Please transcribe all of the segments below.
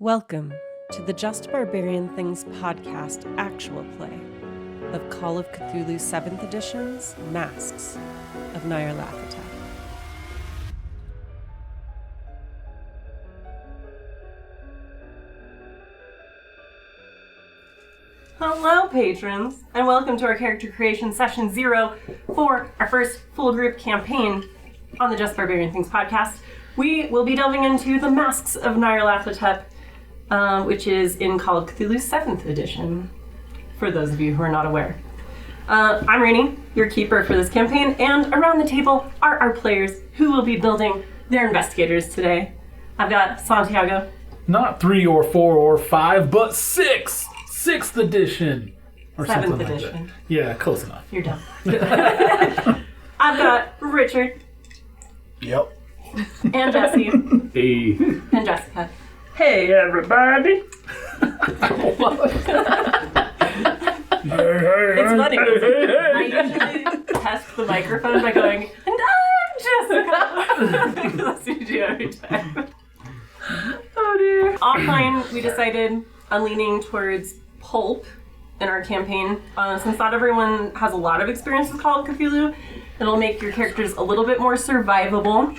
Welcome to the Just Barbarian Things podcast actual play of Call of Cthulhu 7th Edition's Masks of Nyarlathotep. Hello, patrons, and welcome to our character creation session 0 for our first full group campaign on the Just Barbarian Things podcast. We will be delving into the Masks of Nyarlathotep, which is in Call of Cthulhu 7th edition, for those of you who are not aware. I'm Rainey, your keeper for this campaign, and around the table are our players who will be building their investigators today. I've got Santiago. Not 3 or 4 or 5, but 6! 6th edition! Or 7th something edition. like that. Yeah, close enough. You're done. I've got Richard. Yep. And Jesse. Hey. And Jessica. Hey, everybody! It's funny. I usually test the microphone by going, and I'm Jessica. That's what you do every time. Oh dear. Offline, we decided on leaning towards pulp in our campaign. Since not everyone has a lot of experience with Call of Cthulhu, it'll make your characters a little bit more survivable.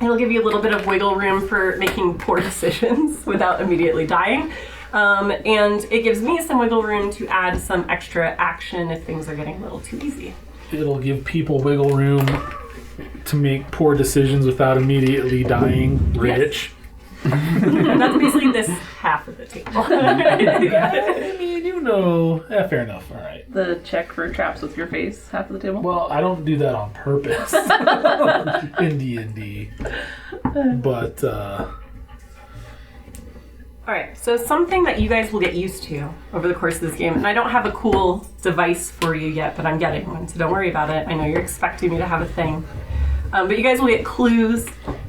It'll give you a little bit of wiggle room for making poor decisions without immediately dying. And it gives me some wiggle room to add some extra action if things are getting a little too easy. It'll give people wiggle room to make poor decisions without immediately dying rich. And that's basically this half of the table. I mean, you know. Fair enough, alright. The check for traps with your face half of the table? Well, I don't do that on purpose in D&D. But, Alright, so something that you guys will get used to over the course of this game, and I don't have a cool device for you yet, but I'm getting one, so don't worry about it. I know you're expecting me to have a thing. But you guys will get clues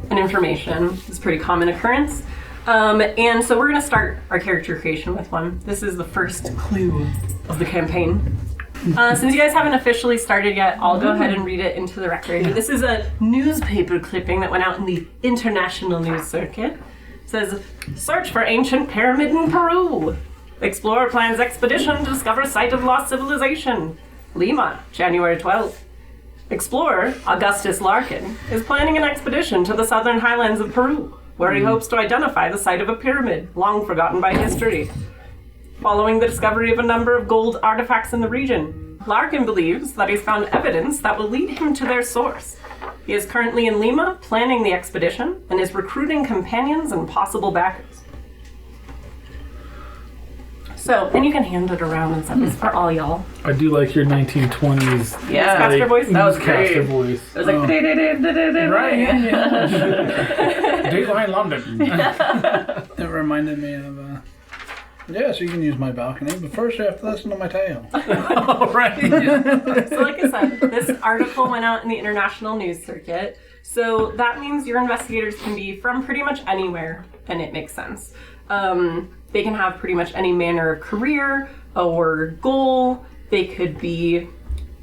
and information. It's a pretty common occurrence. And so we're going to start our character creation with one. This is the first clue of the campaign. Since you guys haven't officially started yet, I'll go ahead and read it into the record. This is a newspaper clipping that went out in the international news circuit. It says, "Search for ancient pyramid in Peru. Explorer plans expedition to discover site of lost civilization. Lima, January 12th. Explorer Augustus Larkin is planning an expedition to the southern highlands of Peru, where he hopes to identify the site of a pyramid long forgotten by history. Following the discovery of a number of gold artifacts in the region, Larkin believes that he's found evidence that will lead him to their source. He is currently in Lima planning the expedition and is recruiting companions and possible backers." So, and you can hand it around and stuff. It's for all y'all. I do like your 1920s Newscaster voice? That was newscaster great. voice. It was like, Right, yeah. Dateline London. It reminded me of, yes, you can use my balcony, but first you have to listen to my tale. Right. So like I said, this article went out in the international news circuit. So that means your investigators can be from pretty much anywhere, and it makes sense. They can have pretty much any manner of career or goal. They could be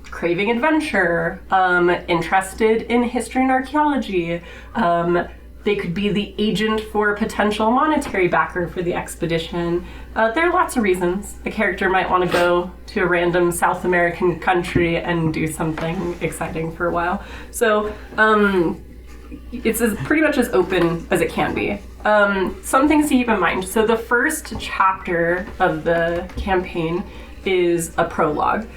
craving adventure, interested in history and archaeology. They could be the agent for a potential monetary backer for the expedition. There are lots of reasons a character might want to go to a random South American country and do something exciting for a while. So it's pretty much as open as it can be. Some things to keep in mind. So the first chapter of the campaign is a prologue.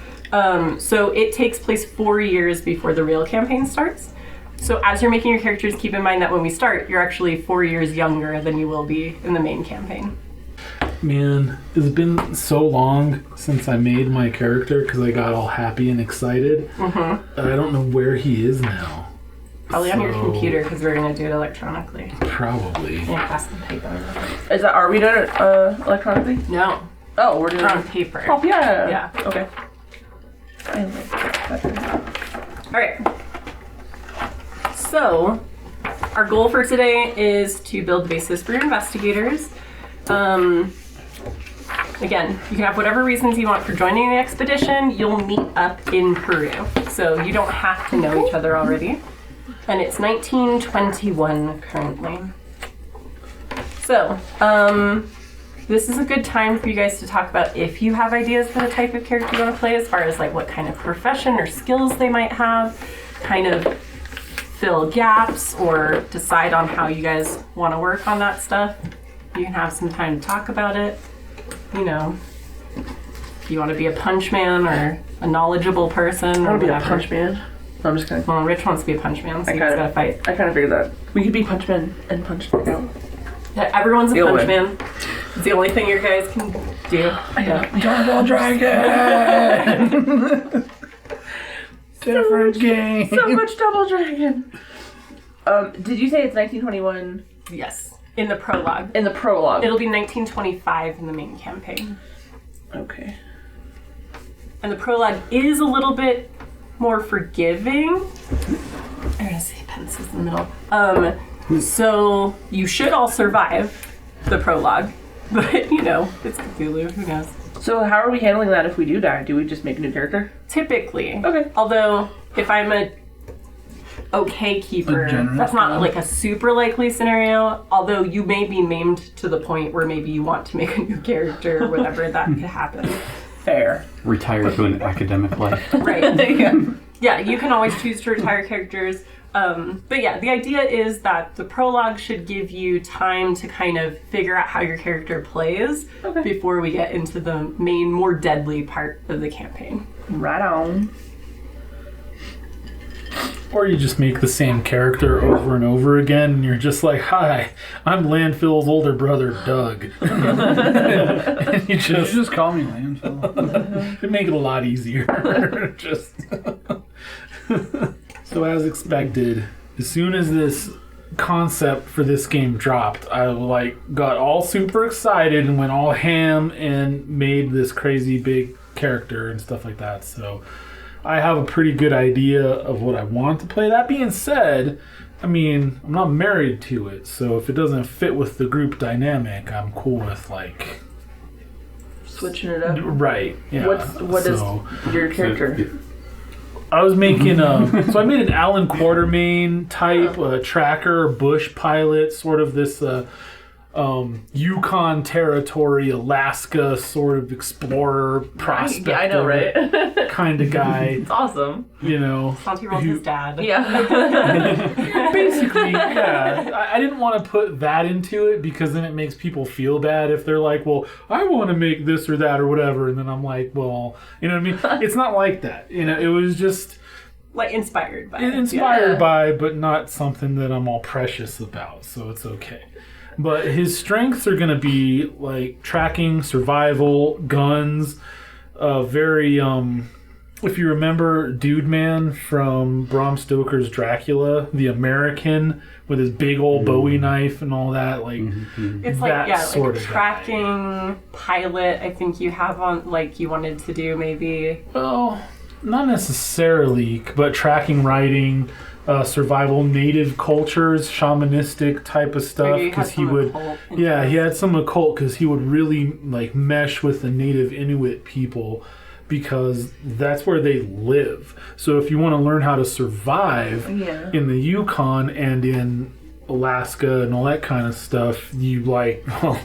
So it takes place 4 years before the real campaign starts. So as you're making your characters, keep in mind that when we start, you're actually 4 years younger than you will be in the main campaign. Man, it's been so long since I made my character because I got all happy and excited. I don't know where he is now. Probably on your computer because we're going to do it electronically. Probably. Yeah, pass the paper. Are we doing it electronically? No, Oh, we're doing on it paper. Oh, yeah. Yeah. Okay. All right. So, our goal for today is to build the basis for your investigators. Again, you can have whatever reasons you want for joining the expedition. You'll meet up in Peru, so you don't have to know each other already. And it's 1921 currently. So, this is a good time for you guys to talk about if you have ideas for the type of character you want to play, as far as like what kind of profession or skills they might have, kind of fill gaps or decide on how you guys want to work on that stuff. You can have some time to talk about it. You know, if you want to be a punch man or a knowledgeable person. I want to be a punch man. No, I'm just kidding. Well, Rich wants to be a punch man, so you guys gotta fight. I kind of figured that. We could be punch men and punch back out. Yeah, everyone's a You'll punch win. man. It's the only thing you guys can do. Yeah. Double Dragon! Different game. So much Double Dragon. Did you say it's 1921 Yes. In the prologue. in the prologue? It'll be 1925 in the main campaign. Okay. And the prologue is a little bit more forgiving. I'm gonna say pencils in the middle. So you should all survive the prologue. But, you know, it's Cthulhu. Who knows? So how are we handling that if we do die? Do we just make a new character? Typically. Okay. Although, if I'm a okay keeper, A generous that's not one. like a super likely scenario. Although you may be maimed to the point where maybe you want to make a new character or whatever, that could happen. Fair. Retire to an academic life. Right. Yeah. Yeah, you can always choose to retire characters. But yeah, the idea is that the prologue should give you time to kind of figure out how your character plays before we get into the main, more deadly part of the campaign. Right on. Or you just make the same character over and over again, and you're just like, "Hi, I'm Landfill's older brother, Doug." And you Just call me Landfill. it'd make it a lot easier. Just so, as expected, as soon as this concept for this game dropped, I got all super excited and went all ham and made this crazy big character and stuff like that. So I have a pretty good idea of what I want to play. That being said, I mean, I'm not married to it, so if it doesn't fit with the group dynamic, I'm cool with Switching it up. right. Yeah. What is So your character? I was making so I made an Alan Quartermain type tracker, bush pilot, sort of this Yukon territory, Alaska sort of explorer, prospector. Yeah, I know, right? kind of guy. It's awesome. You know, Santi rolled his dad. Yeah. basically, yeah. I didn't want to put that into it because then it makes people feel bad if they're like, well, I want to make this or that or whatever. And then I'm like, well, you know what I mean? It's not like that. You know, it was just Like, inspired by it. inspired by, but not something that I'm all precious about. So it's okay. But his strengths are going to be like tracking, survival, guns, very, if you remember Dude Man from Bram Stoker's Dracula, the American with his big old Bowie knife and all that, like It's like, that yeah, sort like a of tracking pilot, I think you have on, like, you wanted to do maybe. Well, not necessarily, but tracking, writing, survival, native cultures, shamanistic type of stuff. Maybe you had Because he some would, occult yeah, he interest. had some occult because he would really like mesh with the native Inuit people because that's where they live. So if you want to learn how to survive Yeah. in the Yukon and in Alaska and all that kind of stuff, you like, well,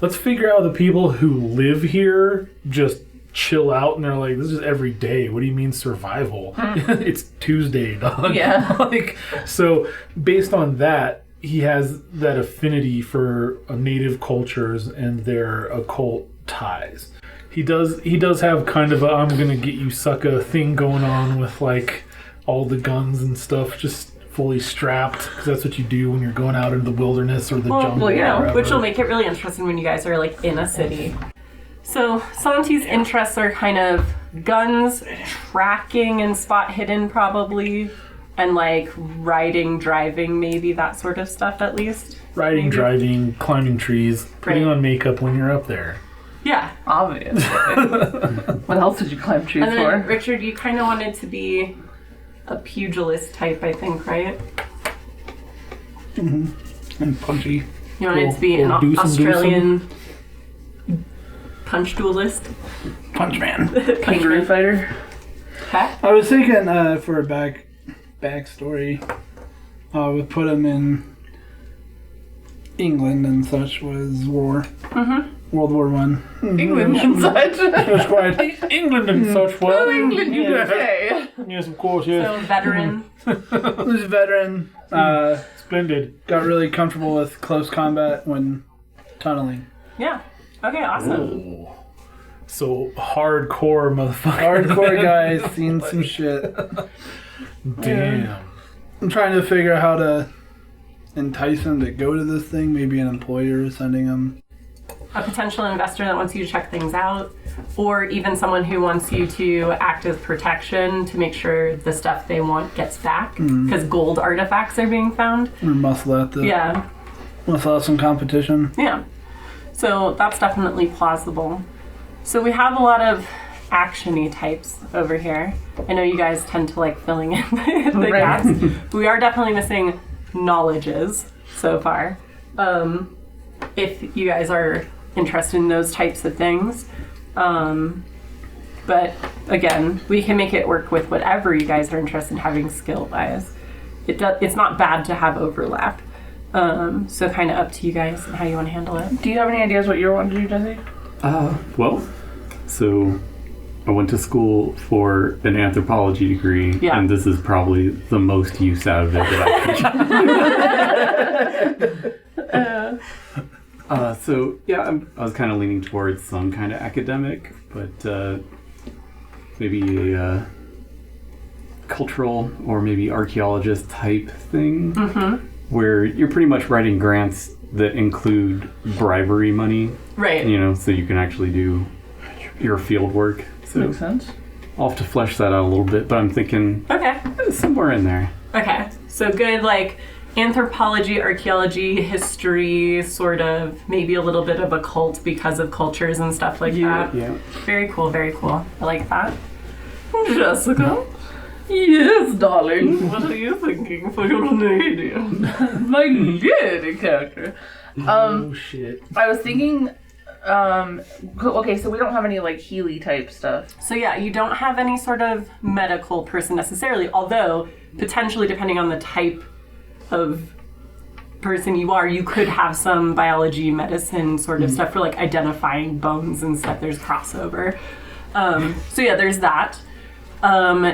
let's figure out the people who live here just chill out and they're like, this is every day. What do you mean survival? It's Tuesday, dog. Yeah. Like, so based on that, he has that affinity for native cultures and their occult ties. He does have kind of a I'm gonna get you sucker thing going on with like all the guns and stuff just fully strapped because that's what you do when you're going out into the wilderness or the jungle. Well, or yeah, wherever. which will make it really interesting when you guys are like in a city. So Santi's interests are kind of guns, tracking and spot hidden probably, and like riding, driving, maybe that sort of stuff at least. Riding, Maybe. driving, climbing trees, putting Right. on makeup when you're up there. Yeah. Obvious. What else did you climb trees And then for? Richard, you kind of wanted to be a pugilist type, I think, right? And punchy. You wanted to be an Or do some Australian punch duelist. Punch man. Kangaroo fighter? Huh? I was thinking for a backstory, I would put him in England and such was war. World War One. England and such. It was quite. England and such. Well, England, yes. UK. Yes, of course, yes. So veteran. Was a veteran. Splendid. Got really comfortable with close combat when tunneling. Yeah. Okay, awesome. Oh. So hardcore motherfucker. Hardcore guys, seen some shit. Damn. I'm trying to figure out how to entice them to go to this thing. Maybe an employer is sending them. A potential investor that wants you to check things out, or even someone who wants you to act as protection to make sure the stuff they want gets back, because gold artifacts are being found. Or muscle out muscle out some competition. Yeah. So that's definitely plausible. So we have a lot of action-y types over here. I know you guys tend to like filling in the gaps. We are definitely missing knowledges so far. If you guys are interested in those types of things. But again, we can make it work with whatever you guys are interested in having skill-wise. It's not bad to have overlap. So kind of up to you guys and how you want to handle it. Do you have any ideas what you want to do, Jesse? Well, so I went to school for an anthropology degree, and this is probably the most use out of it that I can. So yeah, I was kind of leaning towards some kind of academic, but maybe a cultural or maybe archaeologist type thing, where you're pretty much writing grants that include bribery money, right? You know, so you can actually do your field work. So makes sense. I'll have to flesh that out a little bit, but I'm thinking somewhere in there. Okay, so good like anthropology, archaeology, history, sort of, maybe a little bit of occult because of cultures and stuff like that. Yeah. Very cool, very cool. I like that. Jessica? Yes, darling. What are you thinking for your lady? My lady character. Oh shit. I was thinking, okay, so we don't have any like Healy type stuff. So yeah, you don't have any sort of medical person necessarily, although potentially depending on the type of person you are, you could have some biology, medicine sort of stuff for like identifying bones and stuff. There's crossover. So yeah, there's that.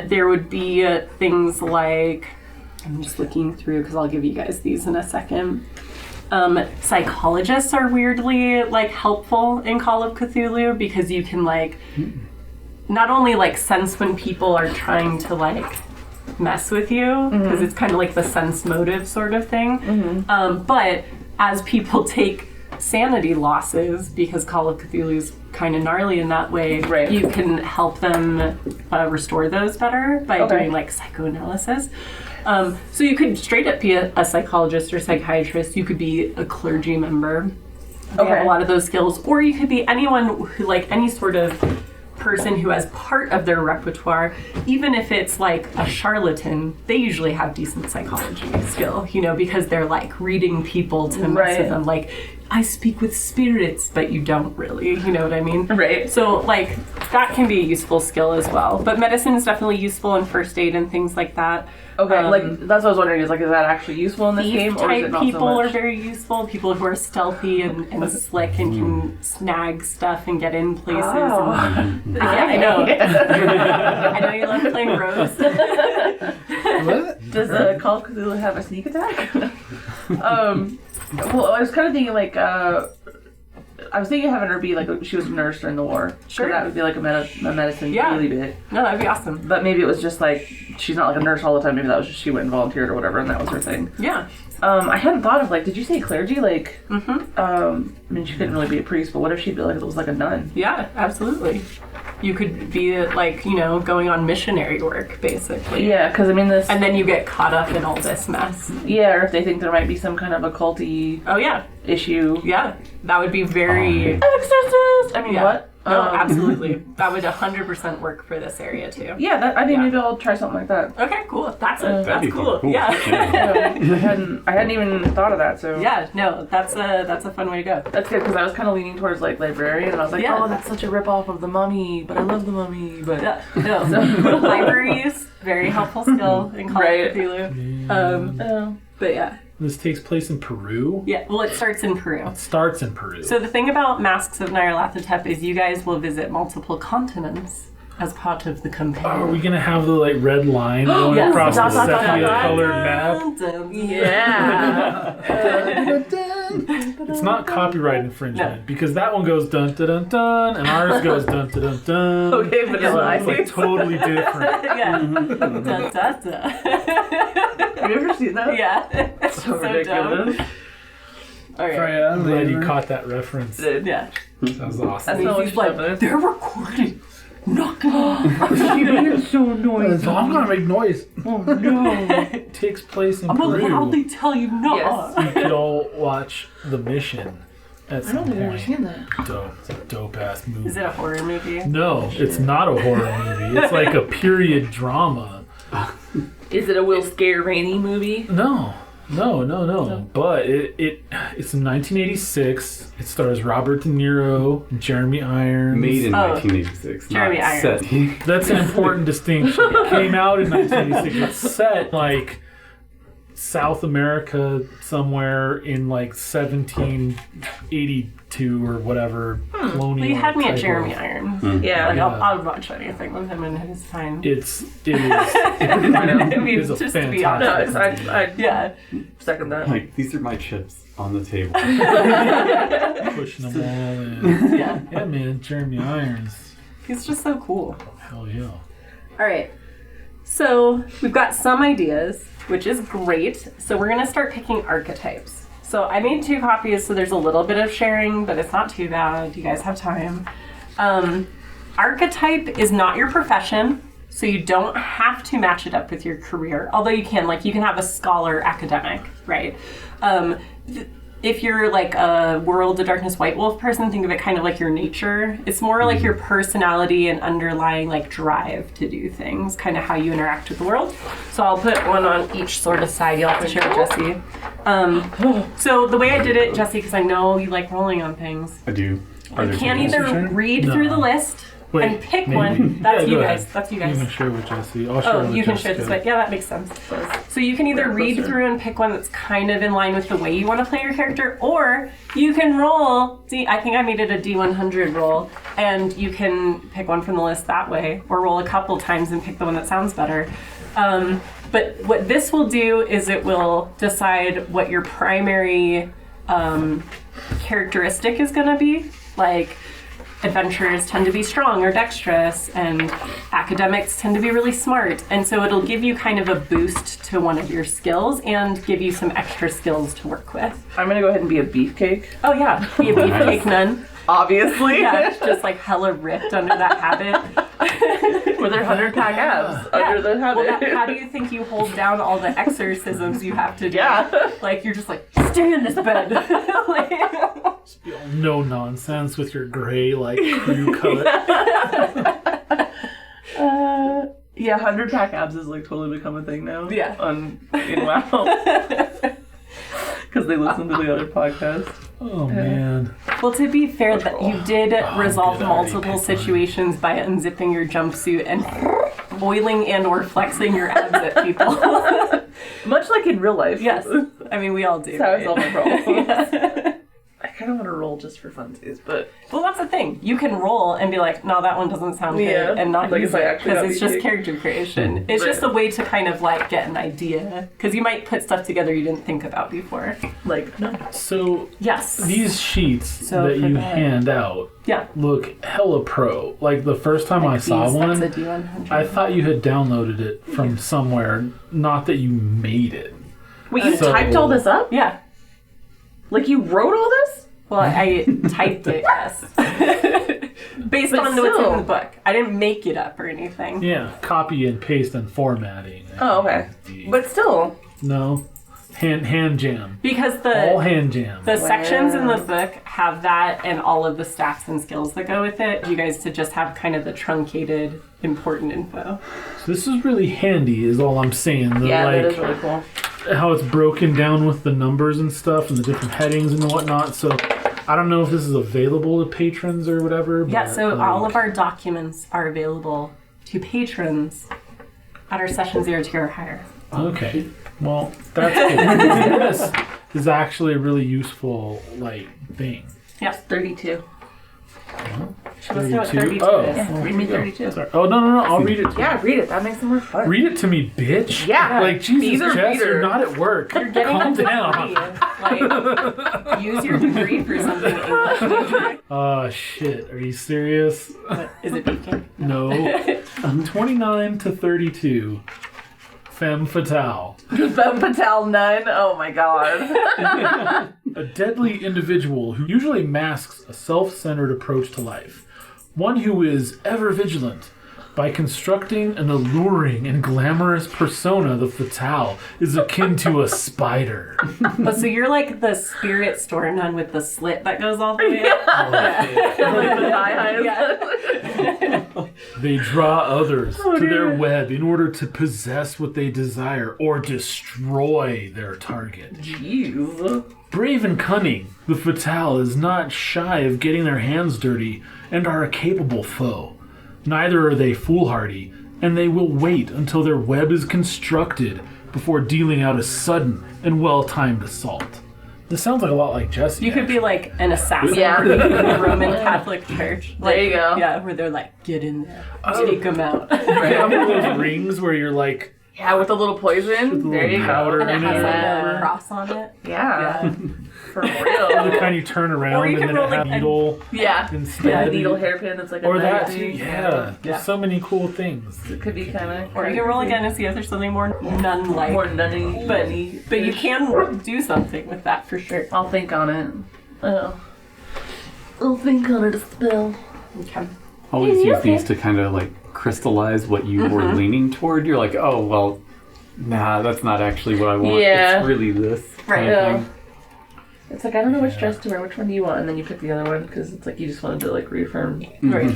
There would be things like, I'm just looking through because I'll give you guys these in a second. Psychologists are weirdly like helpful in Call of Cthulhu because you can like not only like sense when people are trying to like mess with you because it's kind of like the sense motive sort of thing, but as people take sanity losses, because Call of Cthulhu is kind of gnarly in that way, you can help them restore those better by doing like psychoanalysis. So you could straight up be a psychologist or psychiatrist. You could be a clergy member. They have a lot of those skills. Or you could be anyone who, like, any sort of person who has part of their repertoire, even if it's like a charlatan, they usually have decent psychology skill, you know, because they're like reading people to mess with them. Like, I speak with spirits, but you don't really, you know what I mean? Right. So like that can be a useful skill as well. But medicine is definitely useful in first aid and things like that. Okay, like that's what I was wondering, is like, is that actually useful in this game, or is it not people so much? are very useful. People who are stealthy and slick and can snag stuff and get in places. And, yeah, I know. I know you love playing rogues. What? Does Call of Cthulhu have a sneak attack? Well, I was kind of thinking like, I was thinking having her be like, she was a nurse during the war. Sure. So that would be like a medicine really bit. No, that'd be awesome. But maybe it was just like, she's not like a nurse all the time. Maybe that was just she went and volunteered or whatever, and that was her thing. Yeah. I hadn't thought of like, did you say clergy? Like, I mean, she couldn't really be a priest, but what if she was like a nun? Yeah, absolutely. You could be like, you know, going on missionary work, basically. Yeah, because I mean this... And then you get caught up in all this mess. Yeah, or if they think there might be some kind of occulty issue. Yeah, that would be very... Exorcist! I mean, what? No, absolutely. That would 100% work for this area, too. Yeah, I think maybe I'll try something like that. Okay, cool. That's cool. Cool. Yeah. I hadn't even thought of that, so... Yeah, no, that's a fun way to go. That's good, because I was kind of leaning towards, like, librarian, and I was like, oh, that's such a rip-off of The Mummy, but I love The Mummy, but... Yeah, no. Libraries, very helpful skill in Call of Cthulhu. But yeah. This takes place in Peru. Yeah, well, it starts in Peru. It starts in Peru. So the thing about Masks of Nyarlathotep is you guys will visit multiple continents as part of the campaign. Are we gonna have the like red line going Yes. across the Dun, dun, dun, sepia-colored Dun, map? dun, dun. Yeah. It's not copyright infringement No. because that one goes dun dun dun dun, and ours goes dun dun dun dun. Okay, So Vanilla it's like Ice. totally different. Yeah. Dun, dun, dun. Have you ever seen that? Yeah. So ridiculous. All right. Sorry, I'm I'm glad you later. caught that reference. Yeah. That was awesome. That's not what He's you like, said. they're recording. Not gonna. It's so annoying. So I'm gonna make noise. Oh no. It takes place in I'm gonna Peru. loudly tell you not. Yes. You could all watch The Mission at I some don't think I've ever point. seen that. Dope. It's a dope ass movie. Is it a horror movie? No, it's not a horror movie. It's like a period drama. Is it a Will Scare Rainy movie? No. But it's in 1986. It stars Robert De Niro, Jeremy Irons. Made in Oh. 1986. Jeremy not Irons. set. That's an important distinction. It came out in 1986. It's set like South America somewhere in like 1782 or whatever. Colonial. Well, you had me at type Jeremy of- Irons. Yeah. Like, Yeah. I'll watch anything with him and his fine. It is. I mean, It's a just to be fantastic- honest. No, I Yeah. second that. Like, these are my chips on the table. Pushing them all in. Yeah. Yeah, man, Jeremy Irons. He's just so cool. Hell yeah. All right. So we've got some ideas, which is great. So we're going to start picking archetypes. So I made 2 copies, so there's a little bit of sharing, but it's not too bad. You guys have time. Archetype is not your profession, so you don't have to match it up with your career. Although you can, like, you can have a scholar academic, right? If you're like a World of Darkness White Wolf person, think of it kind of like your nature. It's more like your personality and underlying like drive to do things, kind of how you interact with the world. So I'll put one on each sort of side. You'll have to share with Jesse. So the way I did it, Jesse, because I know you like rolling on things, I do. Are you there can tables? either read No. through the list Wait, and pick maybe. one. That's Yeah, you go guys. ahead. That's you You guys. can share with Jesse. I'll share Oh, with you can Jessica. share this way. Yeah, that makes sense. So you can either read through and pick one that's kind of in line with the way you want to play your character, or you can roll. I think I made it a D100 roll, and you can pick one from the list that way, or roll a couple times and pick the one that sounds better. But what this will do is it will decide what your primary characteristic is going to be. Like, adventurers tend to be strong or dexterous, and academics tend to be really smart. And so it'll give you kind of a boost to one of your skills and give you some extra skills to work with. I'm gonna go ahead and be a beefcake. Oh yeah, be a beefcake nun. Obviously. Yeah, it's just like hella ripped under that habit. With their 100-pack abs under the habit. Well, how do you think you hold down all the exorcisms you have to do? Yeah. Like, you're just like, stay in this bed. Like, No nonsense with your gray like crew cut. Yeah, 100-pack abs has like totally become a thing now. Yeah. In WoW. Because they listen to the other podcast. Oh man. well, to be fair, that you did resolve good, I already multiple picked one. situations by unzipping your jumpsuit and oiling and or flexing your abs at people. Much like in real life. Yes. I mean, we all do. That's how I right? solve my problems. Yeah. I kind of want to roll just for funsies, but Well, that's the thing. You can roll and be like, no, that one doesn't sound good, Yeah. and not Like use if I it, actually because got it's just beefcake. character creation. It's just a way to kind of like get an idea, because you might put stuff together you didn't think about before. like no. So Yes. these sheets So that for you that- hand out Yeah. look hella pro. Like the first time I saw These, one, that's a D100. I thought you had downloaded it from somewhere, not that you made it. Wait, you So- typed all this up? Yeah. Like you wrote all this? Well, I typed it, yes. Based But on what's still. in the book. I didn't make it up or anything. Yeah, copy and paste and formatting. Oh, okay. But still, No, hand jam. Because All the hand jam. sections in the book have that and all of the stats and skills that go with it. You guys to just have kind of the truncated, important info. So this is really handy, is all I'm saying. The, yeah, like, that is really cool. how it's broken down with the numbers and stuff and the different headings and whatnot. So I don't know if this is available to patrons or whatever. Yeah, but, so like, all of our documents are available to patrons at our session 0 tier or higher. Okay. Well, that's good. This is actually a really useful, thing. Yep. 32. She must know what 32 Oh. is. Yeah, read me 32. Sorry. Oh, no. I'll read it to you. Yeah, read it. That makes it more fun. Read it to me, bitch. Yeah. Like, Jesus, Be the Jess, reader. you're not at work. You're getting Calm a degree. down. Like, use your degree for something English. Oh, shit. Are you serious? Is it BK? No. 29 to 32. Femme fatale. Femme Patel Nun. Oh my god. A deadly individual who usually masks a self-centered approach to life. One who is ever vigilant. By constructing an alluring and glamorous persona, the fatale is akin to a spider. Oh, so you're like the spirit store nun with the slit that goes all the way up? Like the thigh highs. They draw others to their web in order to possess what they desire or destroy their target. Jeez. Brave and cunning, the fatale is not shy of getting their hands dirty and are a capable foe. Neither are they foolhardy, and they will wait until their web is constructed before dealing out a sudden and well-timed assault. This sounds like a lot like Jesse. You could be like an assassin Yeah. in the Roman Catholic Church. Like, There you go. Yeah, where they're like, get in there, take them out. You have one of those rings where you're like, Yeah, with a little poison. There you powder go. And it in has it. like a cross on it. Yeah. For the real. kind you turn around Or you and could then it roll, has like, a needle Yeah. instead. A needle hairpin that's like a Or that knife. too, yeah. There's so many cool things. It could be kind of. Or you can roll again and see if there's something more nun-like. More nunny. But you can do something with that for sure. I'll think on it. Oh. I'll think on it a spell. Okay. Always use these to kind of crystallize what you were leaning toward. You're like, oh, well, nah, that's not actually what I want. Yeah. It's really this. Right. kind of thing. It's like, I don't know which dress to wear. Which one do you want? And then you pick the other one because it's like you just wanted to reaffirm. Right.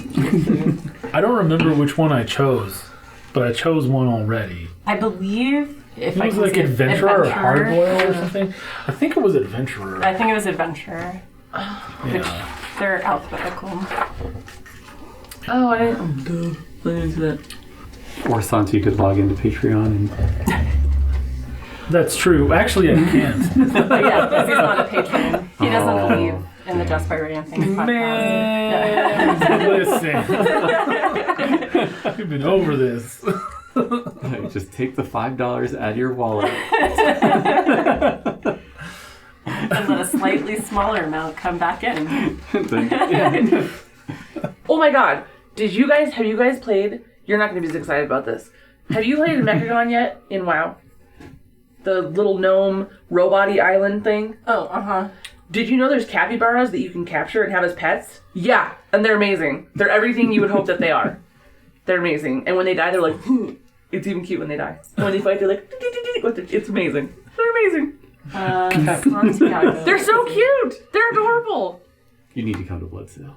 I don't remember which one I chose, but I chose one already. I believe if It I was can like see Adventurer or Hardboiled or something. I think it was Adventurer. I think it was Adventurer. Yeah. They're alphabetical. Oh, I didn't. Let me do that. Or Santi could log into Patreon and That's true. Actually, I can't. But yeah, because he's not a patron. He doesn't Oh. believe in the Just by Random Things podcast. Man, listen. We've been over this. just take the $5 out of your wallet. And let a slightly smaller amount come back in. Then- Oh my god. Have you guys played? You're not going to be as excited about this. Have you played Mechagon yet in WoW? The little gnome robot-y island thing? Oh, uh-huh. Did you know there's capybaras that you can capture and have as pets? Yeah, and they're amazing. They're everything you would hope that they are. They're amazing. And when they die, they're like, it's even cute when they die. And when they fight, they're like, it's amazing. They're amazing. Santiago. They're so cute. They're adorable. You need to come to Blood Sale.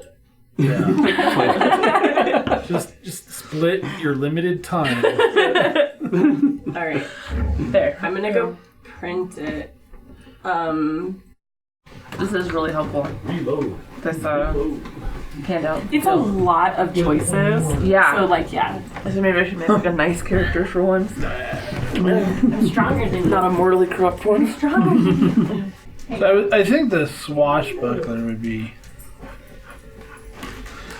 Just split your limited time. All right. There. I'm going to go print it. This is really helpful. Reload. This handout. It's a lot of choices. Yeah. So, yeah. So maybe I should make a nice character for once. I'm stronger than Not a mortally corrupt one. So I think the swashbuckler would be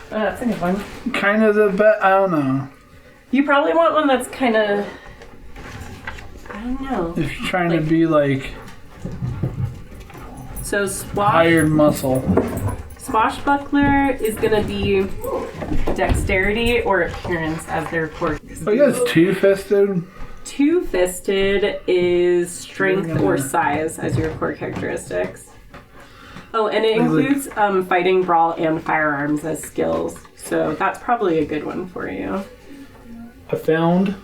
That's a good one. kind of the best. I don't know. You probably want one that's kind of, I don't know. If you're trying to be like So hired muscle. swashbuckler is gonna be dexterity or appearance as their core. I guess two-fisted. Two-fisted is strength or size as your core characteristics. Oh, and it includes fighting, brawl, and firearms as skills. So that's probably a good one for you. I found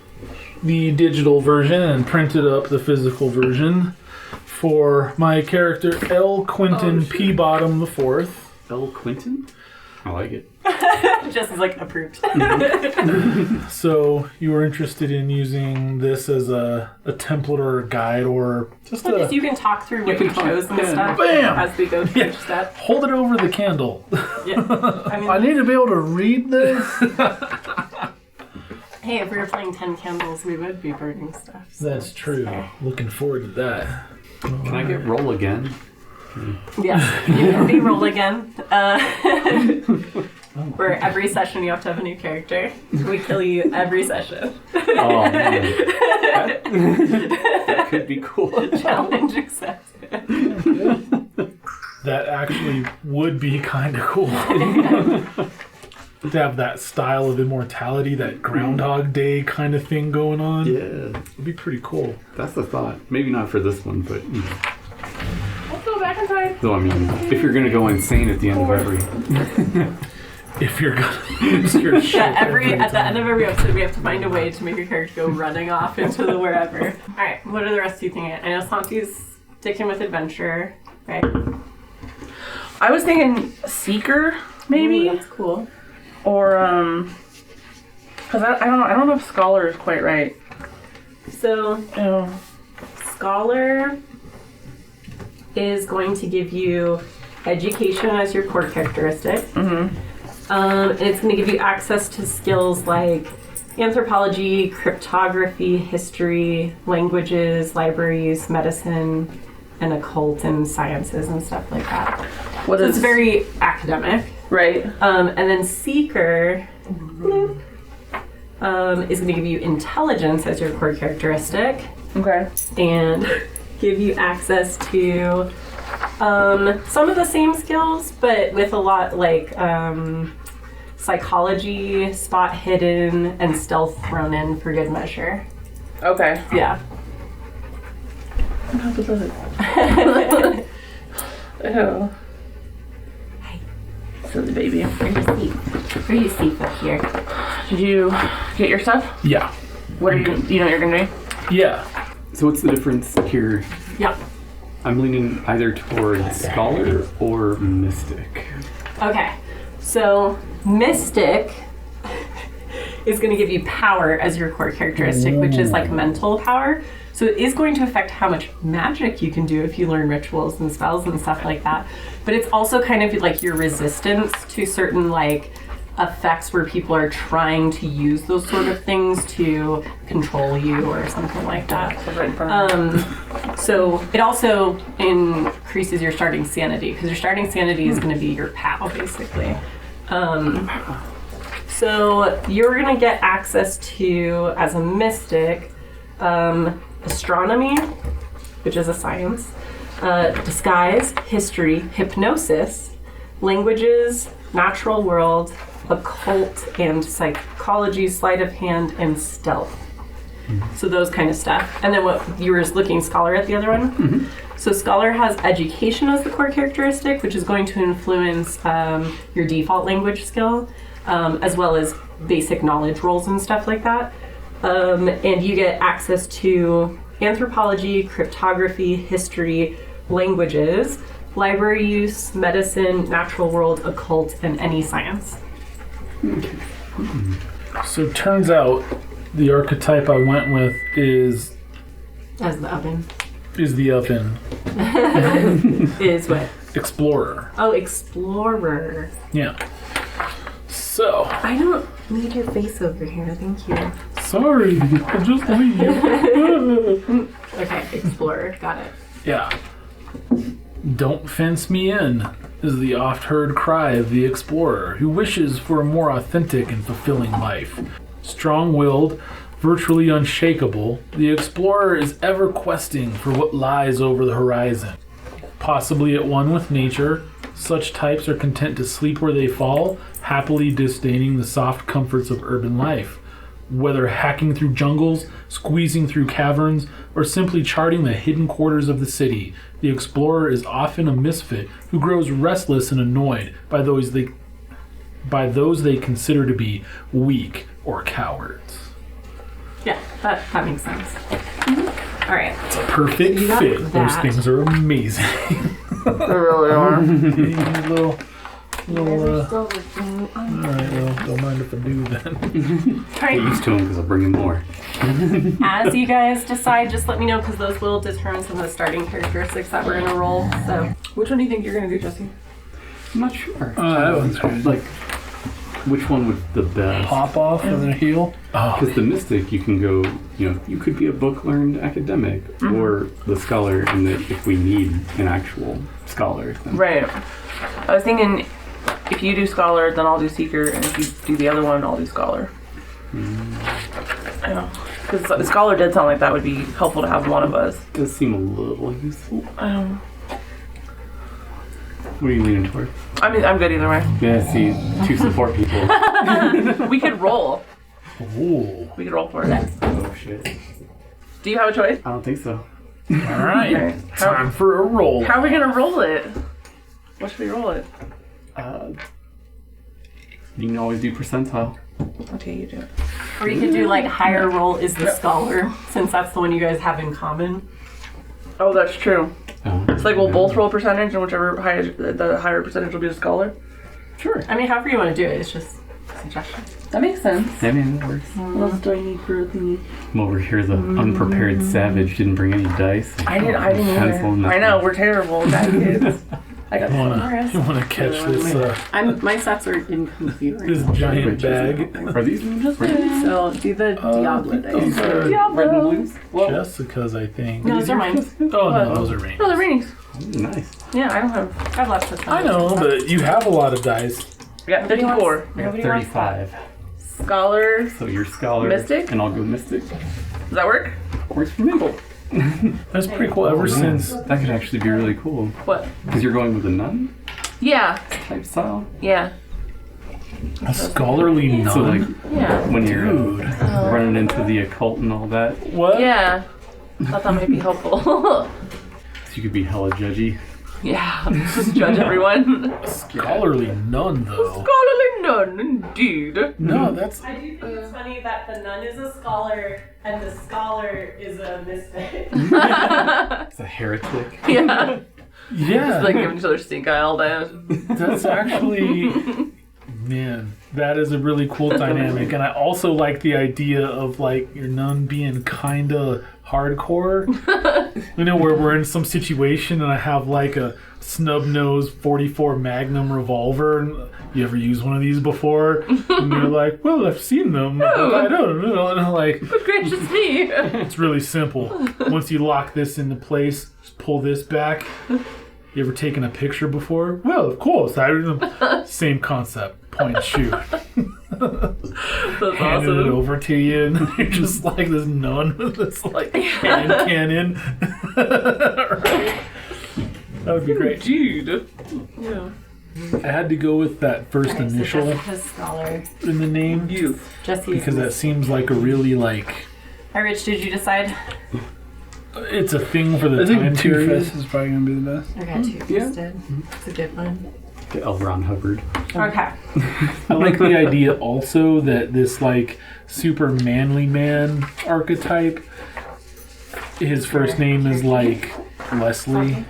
the digital version and printed up the physical version for my character L. Quinton P. Bottom IV. L. Quinton? I like it. Just as approved. So you were interested in using this as a template or a guide or just a... You can talk through what you chose and stuff Bam! as we go through each step. Hold it over the candle. Yeah. I mean, I need to be able to read this. Hey, if we were playing 10 Candles, we would be burning stuff. So That's true. Looking forward to that. Can I get roll again? Yes, you can be roll again. Where every session you have to have a new character. We kill you every session. Oh, man. That could be cool. Challenge accepted. That actually would be kind of cool. To have that style of immortality, that Groundhog Day kind of thing going on. Yeah. It'd be pretty cool. That's the thought. Maybe not for this one, but... Let's go back inside. So, I mean, if you're going to go insane at the end of every... If you're gonna use your shit At the time. end of every episode, we have to find a way to make your character go running off into the wherever. Alright, what are the rest of you thinking? I know Santi's sticking with adventure, right? I was thinking Seeker, maybe? Ooh, that's cool. Or, because I don't know if Scholar is quite right. So, Oh. Scholar is going to give you education as your core characteristic. Mm-hmm. And it's going to give you access to skills like anthropology, cryptography, history, languages, libraries, medicine, and occult and sciences and stuff like that. What So is it's very academic. right? And then Seeker bloop, is going to give you intelligence as your core characteristic Okay. and give you access to some of the same skills, but with a lot like psychology, spot hidden, and stealth thrown in for good measure. Okay. Yeah. Ew. Silly baby. Where you sleep up here? Did you get your stuff? Yeah. What are you know what you're gonna do? Yeah. So what's the difference here? Yeah. I'm leaning either towards Scholar or Mystic. Okay. So Mystic is going to give you power as your core characteristic, which is like mental power. So it is going to affect how much magic you can do if you learn rituals and spells and stuff like that. But it's also kind of like your resistance to certain like effects where people are trying to use those sort of things to control you or something like that. So it also increases your starting sanity, because your starting sanity is going to be your POW basically. So you're going to get access to, as a mystic, astronomy, which is a science, disguise, history, hypnosis, languages, natural world, occult, and psychology, sleight of hand, and stealth. So those kind of stuff. And then what you were looking Scholar at the other one? Mm-hmm. So Scholar has education as the core characteristic, which is going to influence your default language skill, as well as basic knowledge rolls and stuff like that. And you get access to anthropology, cryptography, history, languages, library use, medicine, natural world, occult, and any science. So it turns out the archetype I went with is As the oven. the oven. Is what? Explorer. Oh, explorer. Yeah. So, I don't need your face over here, thank you. sorry, I'll just leave you. Okay, explorer, got it. Yeah. Don't fence me in is the oft-heard cry of the explorer who wishes for a more authentic and fulfilling life. Strong-willed, virtually unshakable, the explorer is ever questing for what lies over the horizon. Possibly at one with nature, such types are content to sleep where they fall, happily disdaining the soft comforts of urban life. Whether hacking through jungles, squeezing through caverns, or simply charting the hidden quarters of the city, the explorer is often a misfit who grows restless and annoyed by those they consider to be weak or cowards. Yeah, that makes sense. Mm-hmm. All right. It's a perfect You got fit. Those that. things are amazing. They really are. little alright, well, don't mind if I do then. All Get right. used to them because I'll bring in more. As you guys decide, just let me know, because those will determine some of the starting characteristics that we're gonna roll. So Which one do you think you're gonna do, Jesse? I'm not sure. That one's good. Like, which one would the best? Pop off with a heel. Because the mystic, you can go, you could be a book-learned academic or the scholar, and that if we need an actual scholar. Then. Right. I was thinking, if you do scholar, then I'll do seeker, and if you do the other one, I'll do scholar. I know. Because the scholar did sound like that would be helpful to have one of us. It does seem a little useful. What are you leaning toward? I mean, I'm good either way. Yeah, see, 2 support people. We could roll. Ooh. We could roll for it. Oh, shit. Do you have a choice? I don't think so. All right. Okay. Time for a roll. How are we gonna roll it? What should we roll it? You can always do percentile. Okay, you do it. Or you could do like higher roll is the scholar, since that's the one you guys have in common. Oh, that's true. Oh, It's like we'll both roll percentage, and whichever the higher percentage will be the scholar. Sure. I mean, however you want to do it, it's just a suggestion. That makes sense. I mean, that works. What else do I need for a thingy? I'm over here, the unprepared savage, didn't bring any dice. I didn't Pencil, either. I nothing. know, we're terrible. Bad kids. I got You want to catch this My sets are in computer. this giant bag? Are these red? So do the Diablo dice. These are Red and blues? Whoa. Jessica's, I think. No, those are mine. Oh no, those are rain. No, the rings. Ooh, nice. Yeah, I don't have. I have lots of them. I know, but you have a lot of dice. I got 54. I got Nobody wants 35. Scholar. So you're scholar. Mystic? And I'll go mystic. Does that work? Works for me. Cool. That's pretty cool. Ever since That could actually be really cool. What? Because you're going with a nun Yeah. type style. Yeah. a scholarly nun. So like Yeah. when you're Dude. running into the occult and all that, What? Yeah. I thought that might be helpful. so you could be hella judgy. Yeah. Just judge everyone. Scholarly nun, though. Scholarly nun, indeed. No, that's I do think it's funny that the nun is a scholar and the scholar is a mystic. It's a heretic. Yeah. yeah. Like giving each other stink eye all day. That's actually, man, that is a really cool dynamic. And I also like the idea of like your nun being kind of hardcore. Where we're in some situation and I have like a snub-nosed 44 Magnum revolver. And you ever use one of these before? And you're like, well, I've seen them, but I don't know. And I'm like, But gracious me. it's really simple. Once you lock this into place, just pull this back. You ever taken a picture before? Well, of course. Same concept. Point and shoot. That's Handed it awesome. over to you, and you're just like this nun with this like hand cannon. Right. That would be great. Dude. Yeah. I had to go with that first Alright, so initial Jessica's scholar. in the name You. Jesse. because that seems like a really like Hi, Rich. Did you decide? it's a thing for the I time think Two period. Fists is probably gonna be the best. I got two instead. It's a good one. The L. Ron Hubbard. Okay. I like the idea also that this like super manly man archetype, his first name is like Leslie.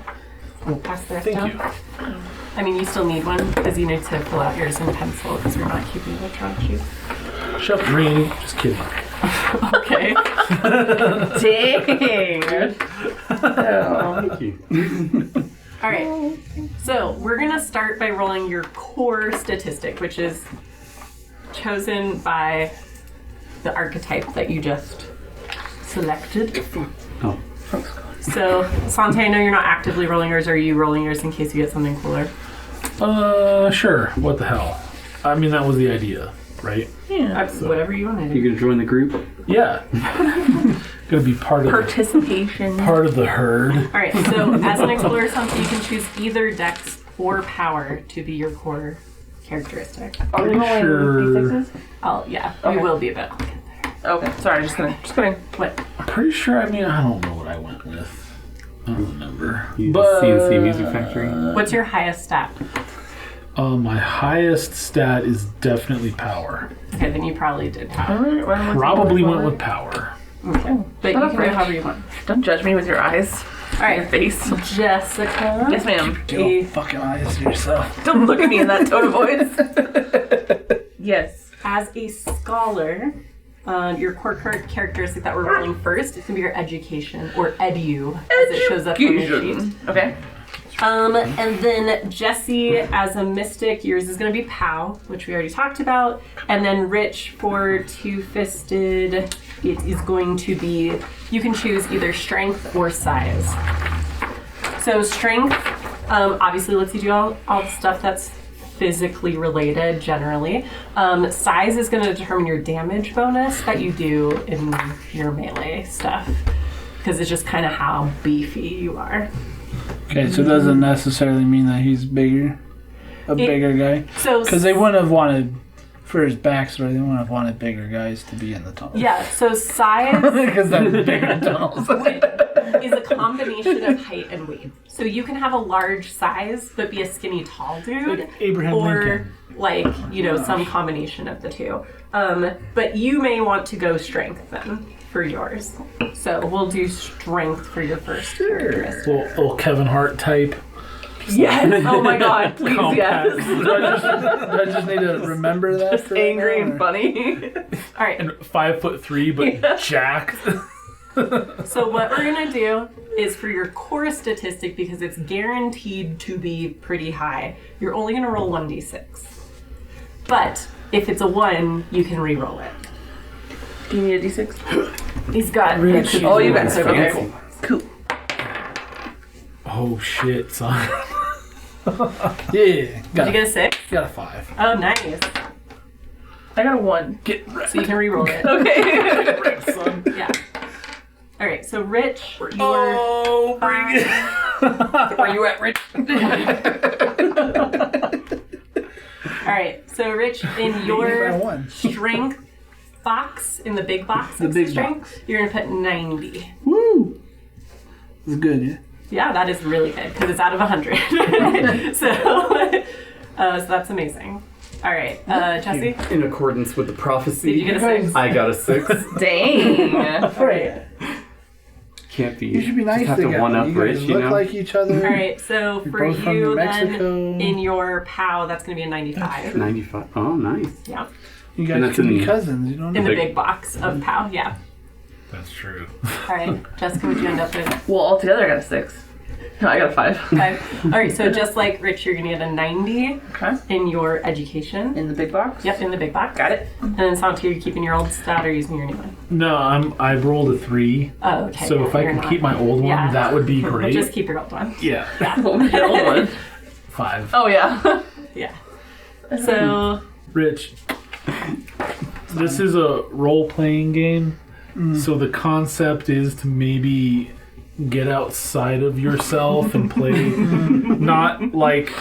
Pass the rest Thank down. you. I mean, you still need one because you need to fill out yours in pencil because we're not keeping electronic sheets. Shut up, Rainy. Just kidding. Okay. Dang. Oh. Thank you. All right. So we're gonna start by rolling your core statistic, which is chosen by the archetype that you just selected. Oh. So, Sante, I know you're not actively rolling yours. Or are you rolling yours in case you get something cooler? Sure. What the hell? I mean, that was the idea, right? Yeah. Whatever you want to You do. gonna join the group? Yeah. Gonna be part of Participation. the herd. All right. So, as an explorer, Sante, you can choose either Dex or Power to be your core characteristic. Are we rolling Sure. D6s? Oh, yeah. Okay. We will be, but I'll get there. Okay, sorry, just kidding. What? I'm pretty sure. I mean, I don't know what I went with. I don't remember. You But CNC Music Factory. What's your highest stat? my highest stat is definitely power. Okay, then you probably did Power. Alright, well, what's Probably the went one? with power. Okay. But you Shut up, can go Rich. however you want. Don't judge me with your eyes. All Your right. face. Jessica. Yes, ma'am. Your fucking eyes to yourself. Don't look at me in that tone of voice. Yes. As a scholar, your core characteristic that we're rolling first is going to be your education, or edu, as it shows up on your sheet. Okay. And then Jesse, as a mystic, yours is going to be POW, which we already talked about. And then Rich, for two-fisted, it is going to be, you can choose either strength or size. So strength obviously lets you do all the stuff that's physically related generally. Size is going to determine your damage bonus that you do in your melee stuff, because it's just kind of how beefy you are. Okay, so it doesn't necessarily mean that he's bigger, bigger guy. So because they wouldn't have wanted, for his backstory, they wouldn't have wanted bigger guys to be in the tunnel. Yeah, so size Because they're bigger tunnels. is a combination of height and weight. So you can have a large size but be a skinny tall dude, Like Abraham or Lincoln. some combination of the two. But you may want to go strength then for yours. So we'll do strength for your first characteristic. Little Kevin Hart type. Yes. Oh my God. Please, Compact. yes. Do I just need to remember that? Just angry and funny. All right. And 5'3", but jacked. So what we're gonna do is for your core statistic, because it's guaranteed to be pretty high, you're only gonna roll 1d6. But if it's a 1, you can re-roll it. Do you need a d6? He's got. Oh, you got 6. Okay. Fancy. Cool. Oh shit, son. Yeah. Did you get a 6? Got a 5. Oh, nice. I got a 1. Get wrecked. So you can re-roll it. Okay. Son. Yeah. All right. So Rich, you're Oh, bring it. Where you at, Rich? all right. So Rich, in By your 1. strength box, in the big box, The next big to strength, you're gonna put 90. Woo! It's good, yeah? Yeah, that is really good because it's out of 100. so that's amazing. All right, Jesse, In accordance with the prophecy, did you get a 6? I got a 6. Dang. All right. Can't be. You should be nice just have to together. one up You Rich, guys you look know. like each other. All right, so You're for both from you New then, Mexico. in your POW, that's going to be a 95. 95. Oh, nice. Yeah, You And guys that's could be in- cousins. You don't in know. the big box of POW, yeah. That's true. All right, Jessica, what'd you end up with? Well, altogether I got a 6. No, I got a 5. 5. All right, so just like Rich, you're going to get a 90 Okay. in your education. In the big box? Yep, in the big box. Got it. And then Santi, you're keeping your old stat or using your new one? No, I rolled a 3. Oh, okay. So yeah, if I you're can not. keep my old one, Yeah. that would be great. Just keep your old one. Yeah. What was your old one? 5. Oh, yeah. Yeah. So, Rich, this is a role-playing game, so the concept is to maybe get outside of yourself and play not like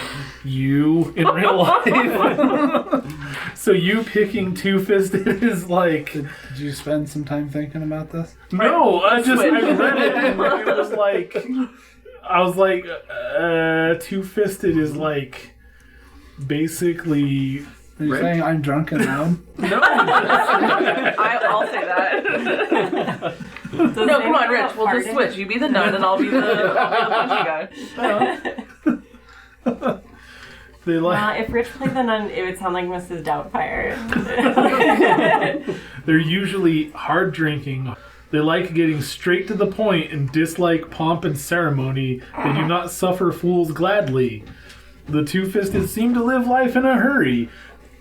you in real life. So you picking Two-Fisted is like... Did you spend some time thinking about this? No, I read it and it was like... I was like, Two-Fisted is like basically... Are you saying I'm drunk and loud? No, I'll say that. No, come on, Rich. We'll just switch. You be the nun and I'll be the punchy guy. they like... if Rich played the nun, it would sound like Mrs. Doubtfire. They're usually hard drinking. They like getting straight to the point and dislike pomp and ceremony. They do not suffer fools gladly. The Two-Fisted seem to live life in a hurry,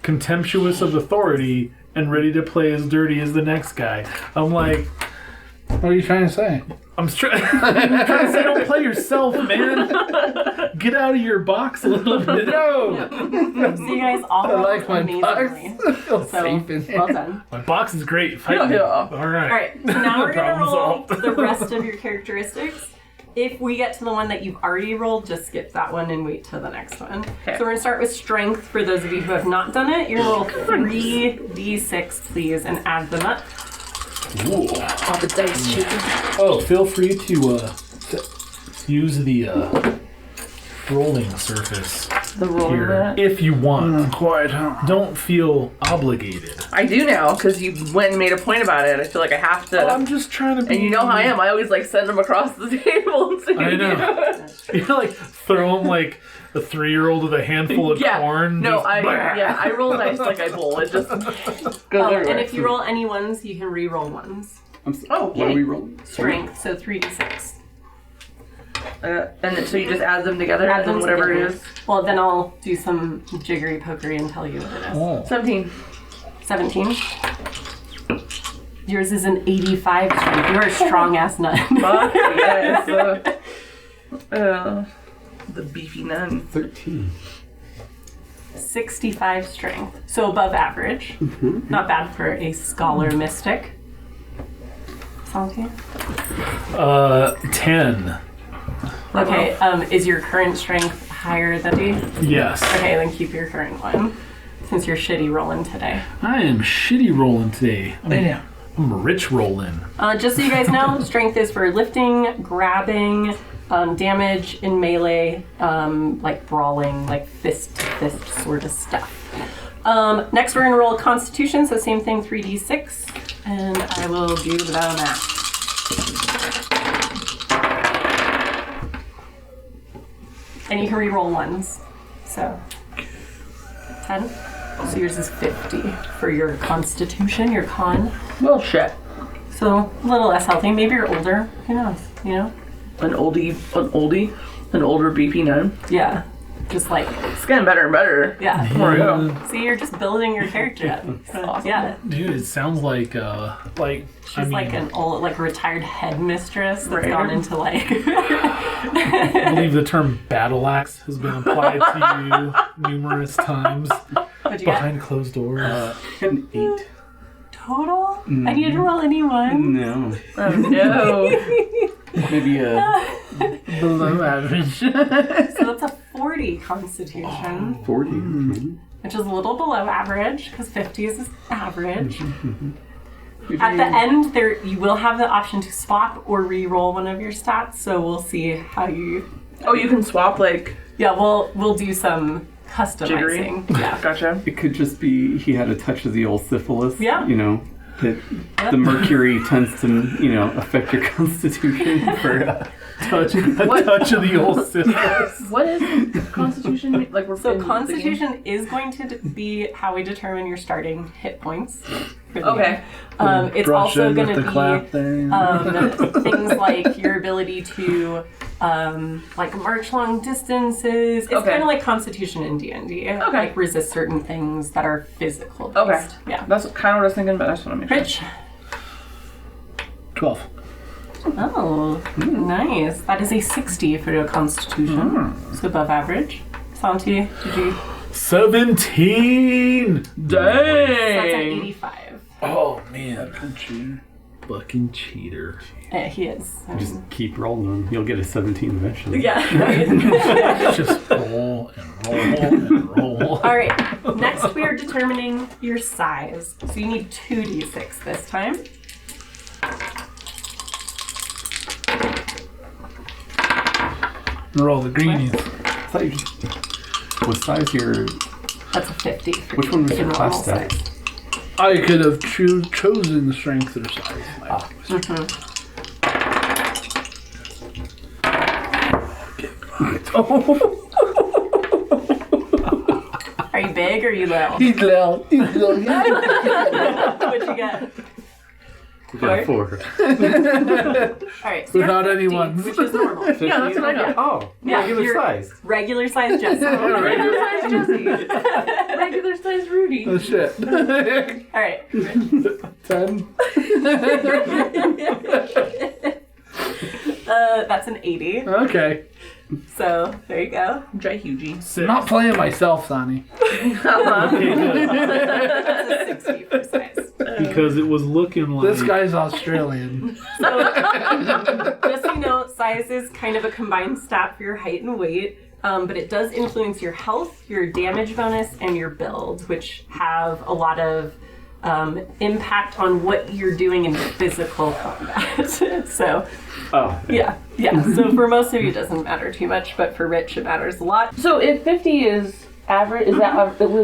contemptuous of authority, and ready to play as dirty as the next guy. I'm like, What are you trying to say? I'm trying to say, don't play yourself, man. Get out of your box a little bit. No! So you guys all I like my amazingly. box. I feel So, safe in here. well done. My box is great. Fight me. Yeah. All right. All right, so now we're going to Problem roll solved. the rest of your characteristics. If we get to the one that you've already rolled, just skip that one and wait till the next one. Okay. So we're going to start with strength for those of you who have not done it. You're going to roll 3d6, please, and add them up. All the dice chicken. Oh, feel free to use the rolling surface The rolling here that. if you want. Quiet, huh? Don't feel obligated. I do now because you went and made a point about it. I feel like I have to. I'm just trying to be... And you know how I am. I always like send them across the table. And say, I know. You like throw them like a 3-year-old with a handful of Yeah. corn. No, just I roll dice like I bowl. It just goes everywhere. And if you roll any ones, you can re-roll ones. What are we rolling? Strength, so 3d6. And then, so you just add them together, Add them whatever together. it is. Well, then I'll do some jiggery pokery and tell you what it is. Oh. 17. 17. Yours is an 85 strength. You're a strong ass nut. Fuck yes. The beefy nun. 13. 65 strength. So above average. Not bad for a scholar mystic. Santi? 10. Okay, is your current strength higher than D? Yes. Okay, then keep your current one. Since you're shitty rolling today. I am shitty rolling today. I'm rich rolling. Just so you guys know, strength is for lifting, grabbing, damage in melee, like brawling, like fist to fist sort of stuff. Next we're gonna roll Constitution, so same thing, 3d6, and I will do the math. And you can re-roll ones, so 10. So yours is 50 for your Constitution, your con. Well, shit. So a little less healthy. Maybe you're older. Who knows? You know? An older beefy nun. Yeah. Just like, It's getting better and better. yeah. There we go. See, you're just building your character up. So, yeah. Dude, it sounds like She's like an old, like retired headmistress that's Right. gone into like. I believe the term battle axe has been applied to you numerous times What'd you get? behind closed doors. An 8. Total? I need to roll any one. No. Oh no. Maybe a Below average. So that's a 40 Constitution, 40. which is a little below average because 50 is average. At the end, there you will have the option to swap or re-roll one of your stats. So we'll see how you. Oh, you can swap like Yeah, we'll do some customizing. jiggery. Yeah. Gotcha. It could just be he had a touch of the old syphilis. Yeah. You know, that the mercury tends to, affect your constitution for. touch of the old syphilis. What is Constitution? Like we're So in the Constitution is going to be how we determine your starting hit points. For the Okay. year. It's Brush also in going with to the clap there. be things like your ability to like march long distances. It's Okay. kind of like Constitution in D&D. Okay. Like resist certain things that are physical based. Okay. Yeah. That's kind of what I was thinking, but I just want to make sure. Rich. 12. Oh, nice. That is a 60 for your Constitution. It's above average. Santi, did you? 17! That's an Dang. 85. Oh, man. Fucking cheater. Yeah, he is. I Just mean, keep rolling them. You'll get a 17 eventually. yeah. Just roll and roll and roll. All right. Next, we are determining your size. So you need 2d6 this time. Roll the greenies. I thought you just. What size your. That's a 50. For Which one was your normal class stat? size. I could have chosen the strength or size. Are you big or are you little? He's little. He's little. What'd you get? We got a 4. All right. So Without you're 50, anyone. which is normal. Yeah, that's what I got. Oh, Yeah, regular you're- size. Regular size Jesse. Regular size Jesse. Regular size Rudy. Oh, shit. All right. 10. That's an 80. Okay. So there you go. Dry Hugie. I'm not playing myself, Sonny. Okay, good. That's a 60 for size. Because it was looking like... This guy's Australian. Just so you know, size is kind of a combined stat for your height and weight, but it does influence your health, your damage bonus, and your build, which have a lot of impact on what you're doing in physical combat. So, Oh, yeah. So for most of you, it doesn't matter too much, but for Rich, it matters a lot. So if 50 is average, does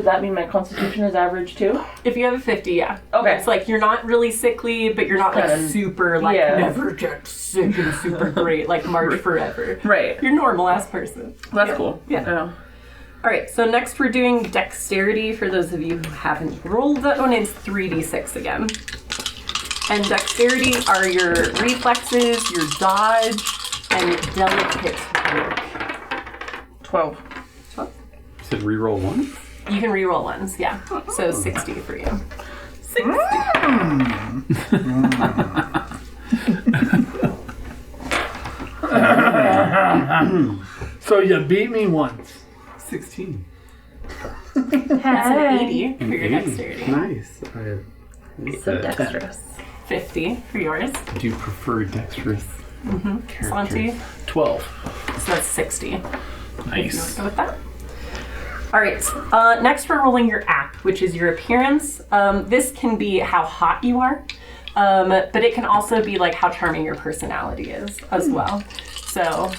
that mean my Constitution is average too? If you have a 50, yeah. Okay. It's like you're not really sickly, but you're not like Kinda- super, like, yeah. never get sick and super great, like march forever. Right. You're a normal ass person. That's Yeah. cool. Yeah. Oh. All right, so next we're doing dexterity. For those of you who haven't rolled that one, it's 3d6 again. And dexterity are your reflexes, your dodge, and delicate work. 12. 12? You said reroll one? You can reroll ones, yeah. So 60 for you. 60. So you beat me once. 16. That's an 80 for An your 80. dexterity. Nice. So dexterous. 50 for yours. Do you prefer dexterous Santi. characters? 12. So that's 60. Nice. Go with that. All right. Next, we're rolling your app, which is your appearance. This can be how hot you are, but it can also be like how charming your personality is as well. So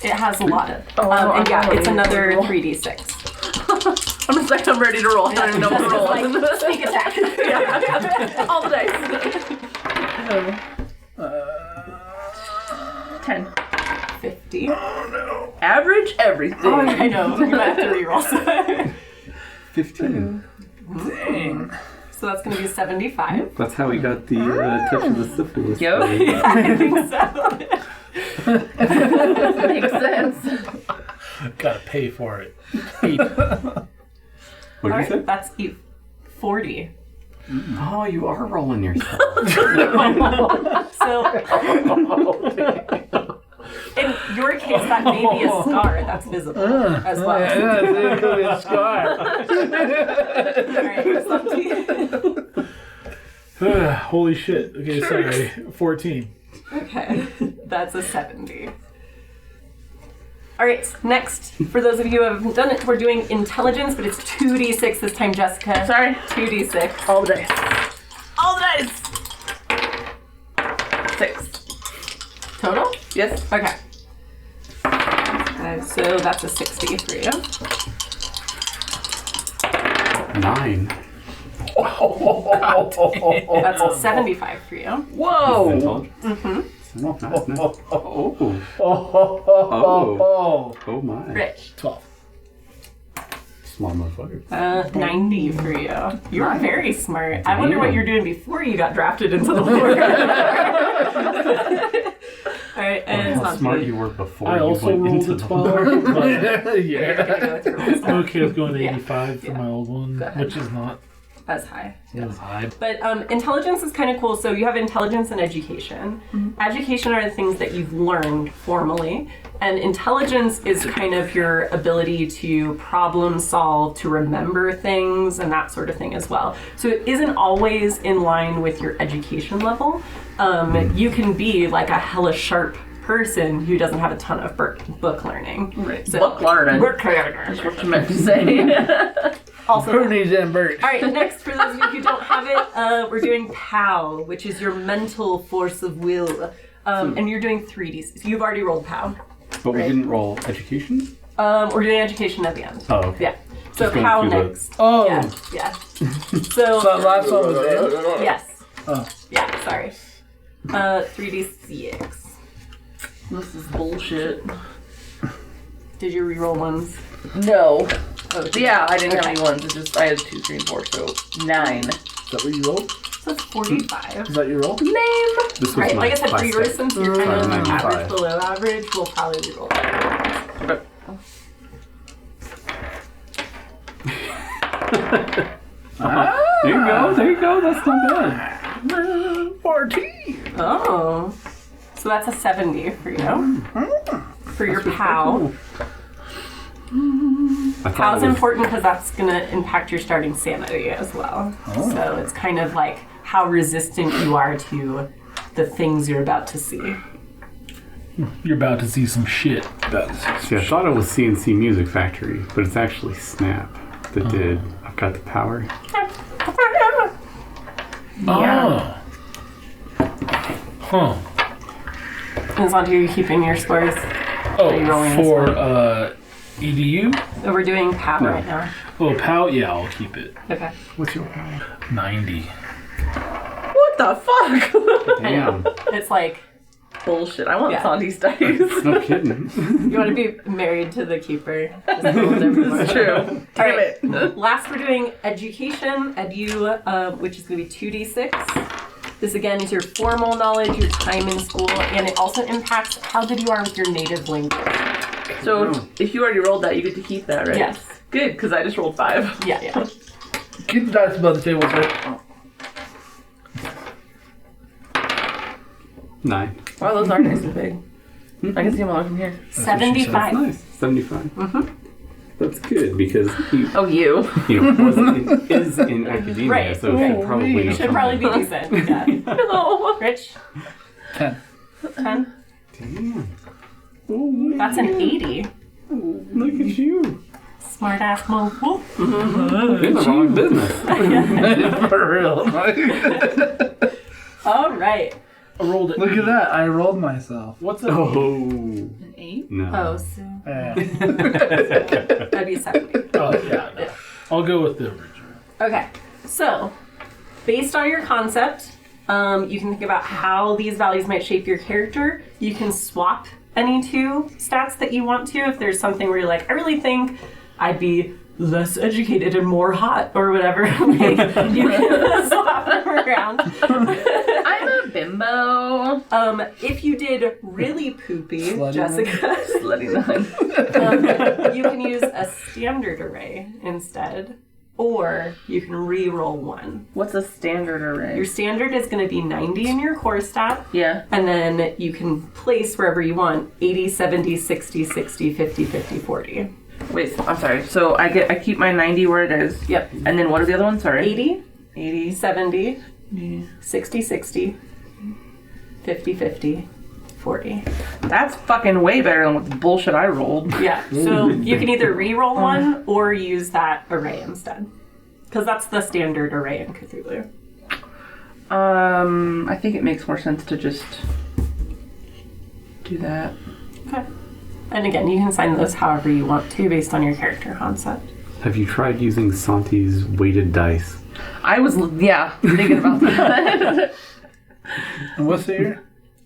it has a lot of. And yeah, it's another 3d6. I'm just like, I'm ready to roll. I don't even know what to roll. Like, sneak attack. Yeah. All the dice. 10. 50. Average everything. Oh, I know. You're gonna have to reroll. 15. Dang. So that's gonna be 75. That's how we got the touch of the syphilis. Yep. I think so. Makes sense. Gotta pay for it. 8. What did All you say? right, that's 40. Oh, you are rolling yourself. So, in your case, that may be a scar that's visible as well. Yeah, it could be a scar. All right, Holy shit. Okay, sorry. 14. okay, that's a 70. All right, next, for those of you who haven't done it, we're doing intelligence, but it's 2d6 this time, Jessica. Sorry. 2d6. All the dice. All the dice. 6. Total? Yes. Okay. So that's a 60 for you. 9. That's a 75 for you. Whoa. Oh my. Rich. 12. Small motherfucker. 90 for you. You're very smart. I wonder what you're doing before you got drafted into the war. All right, and How smart you were before I you also went rolled into a the 12. But yeah. I'm okay with going to Yeah. 85 for my old one, Go ahead. which is not As high. as high. But intelligence is kind of cool. So you have intelligence and education. Education are the things that you've learned formally. And intelligence is kind of your ability to problem solve, to remember things, and that sort of thing as well. So it isn't always in line with your education level. You can be like a hella sharp person who doesn't have a ton of book learning. Right. So, Book learning. Book That's learning. what you meant to say. Also, Who needs them birds? all right, next, for those of you who don't have it, we're doing POW, which is your mental force of will. And you're doing 3D. So you've already rolled POW. But we Right. didn't roll education? We're doing education at the end. Oh, okay. Yeah. So Just going POW through the- next. Oh, Yeah. so So, last one was in? yes. Oh. Yeah, sorry. 3D6. This is bullshit. Did you reroll ones? No. Oh, Yeah, I didn't have Okay. any ones. It's just I had 2, 3, and 4, so 9. Is that what you rolled? So it's 45. Is that your roll? Name. This was Right, my like I said, for class yours, set. since you're kind of like 95. average below average, we'll probably reroll that. Okay. There you go. That's not bad. 14. Oh. So that's a 70 for you. For your POW. I thought POW's it was- important because that's going to impact your starting sanity as well. So it's kind of like how resistant you are to the things you're about to see. You're about to see some shit. See, I thought it was CNC Music Factory, but it's actually Snap that did I've Got the Power. Oh. Huh. As long as you're keeping your scores. Oh, you rolling this for one? EDU? So we're doing POW No. right now. Oh, POW? Yeah, I'll keep it. Okay. What's your power? 90. What the fuck? Damn. It's like, Bullshit. I want Yeah. Santi's dice. No kidding. you want to be married to the keeper. Just go with everyone. It's true. All Damn right. it. Last, we're doing education, edu, which is going to be 2d6. This again is your formal knowledge, your time in school, and it also impacts how good you are with your native language. So if you already rolled that, you get to keep that, right? Yes. Good, because I just rolled 5. Yeah. Keep the dice above the table, sir. 9. Wow, those are nice and big. I can see them all from here. 75. That's nice. 75. Mm-hmm. That's good because he, Oh, you. is in academia, Right. so should probably know Should something. probably be decent. Yeah. Hello. Rich? 10. 10? Damn. That's an 80. Look at you. Smart ass mofo. In the wrong business. For real. All right. I rolled it. Look at that. I rolled myself. What's it? Oh. An 8? No. Oh, so Yeah. that'd be 70. Oh, yeah. No. I'll go with the original. Okay, so based on your concept, you can think about how these values might shape your character. You can swap any 2 stats that you want to. If there's something where you're like, I really think I'd be less educated and more hot or whatever, like, you can swap them around. I'm a bimbo. If you did really poopy, Slutty Jessica, Slutty nun. you can use a standard array instead, or you can re-roll 1. What's a standard array? Your standard is going to be 90 in your core stat, Yeah. and then you can place wherever you want 80, 70, 60, 60, 50, 50, 40. Wait, I'm sorry. So I keep my 90 where it is. Yep. And then what are the other ones? Sorry. 80, 80. 70, 60, 60, 50, 50, 40. That's fucking way better than what the bullshit I rolled. Yeah, so you can either re-roll 1 or use that array instead. Because that's the standard array in Cthulhu. I think it makes more sense to just do that. Okay. And again, you can assign those however you want to based on your character concept. Have you tried using Santi's weighted dice? I was, thinking about that. And what's the year?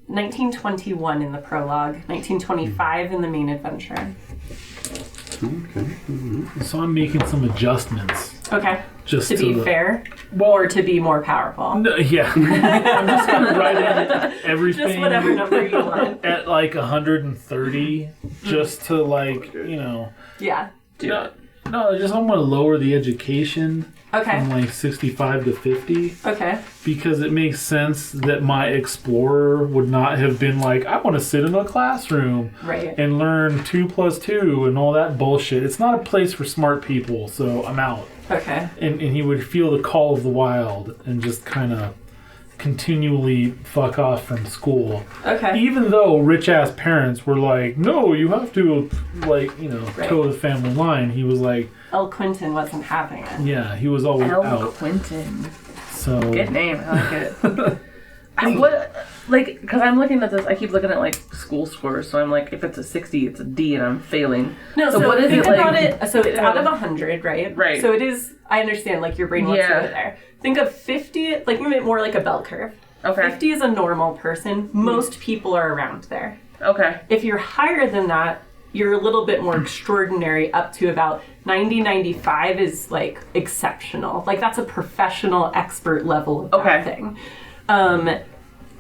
1921 in the prologue, 1925 in the main adventure. Okay. So I'm making some adjustments. Okay. Just To be fair, or to be more powerful. No, yeah. I'm just going to write in everything Just whatever number you want. at like 130 just to like, you know. Yeah. No, I'm going to lower the education Okay. from like 65 to 50 Okay. because it makes sense that my explorer would not have been like, I want to sit in a classroom Right. and learn 2 + 2 and all that bullshit. It's not a place for smart people, so I'm out. Okay. And he would feel the call of the wild and just kind of continually fuck off from school. Okay. Even though rich ass parents were like, no, you have to, like, you know, Right. toe the family line. He was like, El Quinton wasn't having it. yeah, he was always El out. Quinton. So Good name. I like it. Because I'm looking at this, I keep looking at like school scores. So I'm like, if it's a 60, it's a D, and I'm failing. No, So so, what is think it like- about it. So it's out of 100, right? Right. So it is. I understand. Like your brain wants Yeah. to go there. Think of 50, like more like a bell curve. Okay. 50 is a normal person. Most people are around there. Okay. If you're higher than that, you're a little bit more extraordinary. Up to about 90, 95 is like exceptional. Like that's a professional expert level of Okay. that thing.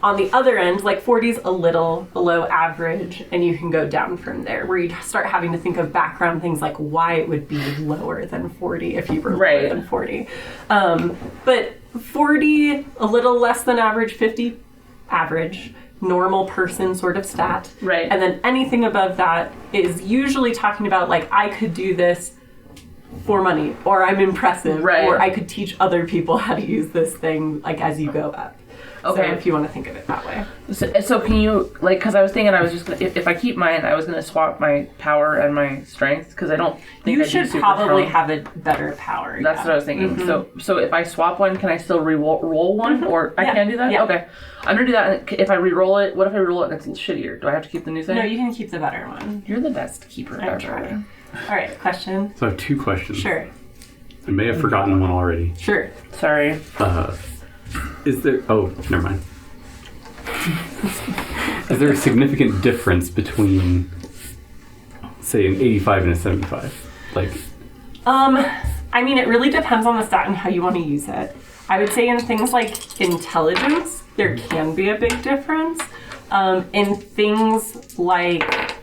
On the other end, like 40 is a little below average, and you can go down from there, where you start having to think of background things like why it would be lower than 40 if you were lower Right. than 40. But 40, a little less than average, 50, average, normal person sort of stat. Right. And then anything above that is usually talking about like, I could do this for money, or I'm impressive, Right. or I could teach other people how to use this thing like as you go up. Okay. So if you want to think of it that way. So can you, like, because I was thinking I was just, if I keep mine, I was going to swap my power and my strength, because I don't think You I'd be should super probably strong. have a better power. That's what I was thinking. So if I swap one, can I still roll one? Or I Yeah. can do that? Yeah. Okay. I'm going to do that. And if I re-roll it, what if I re-roll it and it's shittier? Do I have to keep the new thing? No, you can keep the better one. You're the best keeper I ever. try. All right, question. So I have 2 questions. Sure. I may have forgotten one already. Sure. Sorry. Is there... Oh, never mind. Is there a significant difference between, say, an 85 and a 75? Like... I mean, it really depends on the stat and how you want to use it. I would say in things like intelligence, there can be a big difference. In things like,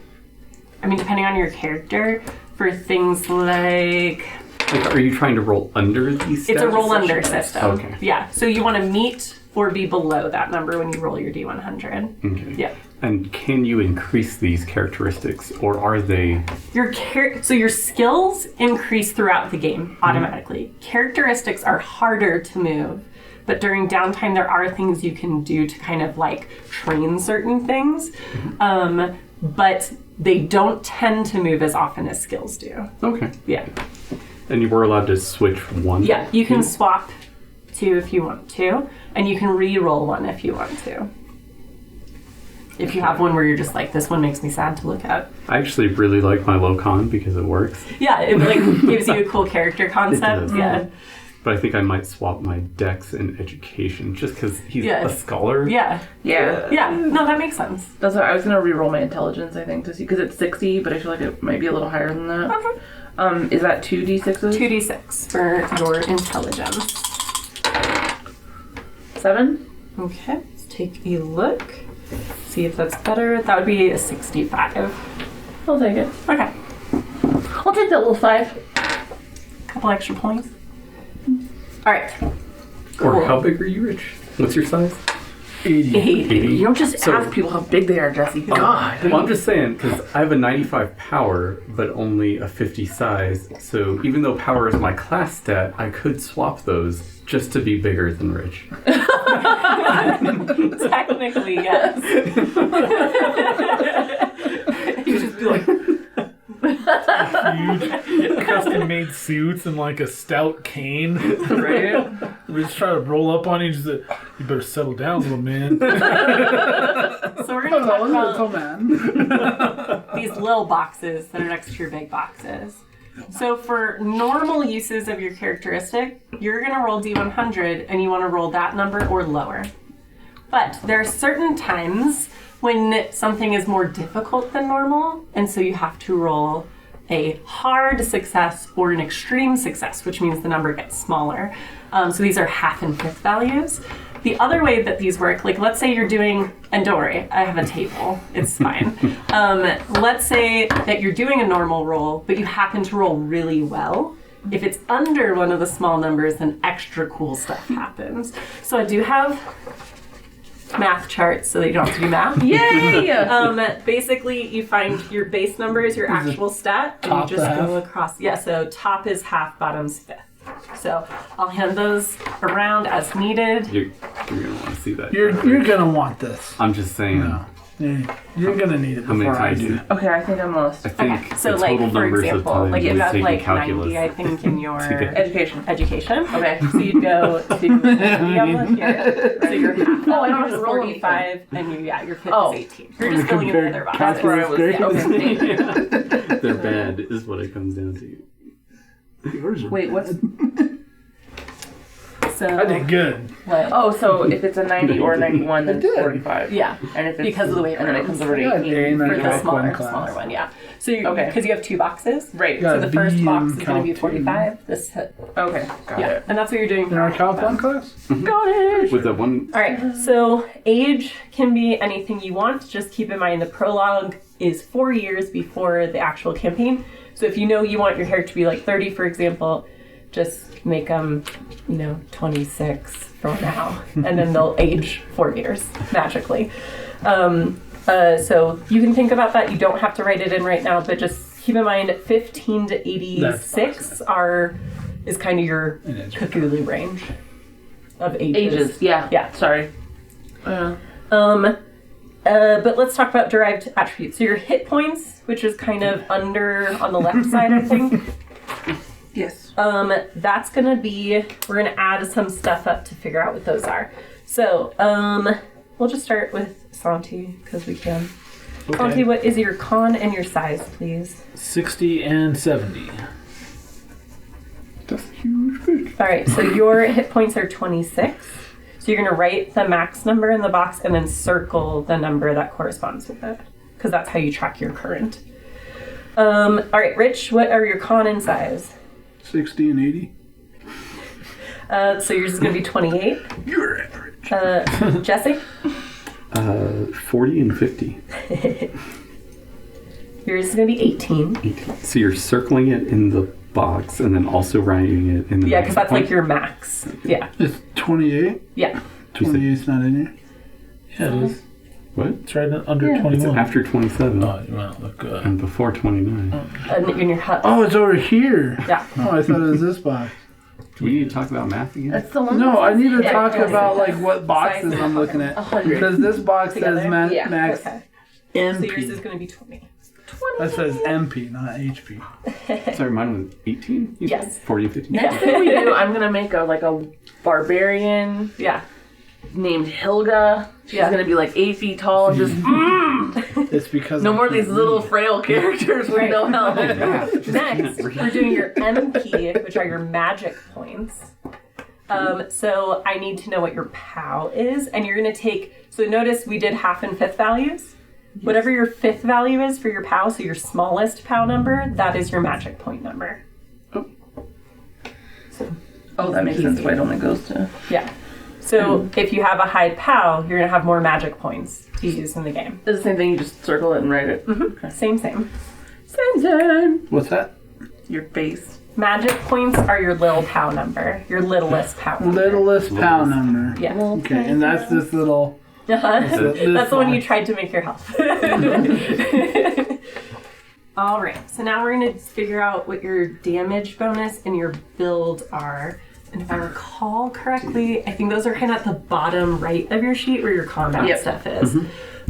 I mean, depending on your character, for things like... Like, are you trying to roll under these stats? It's a roll under system. Okay. Yeah, so you want to meet or be below that number when you roll your D100. Okay. Yeah. And can you increase these characteristics, or are they... So your skills increase throughout the game automatically. Characteristics are harder to move, but during downtime there are things you can do to kind of like train certain things, but they don't tend to move as often as skills do. Okay. Yeah. And you were allowed to switch one? Yeah, you can swap two if you want to, and you can re-roll one if you want to. If you have one where you're just like, this one makes me sad to look at. I actually really like my low con because it works. Yeah, it like gives you a cool character concept. does. Yeah. But I think I might swap my dex and education just because he's a scholar. Yeah. Yeah. Yeah. No, that makes sense. That's why I was gonna re-roll my intelligence, I think, to see, because it's 60, but I feel like it might be a little higher than that. Okay. Is that 2d6s? 2d6 for your intelligence. 7? Okay, let's take a look. See if that's better. That would be a 65. I'll take it. Okay. I'll take that little 5. Couple extra points. All right. Or how big are you, Rich? What's your size? 80. 80. You don't just So- ask people how big they are, Jesse. God. Well, I'm just saying, because I have a 95 power, but only a 50 size. So even though power is my class stat, I could swap those just to be bigger than Rich. Technically, yes. You just be like, Huge custom-made suits and like a stout cane. Right? We just try to roll up on you and just say, you better settle down, little man. so we're going to talk Little about man. these little boxes that are next to your big boxes. So for normal uses of your characteristic, you're going to roll D100 and you want to roll that number or lower. But there are certain times when something is more difficult than normal, and so you have to roll a hard success or an extreme success, which means the number gets smaller. So these are half and fifth values. The other way that these work, like let's say you're doing, and don't worry, I have a table, it's fine. Let's say that you're doing a normal roll, but you happen to roll really well. If it's under one of the small numbers, then extra cool stuff happens. So I do have math charts so that you don't have to do math. Yay! Basically, you find your base number is your actual stat, and you top just to go half? across. Yeah, so top is half, bottom's fifth. So I'll hand those around as needed. You're going to want to see that. You're gonna want this. I'm just saying. No. You're gonna need it How many before I times do. Okay, I think I'm lost. I think Okay, so the like total for numbers example, of times like you we've got taken like calculus. 90, I think, in your Education. education. Okay. So you'd go to the here. So you're half. Oh, I don't have is to roll 45, and your fifth Oh. is 18. You're just filling in the other box. That's where I was. Great. Yeah, okay, thank you. They're bad, is what it comes down to. Yours are Wait, what's... So I did good. what? Oh, so if it's a 90 or a 91, then I it's did. 45. Yeah. And if it's... Because of the way it And then it rounds. comes over to Yeah, 18. A and For I the got smaller one class. one, yeah. So you, Okay. because you have two boxes. Right. Yeah. So the first B box and is going to be Calc 45. This hit. Okay, got Yeah. it. And that's what you're doing. In our Calc 1 class? Got it. With that one, All right. So age can be anything you want. Just keep in mind the prologue is 4 years before the actual campaign. So if you know you want your character to be like 30, for example, just make them, 26 from now, and then they'll age 4 years magically. So you can think about that. You don't have to write it in right now, but just keep in mind 15 to 86 is kind of your It is. Cthulhu range of ages. Ages, yeah. Yeah. Sorry. But let's talk about derived attributes. So your hit points, which is kind of under on the left side, I think. Yes. That's gonna be, we're gonna add some stuff up to figure out what those are. So, we'll just start with Santi, because we can. Okay. Santi, what is your con and your size, please? 60 and 70. That's a huge fish. Alright, so your hit points are 26. So you're gonna write the max number in the box and then circle the number that corresponds with it. Because that's how you track your current. Alright, Rich, what are your con and size? 60 and 80. So yours is gonna be 28. You're average. Jesse? 40 and 50. Yours is going to be 18. So you're circling it in the box and then also writing it in the Yeah, because that's point? like your max. Yeah. It's 28. Yeah. 28's not in here. Yeah, it is. What? It's right under Yeah. It's 21. after 27 Oh, you want to look good. and before 29. In your hut. Oh, it's over here. Yeah. Oh, I thought it was this box. Do we need to talk about math again? That's the one. No, I need to Yeah, talk yeah. about like what boxes I'm looking at 100. because this box Together? says Yeah. max Okay. So yours is MP. going to be 20. That says MP, not HP. Sorry, mine was 18? You Yes. said? 40 and 50? Next thing we do, I'm gonna make a barbarian Yeah. named Hilda. She's Yeah. gonna be like 8 feet tall and just It's because no I more of can't these little read. frail characters with Right. no help. Next, we're doing your MP, which are your magic points. So I need to know what your POW is, and you're going to take. So notice we did half and fifth values. Whatever your fifth value is for your POW, so your smallest POW number, that is your magic point number. Oh, that makes sense. Why it only goes to. Yeah. So if you have a high POW, you're going to have more magic points to use in the game. It's the same thing. You just circle it and write it. Same. Same. What's that? Your face. Magic points are your little POW number, your littlest POW number. Littlest POW number. Yeah. Okay, and that's this little. That's this the one you box. tried to make your health. All right, so now we're going to figure out what your damage bonus and your build are. And if I recall correctly, I think those are kind of at the bottom right of your sheet where your combat Yep. stuff is.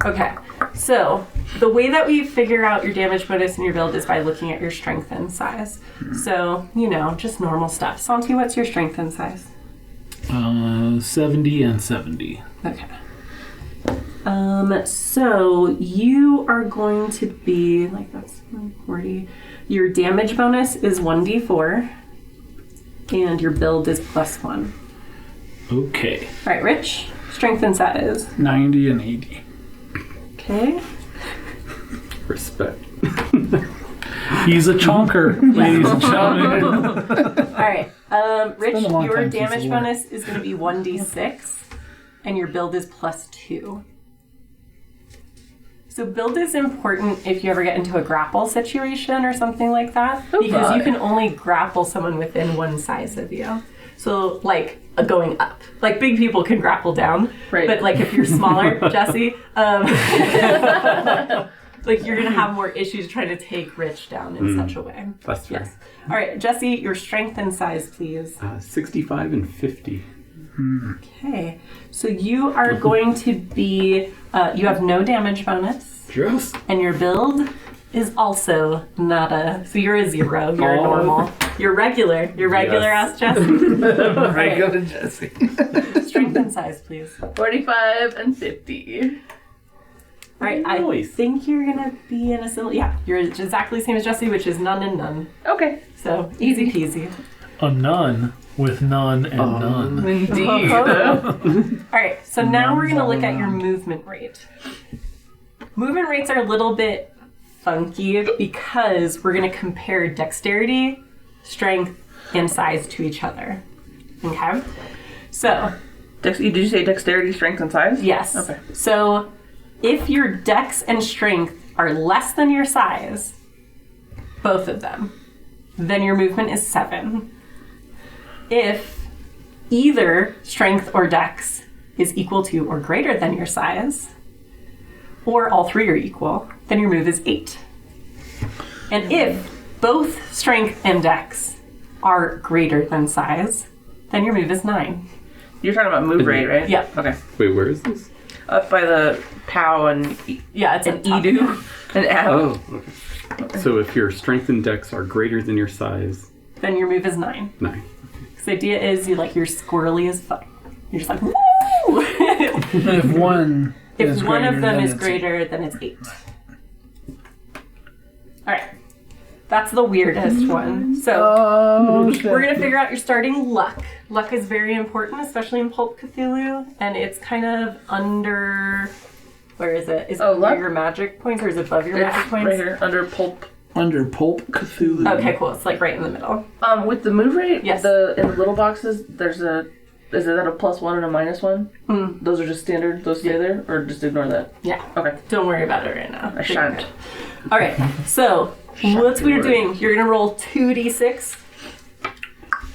Okay, so the way that we figure out your damage bonus and your build is by looking at your strength and size. So, just normal stuff. Santi, what's your strength and size? 70 and 70. Okay. So you are going to be that's 40. Your damage bonus is 1d4, and your build is +1. Okay. All right, Rich. Strength and size. 90 and 80. Okay. Respect. He's a chonker, ladies and gentlemen. All right. Rich, been a long your time since damage the war. bonus is going to be 1d6, and your build is +2. So build is important if you ever get into a grapple situation or something like that, because you can only grapple someone within one size of you. So going up, big people can grapple down, Right. but if you're smaller, Jesse, you're gonna have more issues trying to take Rich down in such a way. That's fair. Yes. All right, Jesse, your strength and size, please. 65 and 50. Okay, so you are going to be, you have no damage bonus, Yes. and your build is also not so you're a 0, you're a normal. You're regular ass Jesse. Regular Jesse. Strength and size, please. 45 and 50. All right, I Nice. think you're gonna be in a similar, you're exactly the same as Jesse, which is none and none. Okay. So easy peasy. A nun with none and none. Indeed. All right, so now we're gonna look at your movement rate. Movement rates are a little bit funky because we're gonna compare dexterity, strength, and size to each other. Okay? So, Did you say dexterity, strength, and size? yes. Okay. So, if your dex and strength are less than your size, both of them, then your movement is 7. If either strength or dex is equal to or greater than your size, or all three are equal, then your move is 8. And if both strength and dex are greater than size, then your move is 9. You're talking about move rate, right? Yeah. Okay. Wait, where is this? Up by the POW and Yeah, it's and a top. Edu and Ab. Oh, okay. So if your strength and dex are greater than your size, Then your move is 9. 9. Because the idea is you're squirrely as fuck. You're just woo! If one is If one of greater, them then is it's- greater, then it's 8. Alright. That's the weirdest one. So Oh, shit. we're gonna figure out your starting luck. Luck is very important, especially in Pulp Cthulhu, and it's kind of under. Where is it? Is it Oh, under luck? your magic points or is it above your magic It's points? right here under pulp. Under Pulp Cthulhu. Okay, cool. It's right in the middle. With the move rate, Yes. in the little boxes, there's a Is that a +1 and a -1? Those are just standard. Those stay there, or just ignore that. Yeah. Okay. Don't worry about it right now. I shan't. All right. So what's we're doing? You're gonna roll 2d6,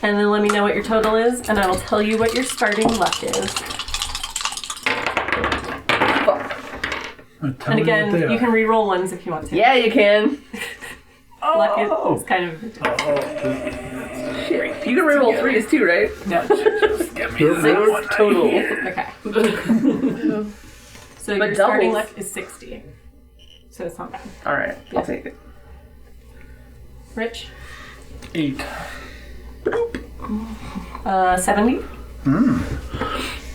and then let me know what your total is, and I will tell you what your starting luck is. And again, you can re-roll ones if you want to. Yeah, you can. Luck is kind of. Shit. You can re-roll 3s too, right? No. Six total. Okay. So your But starting doubles. luck is 60. So it's not bad. All right, I'll take it. Rich? 8. 70.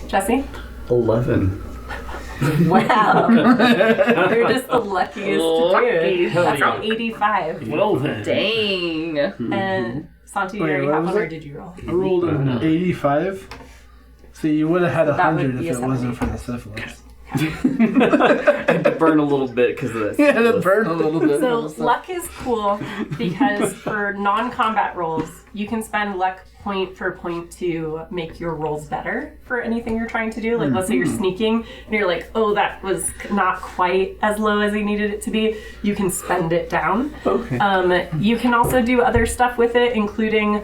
Jesse? 11. Wow. You're just the luckiest Lucky. dude. That's an 85. Well then. Dang. And Santi, you Wait, already what have was one, or it? did you roll? I rolled an 85. So you would have had That would 100 be if a it wasn't 70. for the syphilis. I had to burn a little bit because of this. Yeah, that burned a little bit. So luck is cool because for non-combat rolls, you can spend luck point for point to make your rolls better for anything you're trying to do. Like let's say you're sneaking and you're like, oh, that was not quite as low as I needed it to be. You can spend it down. Okay. You can also do other stuff with it, including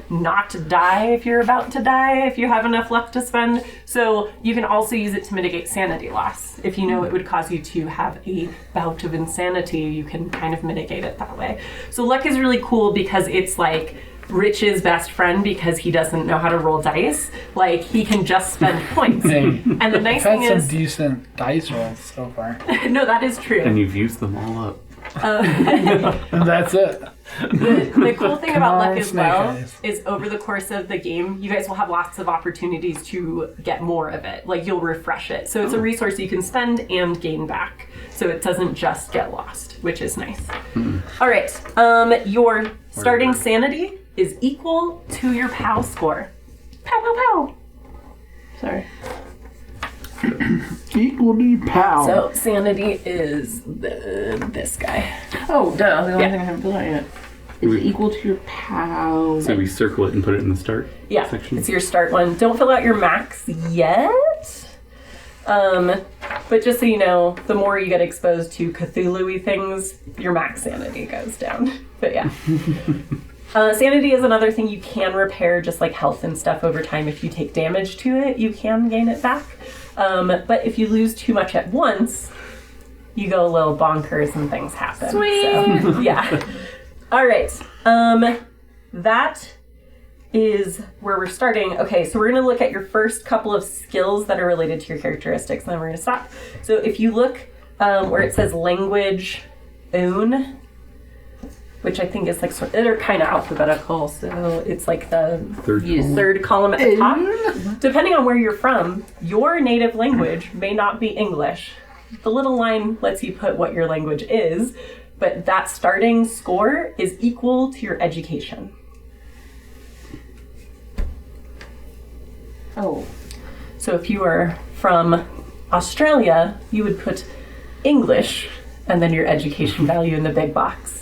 not die if you're about to die, if you have enough luck to spend. So you can also use it to mitigate sanity loss. If you know it would cause you to have a bout of insanity, you can kind of mitigate it that way. So luck is really cool because it's like Rich's best friend because he doesn't know how to roll dice. Like, he can just spend points. Hey, And the nice I've thing had is... some decent dice rolls so far. No, that is true. And you've used them all up. And that's it. The cool thing about luck on, as Snake well Eyes. is over the course of the game, you guys will have lots of opportunities to get more of it. Like, you'll refresh it. So it's a resource you can spend and gain back. So it doesn't just get lost, which is nice. All right. Your starting sanity is equal to your POW score. Pow, pow, pow. Sorry. Equal to pow. So sanity is this guy. Oh, duh. The only Yeah. thing I haven't filled out yet. Is it equal to your POW? So we circle it and put it in the start Yeah, section. it's your start one. Don't fill out your max yet. But just so you know, the more you get exposed to Cthulhu-y things, your max sanity goes down. But yeah. Sanity is another thing you can repair, just like health and stuff over time. If you take damage to it, you can gain it back. But if you lose too much at once, you go a little bonkers and things happen. Sweet. So, yeah. All right. That is where we're starting. Okay, so we're going to look at your first couple of skills that are related to your characteristics, and then we're going to stop. So if you look where it says language own, which I think is like they're kind of alphabetical, so it's like the third column at the top. Depending on where you're from, your native language may not be English. The little line lets you put what your language is, but that starting score is equal to your education. Oh. So if you are from Australia, you would put English and then your education value in the big box.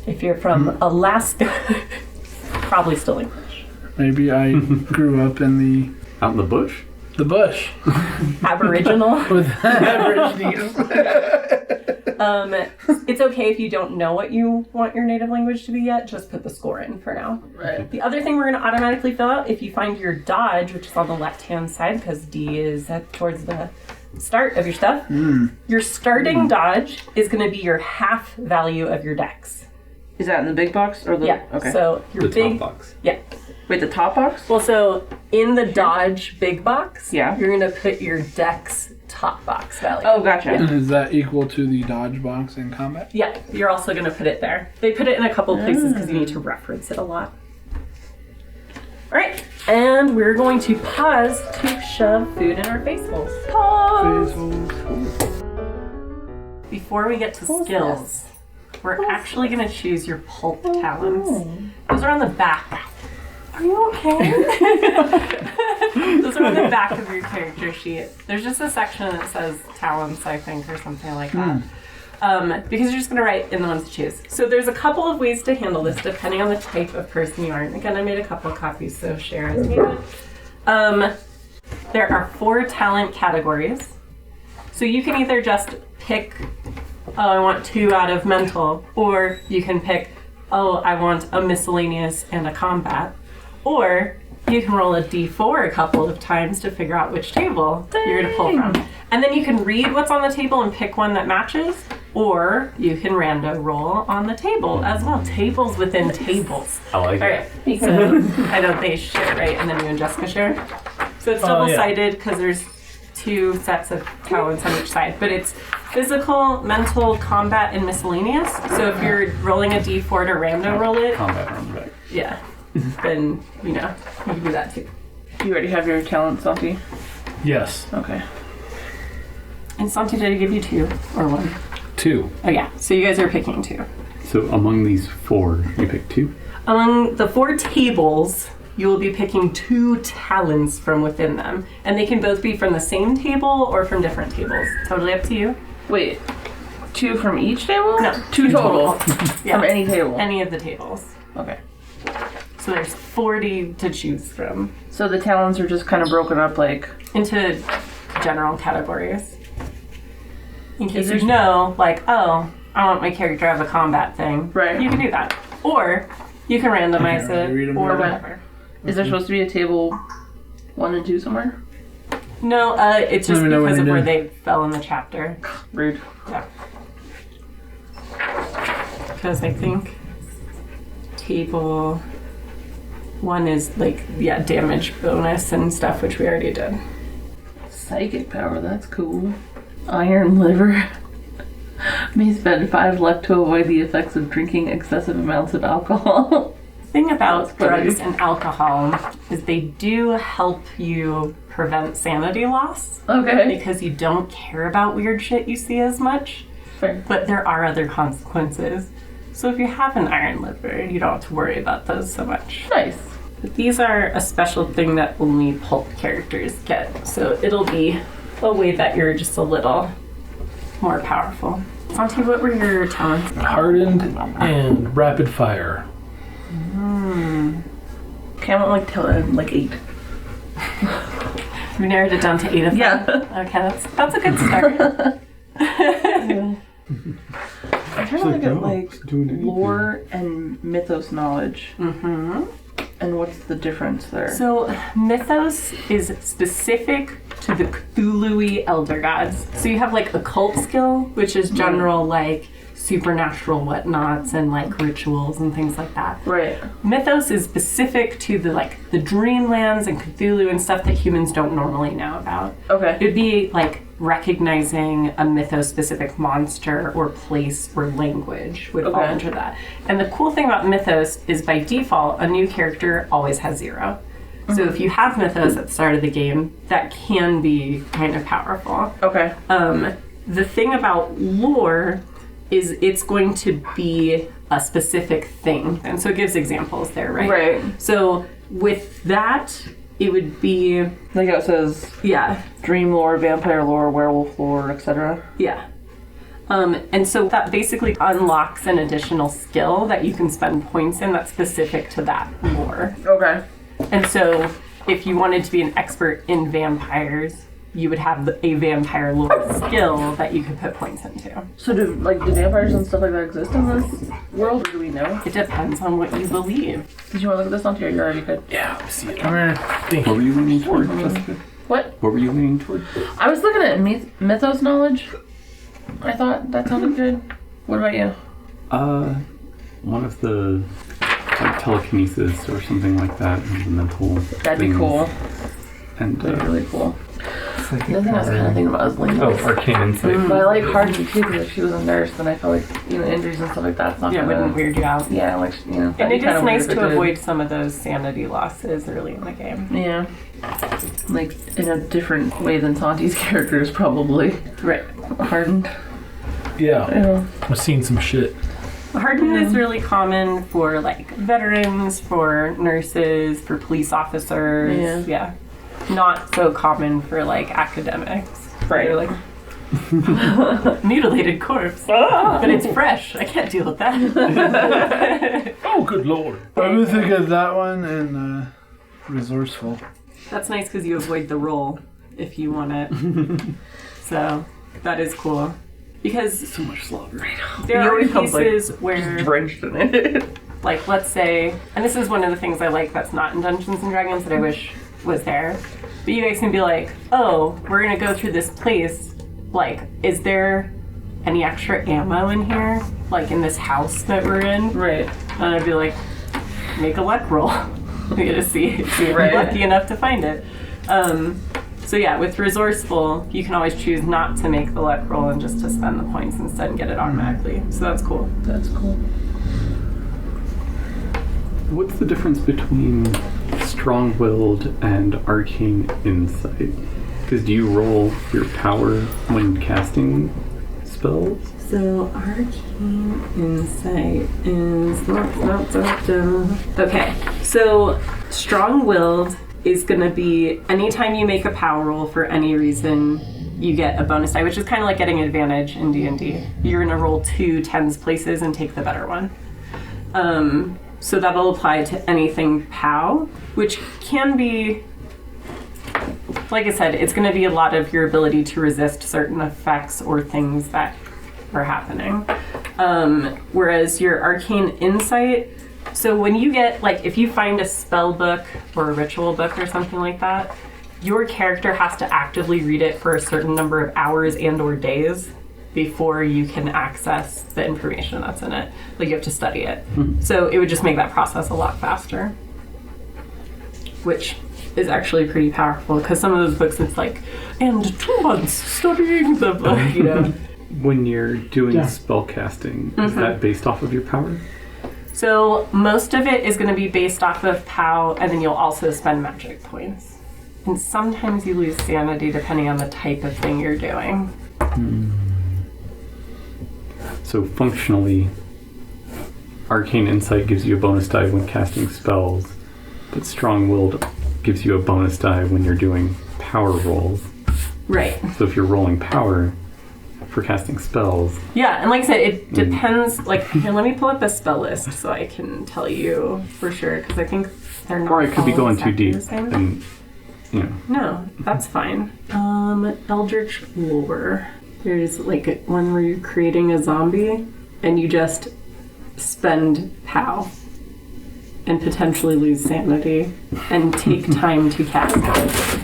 If you're from Alaska, probably still English. Maybe I grew up in Out in the bush? the bush Aboriginal. with Aborigines. It's okay if you don't know what you want your native language to be yet, just put the score in for now. Right. The other thing we're going to automatically fill out, if you find your dodge, which is on the left-hand side, because D is towards the start of your stuff, your starting dodge is going to be your half value of your dex. Is that in the big box or the? Yeah, Okay. so your The big... top box. Yeah. Wait, the top box? Well, so in the dodge big box, Yeah. you're going to put your dex top box value. Oh, gotcha. And is that equal to the dodge box in combat? Yeah, you're also going to put it there. They put it in a couple places because you need to reference it a lot. All right, and we're going to pause to shove food in our face holes. Pause! Before we get to skills, we're actually going to choose your pulp talents. Those are on the back. Are you okay? Those are on the back of your character sheet. There's just a section that says talents, I think, or something like that. because you're just going to write in the ones to choose. So there's a couple of ways to handle this depending on the type of person you are. And again, I made a couple of copies, so share as needed. There are 4 talent categories. So you can either just pick, oh, I want 2 out of mental, or you can pick, oh, I want a miscellaneous and a combat, or you can roll a d4 a couple of times to figure out which table you're going to pull from. And then you can read what's on the table and pick one that matches, or you can rando roll on the table as well. Tables within tables. I like All it. right, so I don't think share, right? And then you and Jessica share. So it's double-sided because there's 2 sets of talents on each side, but it's physical, mental, combat, and miscellaneous. So if you're rolling a d4 to rando roll it, Combat runs back. yeah, then, you can do that too. You already have your talent, Santi? Yes. Okay. And Santi, did I give you 2 or 1? 2. Oh yeah, so you guys are picking 2. So among these 4, you pick 2? Among the 4 tables, you will be picking 2 talents from within them. And they can both be from the same table or from different tables. Totally up to you. Wait, 2 from each table? No, 2 total. Yeah. From any table? Any of the tables. Okay. So there's 40 to choose from So the talents are just kind of broken up like... into general categories. In case there- you know, like, oh, I want my character to have a combat thing. Right. You can do that. Or you can randomize really read it 'em or down. whatever. Is there supposed to be a table 1 and 2 somewhere? No, it's just Let me know when because of they where do. they fell in the chapter. Rude. Yeah. Because I think table 1 is like, yeah, damage bonus and stuff, which we already did. Psychic power, that's cool. Iron liver. May spend 5 luck to avoid the effects of drinking excessive amounts of alcohol. Thing about That's funny. drugs and alcohol is they do help you prevent sanity loss Okay. because you don't care about weird shit you see as much, Fair. but there are other consequences. So if you have an iron liver, you don't have to worry about those so much. Nice. But these are a special thing that only pulp characters get, so it'll be a way that you're just a little more powerful. Santi, what were your talents? Hardened and rapid fire. Okay, I want like 8. We narrowed it down to 8 of them. Yeah. Okay, that's a good start. I'm trying to look at like lore and mythos knowledge. Mm-hmm. And what's the difference there? So mythos is specific to the Cthulhu-y elder gods. So you have like occult skill, which is general like supernatural whatnots and like rituals and things like that. Right. Mythos is specific to the like the dreamlands and Cthulhu and stuff that humans don't normally know about. Okay. It'd be like recognizing a mythos-specific monster or place or language would fall Okay. under that. And the cool thing about mythos is by default, a new character always has 0. So if you have mythos at the start of the game, that can be kind of powerful. Okay. The thing about lore is it's going to be a specific thing. And so it gives examples there, right? Right. So with that, it would be, Like how it says yeah, dream lore, vampire lore, werewolf lore, etc. yeah. And so that basically unlocks an additional skill that you can spend points in that's specific to that lore. Okay. And so if you wanted to be an expert in vampires, you would have a vampire lore skill that you could put points into. So do vampires and stuff like that exist in this world, or do we know? It depends on what you believe. Did you want to look at this on here? You already could. Yeah, I see it. Come here. Think. What were you leaning toward, Jessica? What? What were you leaning toward? I was looking at mythos knowledge. I thought that sounded good. What about you? One of the like telekinesis or something like that, the mental. That'd be things. cool. And That'd be really cool. The other thing I was kind of thinking about was linguistics. arcane insight. But I like hardened too because if she was a nurse, then I felt like injuries and stuff like that's not Yeah, it gonna. wouldn't weird you out. Yeah, like And that'd be it kinda is weird nice if it to did. avoid some of those sanity losses early in the game. Yeah, like in a different way than Santi's character is probably Right. hardened. Yeah, Yeah. I've seen some shit. Hardened is really common for like veterans, for nurses, for police officers. Yeah. Yeah. Not so common for like academics. Right. They're like Mutilated corpse. But it's fresh. I can't deal with that. Oh, good lord. I would think of that one and resourceful. That's nice because you avoid the roll if you want it. So that is cool. Because So much slaughter. there You are always come, like, cases where, Drenched in it. like, let's say, and this is one of the things I like that's not in Dungeons and Dragons that I wish was there. But you guys can be like, oh, we're gonna go through this place. Like, is there any extra ammo in here? Like in this house that we're in? Right. And I'd be like, make a luck roll. We gotta see if you're Right. lucky enough to find it. So yeah, with resourceful, you can always choose not to make the luck roll and just to spend the points instead and get it automatically. So that's cool. That's cool. What's the difference between strong-willed and arcane insight? Because do you roll your power when casting spells? So arcane insight is okay. So strong-willed is going to be anytime you make a power roll for any reason, you get a bonus die, which is kind of like getting advantage in D&D. You're going to roll 2 tens places and take the better one. So that'll apply to anything POW, which can be, like I said, it's going to be a lot of your ability to resist certain effects or things that are happening. Whereas your arcane insight, so when you get, like, if you find a spell book or a ritual book or something like that, your character has to actively read it for a certain number of hours and or days before you can access the information that's in it. Like, you have to study it. So it would just make that process a lot faster, which is actually pretty powerful, because some of those books, it's like, and 2 months studying the book, you know. When you're doing Yeah. spell casting, is that based off of your power? So most of it is going to be based off of POW, and then you'll also spend magic points. And sometimes you lose sanity depending on the type of thing you're doing. So functionally, arcane insight gives you a bonus die when casting spells, but strong-willed gives you a bonus die when you're doing power rolls. Right. So if you're rolling power for casting spells, Yeah, and like I said, it depends. Like, here, let me pull up a spell list so I can tell you for sure, because I think they're not or I could be all going too exactly deep the same. and, you know. No, that's fine. Eldritch Lore. There's like one where you're creating a zombie and you just spend POW and potentially lose sanity and take time to cast it.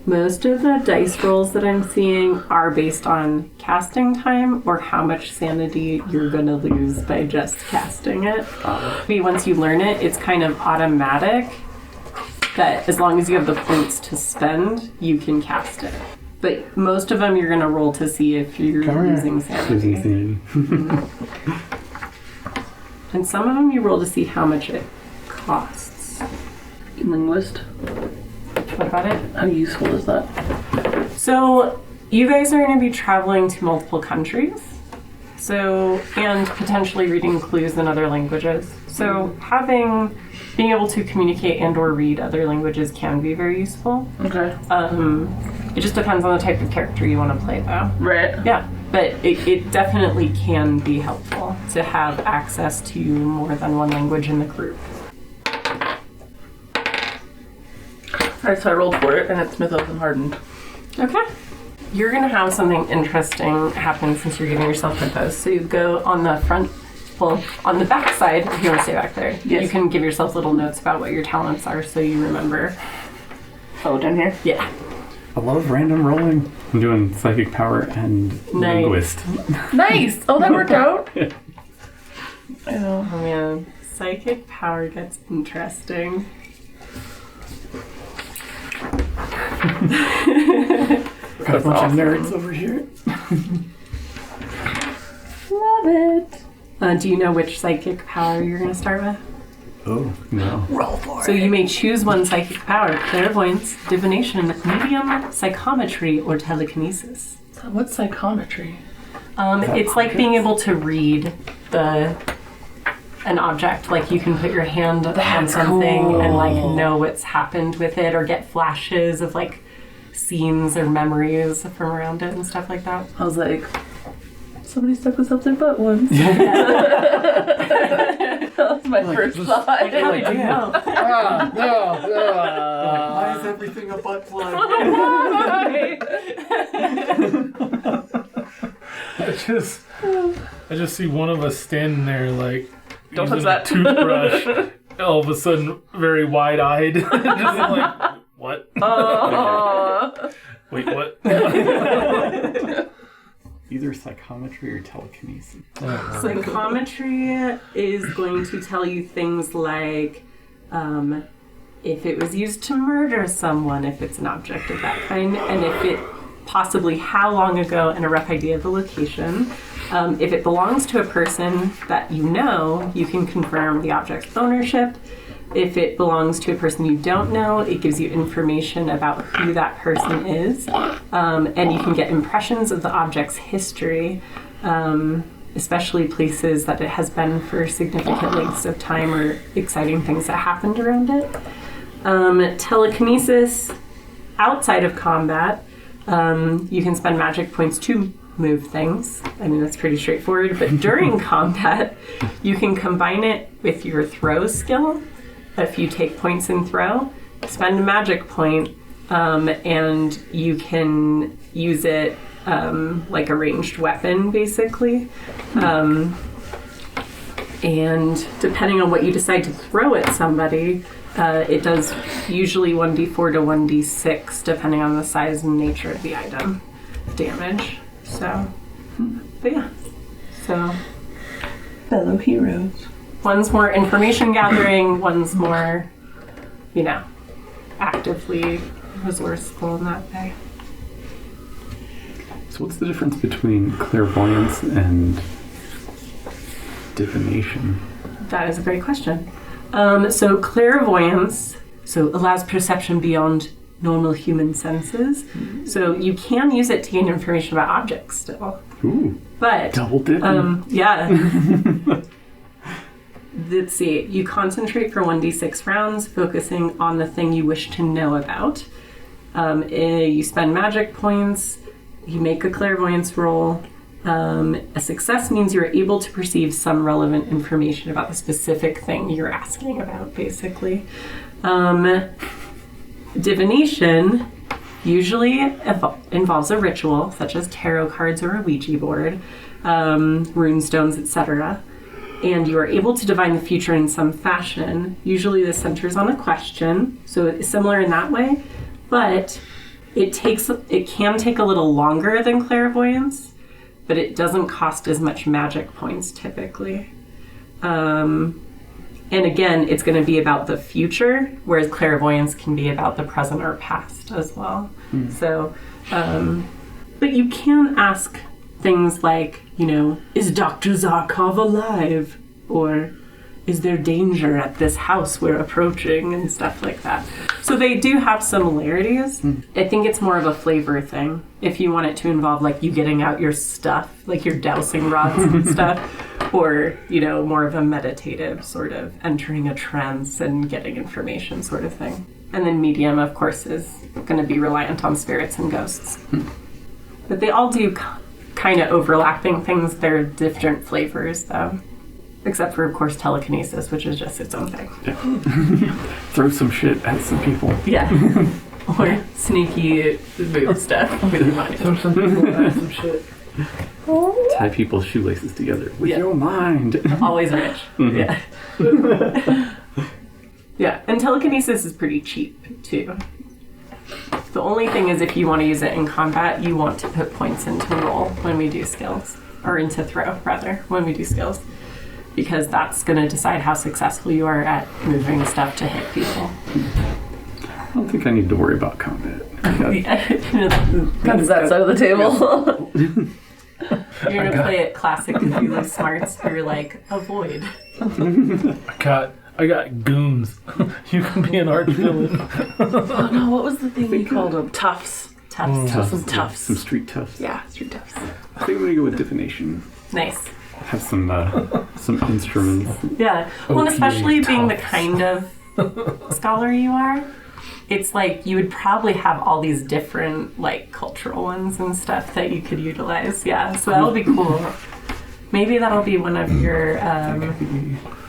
Most of the dice rolls that I'm seeing are based on casting time or how much sanity you're gonna lose by just casting it. Maybe once you learn it, it's kind of automatic that as long as you have the points to spend, you can cast it. But most of them you're going to roll to see if you're Come here. losing sanity. Losing sanity. And some of them you roll to see how much it costs. Linguist. What about it? How useful is that? So you guys are going to be traveling to multiple countries. So, and potentially reading clues in other languages. So being able to communicate and or read other languages can be very useful. Okay. It just depends on the type of character you want to play, though. Right. Yeah, but it definitely can be helpful to have access to more than one language in the group. Alright, so I rolled for it, and it's Mythos and Hardened. Okay. You're going to have something interesting happen since you're giving yourself mythos. So you go on the front, well, on the back side, if you want to stay back there, Yes. you can give yourself little notes about what your talents are so you remember. Oh, down here? Yeah. I love random rolling. I'm doing psychic power and Nice. linguist. Nice! Oh, that worked out. I know. Oh man, psychic power gets interesting. Got a bunch of nerds over here. Love it. Do you know which psychic power you're going to start with? Oh, no. Roll for So you may choose one psychic power: clairvoyance, divination, medium, psychometry, or telekinesis. What's psychometry? It's like being able to read an object. Like you can put your hand on something cool. and like know what's happened with it, or get flashes of like scenes or memories from around it and stuff like that. I was like, somebody stuck this up their butt once. That was my first thought. How did you know? Why is everything a butt plug? I just see one of us standing there like Don't using touch that. a toothbrush. All of a sudden, very wide-eyed, just like, what? Wait, what? Either psychometry or telekinesis. Psychometry is going to tell you things like if it was used to murder someone, if it's an object of that kind, and if it possibly how long ago and a rough idea of the location. If it belongs to a person that you know, you can confirm the object's ownership. If it belongs to a person you don't know, it gives you information about who that person is. And you can get impressions of the object's history, especially places that it has been for significant lengths of time or exciting things that happened around it. Telekinesis, outside of combat, you can spend magic points to move things. I mean, that's pretty straightforward. But during combat, you can combine it with your throw skill. If you take points in throw, spend a magic point, and you can use it like a ranged weapon, basically. And depending on what you decide to throw at somebody, it does usually 1d4 to 1d6, depending on the size and nature of the item, damage. So, but yeah. So, Fellow heroes. one's more information gathering, one's more, actively resourceful in that way. So what's the difference between clairvoyance and divination? That is a great question. So clairvoyance allows perception beyond normal human senses. So you can use it to gain information about objects still. Ooh, But double dip. yeah. Let's see. You concentrate for 1d6 rounds, focusing on the thing you wish to know about. You spend magic points. You make a clairvoyance roll. A success means you're able to perceive some relevant information about the specific thing you're asking about, basically. Divination usually involves a ritual, such as tarot cards or a Ouija board, rune stones, etc. And you are able to divine the future in some fashion. Usually this centers on a question, so it's similar in that way, but it can take a little longer than clairvoyance, but it doesn't cost as much magic points typically. And again, it's going to be about the future, whereas clairvoyance can be about the present or past as well. So, but you can ask things like, is Dr. Zarkov alive? Or is there danger at this house we're approaching? And stuff like that. So they do have similarities. I think it's more of a flavor thing. If you want it to involve like you getting out your stuff, like your dowsing rods and stuff, or, more of a meditative sort of entering a trance and getting information sort of thing. And then medium, of course, is going to be reliant on spirits and ghosts. But they all do kind of overlapping things. They're different flavors, though. Except for, of course, telekinesis, which is just its own thing. Yeah. Throw some shit at some people. Yeah. Or sneaky move stuff with your mind. Some people have some shit. Tie people's shoelaces together with Yeah. your mind. Always rich. Yeah. Yeah, and telekinesis is pretty cheap, too. The only thing is if you want to use it in combat, you want to put points into roll when we do skills. Or into throw, rather, when we do skills. Because that's going to decide how successful you are at moving stuff to hit people. I don't think I need to worry about combat. That's that side of the table. You're going to play it classic Cthulhu smarts. You're like, avoid. I got goons. You can be an arch villain. Oh no, what was the thing we called them? Toughs. Toughs. Some toughs. Some street toughs. Yeah, street toughs. I think I'm gonna go with divination. Nice. Have some instruments. Yeah. Well, and Okay, especially being the toughs. kind of scholar you are, it's like you would probably have all these different like cultural ones and stuff that you could utilize. Yeah, so that'll be cool. Maybe that'll be one of your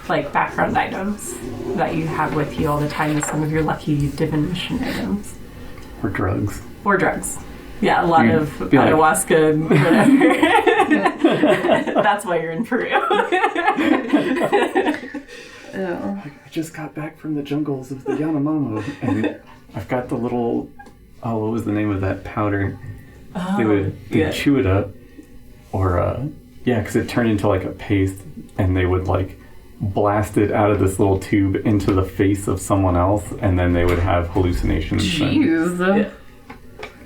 like background items that you have with you all the time as some of your lucky divination items. Or drugs. Or drugs. Yeah, a lot You'd of be like- ayahuasca, whatever. That's why you're in Peru. Yeah. I just got back from the jungles of the Yanomamo, and I've got the little, what was the name of that powder? They'd yeah. chew it up, or, because it turned into like a paste, and they would like blast it out of this little tube into the face of someone else, and then they would have hallucinations. Jeez. Yeah.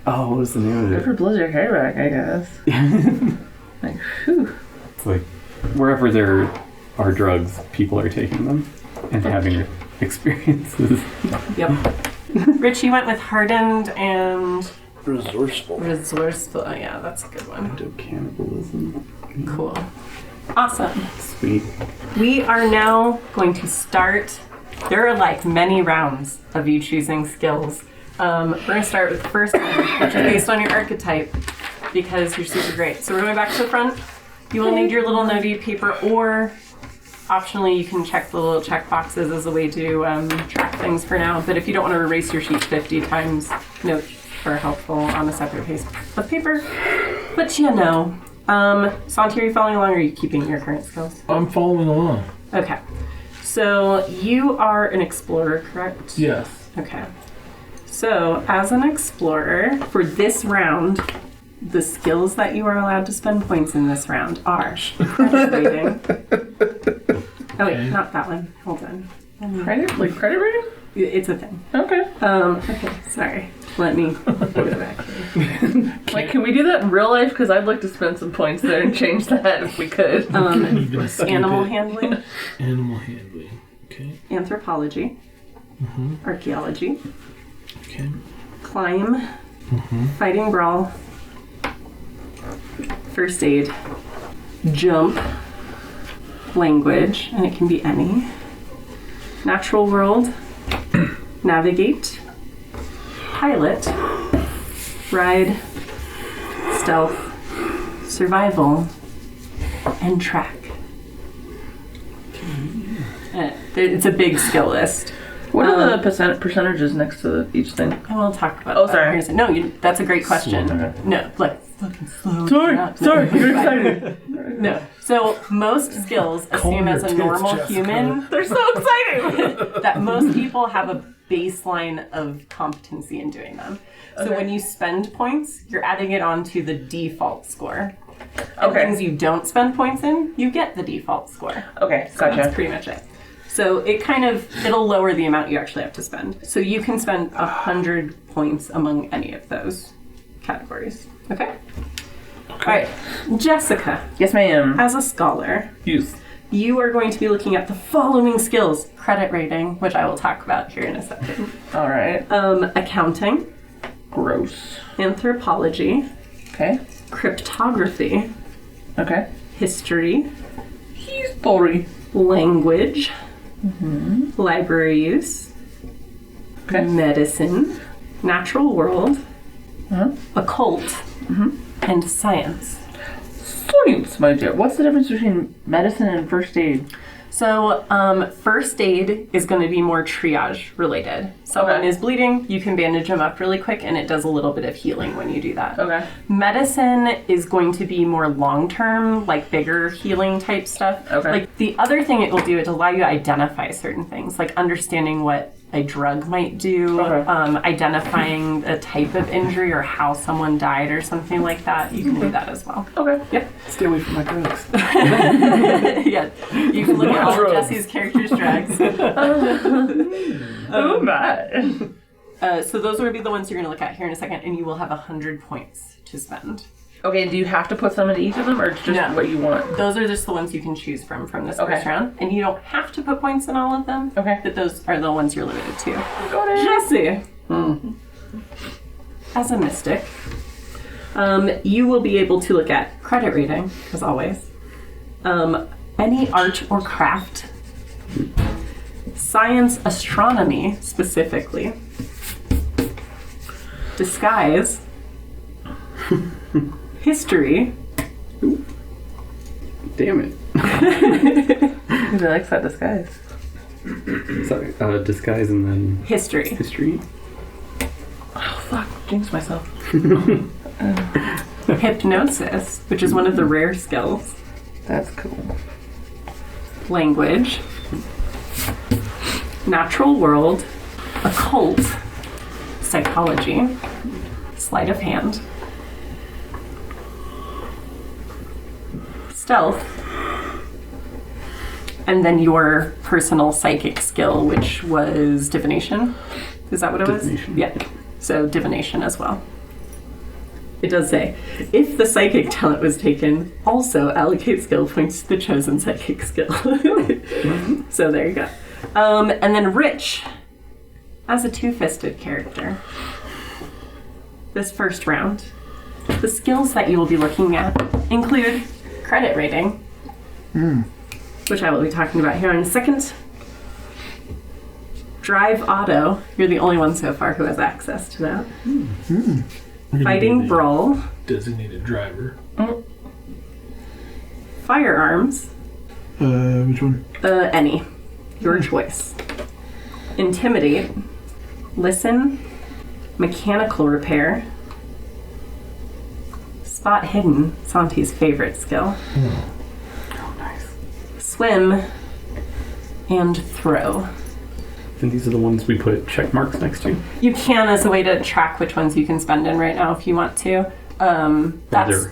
Oh, what was the name of Never it? blows your hair back, I guess. Like, whew. It's like wherever there are drugs, people are taking them and having experiences. Yep. Rich, you went with hardened and Resourceful. resourceful. Oh, yeah, that's a good one. Cannibalism. Cool. Awesome. Sweet. We are now going to start. There are like many rounds of you choosing skills. We're going to start with the first one, which is based on your archetype, because you're super great. So we're going back to the front. You will need your little notey paper, or optionally you can check the little check boxes as a way to track things for now. But if you don't want to erase your sheet 50 times, notes are helpful on a separate piece of paper. But you know. Santi, are you following along, or are you keeping your current skills? I'm following along. Okay. So you are an explorer, correct? Yes. Okay. So, as an explorer, for this round, the skills that you are allowed to spend points in this round are credit rating. Oh wait, not that one. Hold on. Credit? Like credit rating? It's a thing. Okay. Okay, sorry. Let me go back here. Like, can we do that in real life? Because I'd like to spend some points there and change that if we could. Even skip Animal it. handling, Animal handling. Okay. anthropology, archaeology, Okay. climb, fighting brawl, first aid, jump, language, and it can be any, natural world, navigate, pilot, ride, stealth, survival, and track. It's a big skill list. What are the percentages next to each thing? I will talk about Oh, that. sorry. Here's- No, that's a great question. Slow down. No, like, fucking slow Sorry, down. sorry, No, you're fine. excited. No. So most skills assume your as a tits, normal Jessica. human They're so exciting. that most people have a baseline of competency in doing them. So when you spend points, you're adding it onto the default score. And Okay. things you don't spend points in, you get the default score. Okay, That's gotcha. pretty much it. So it'll lower the amount you actually have to spend. So you can spend 100 points among any of those categories. Okay? All right. Jessica, Yes, ma'am. as a scholar, Use. you are going to be looking at the following skills. Credit rating, which I will talk about here in a second. All right. Accounting, Gross. anthropology, Okay. cryptography, Okay. history, History. language, library use, Okay. medicine, natural world, Uh-huh. occult, and science. Science, my dear. What's the difference between medicine and first aid? So, first aid is going to be more triage related. Someone Okay. is bleeding, you can bandage them up really quick, and it does a little bit of healing when you do that. Okay. Medicine is going to be more long-term, like bigger healing type stuff. Okay. Like the other thing it will do, it'll allow you to identify certain things, like understanding what a drug might do, Okay. identifying a type of injury or how someone died or something like that. You can do that as well. Okay. Yep. Stay away from my drugs. Yeah. You can look at all of drugs. Jesse's characters' drugs. Oh my. So those will be the ones you're going to look at here in a second, and you will have 100 points to spend. Okay, do you have to put some into each of them, or it's just No. what you want? Those are just the ones you can choose from this Okay. first round, and you don't have to put points in all of them. Okay. But those are the ones you're limited to. Got it. Jesse, as a mystic, you will be able to look at credit rating, as always, any art or craft, science, astronomy specifically, disguise, history. Damn it. He likes that disguise. Sorry, disguise and then History. history. Oh, fuck. Jinx myself. Hypnosis, which is one of the rare skills. That's cool. Language. Natural world. Occult. Psychology. Sleight of hand. Stealth. And then your personal psychic skill, which was divination. Is that what it was? Divination. Yeah. So divination as well. It does say, if the psychic talent was taken, also allocate skill points to the chosen psychic skill. So there you go. And then rich, as a two-fisted character. This first round, the skills that you will be looking at include credit rating, which I will be talking about here in a second. Drive auto, you're the only one so far who has access to that. Fighting brawl. Designated driver. Firearms. Which one? Any. Your choice. Intimidate. Listen. Mechanical repair. Spot hidden. Santi's favorite skill. Oh, nice. Swim. And throw. And these are the ones we put check marks next to. You can as a way to track which ones you can spend in right now if you want to. That's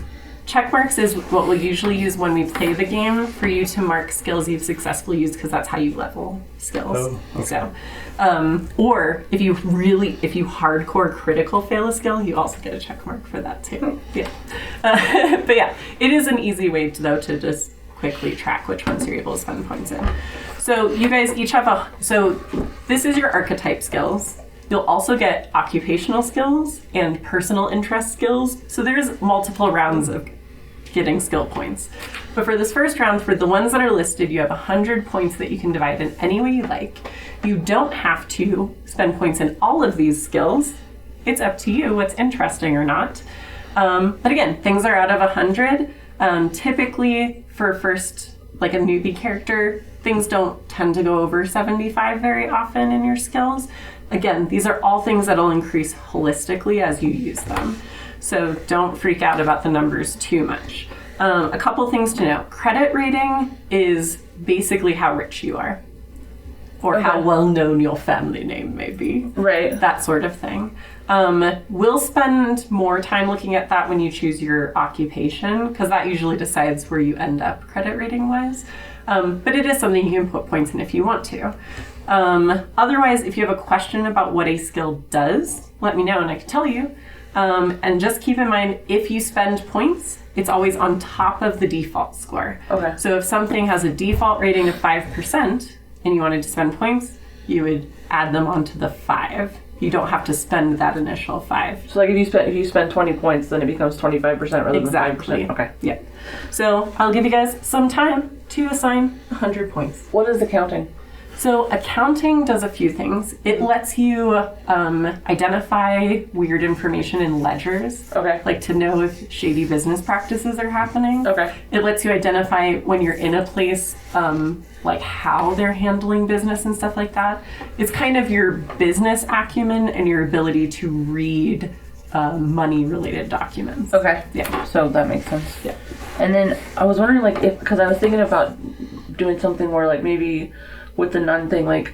check marks is what we'll usually use when we play the game for you to mark skills you've successfully used because that's how you level skills. Oh, okay. So, or if you hardcore critical fail a skill, you also get a check mark for that too. Yeah, but yeah, it is an easy way to just quickly track which ones you're able to spend points in. So you guys each have so this is your archetype skills. You'll also get occupational skills and personal interest skills. So there's multiple rounds of getting skill points. But for this first round, for the ones that are listed, you have 100 points that you can divide in any way you like. You don't have to spend points in all of these skills. It's up to you what's interesting or not. But again, things are out of 100. Typically for first, like a newbie character, things don't tend to go over 75 very often in your skills. Again, these are all things that'll increase holistically as you use them. So don't freak out about the numbers too much. A couple things to know. Credit rating is basically how rich you are. Or how well known your family name may be. Right. That sort of thing. We'll spend more time looking at that when you choose your occupation, because that usually decides where you end up credit rating wise. But it is something you can put points in if you want to. Otherwise, if you have a question about what a skill does, let me know and I can tell you. And just keep in mind, if you spend points, it's always on top of the default score. Okay. So if something has a default rating of 5% and you wanted to spend points, you would add them onto the 5. You don't have to spend that initial 5. So like if you spend 20 points, then it becomes 25% rather Exactly. than 5%. Okay. Yeah. So I'll give you guys some time to assign 100 points. What is accounting? So accounting does a few things. It lets you identify weird information in ledgers. Okay. Like to know if shady business practices are happening. Okay. It lets you identify when you're in a place, like how they're handling business and stuff like that. It's kind of your business acumen and your ability to read money-related documents. Okay. Yeah. So that makes sense. Yeah. And then I was wondering, like, because I was thinking about doing something where, like, maybe with the nun thing, like,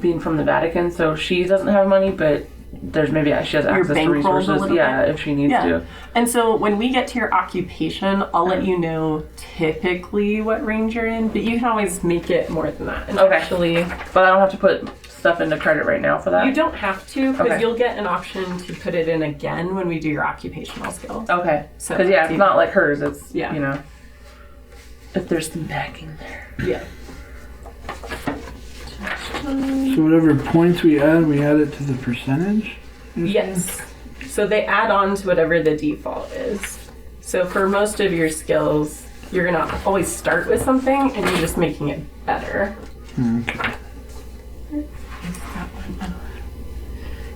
being from the Vatican, so she doesn't have money, but there's maybe she has access to bankrolls a resources. little Yeah, bit. if she needs to. And so when we get to your occupation, I'll let you know typically what range you're in, but you can always make it more than that. And Okay. actually, But I don't have to put stuff into credit right now for that. you don't have to, because Okay. you'll get an option to put it in again when we do your occupational skills. Okay. So Because it's not like hers. It's Yeah. you know, if there's some backing there. Yeah. So whatever points we add it to the percentage? Yes. So they add on to whatever the default is. So for most of your skills, you're gonna always start with something and you're just making it better. Okay.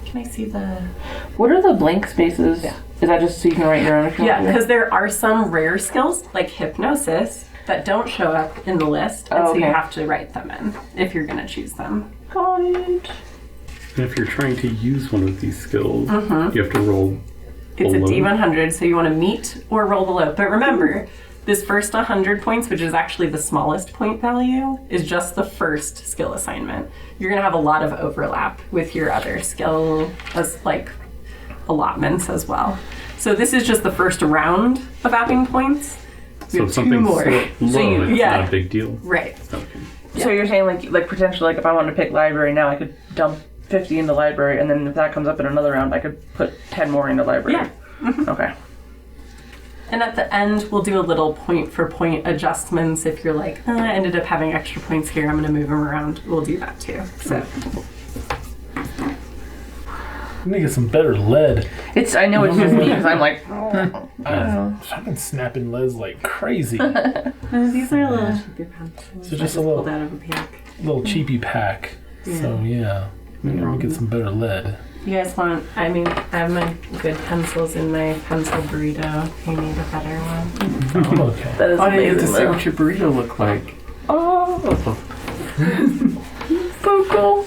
Can I see the... What are the blank spaces? Yeah. Is that just so you can write your own account? Yeah, because there are some rare skills, like hypnosis, that don't show up in the list, and so you have to write them in if you're going to choose them. Got it. And if you're trying to use one of these skills, you have to roll It's below. a D100, so you want to meet or roll below. But remember, this first 100 points, which is actually the smallest point value, is just the first skill assignment. You're going to have a lot of overlap with your other skill as like allotments as well. So this is just the first round of adding points. We So have if something's two more. low, it's yeah. not a big deal. Right. Okay. So you're saying like potentially like if I wanted to pick library now, I could dump 50 into library, and then if that comes up in another round, I could put 10 more into library. Yeah. Okay. And at the end, we'll do a little point for point adjustments. If you're like, I ended up having extra points here, I'm going to move them around. We'll do that too. So I'm gonna get some better lead. I know it's just me because I'm like, I've been snapping leads like crazy. these are a little cheaper pencils. So just I a little- pulled out of a pack. Little cheapy pack. So yeah, I'm gonna get some better lead. You guys want? I mean, I have my good pencils in my pencil burrito. If you need a better one. Oh, okay. that is I didn't get to amazing. see though. what your burrito looked like. Oh, so cool.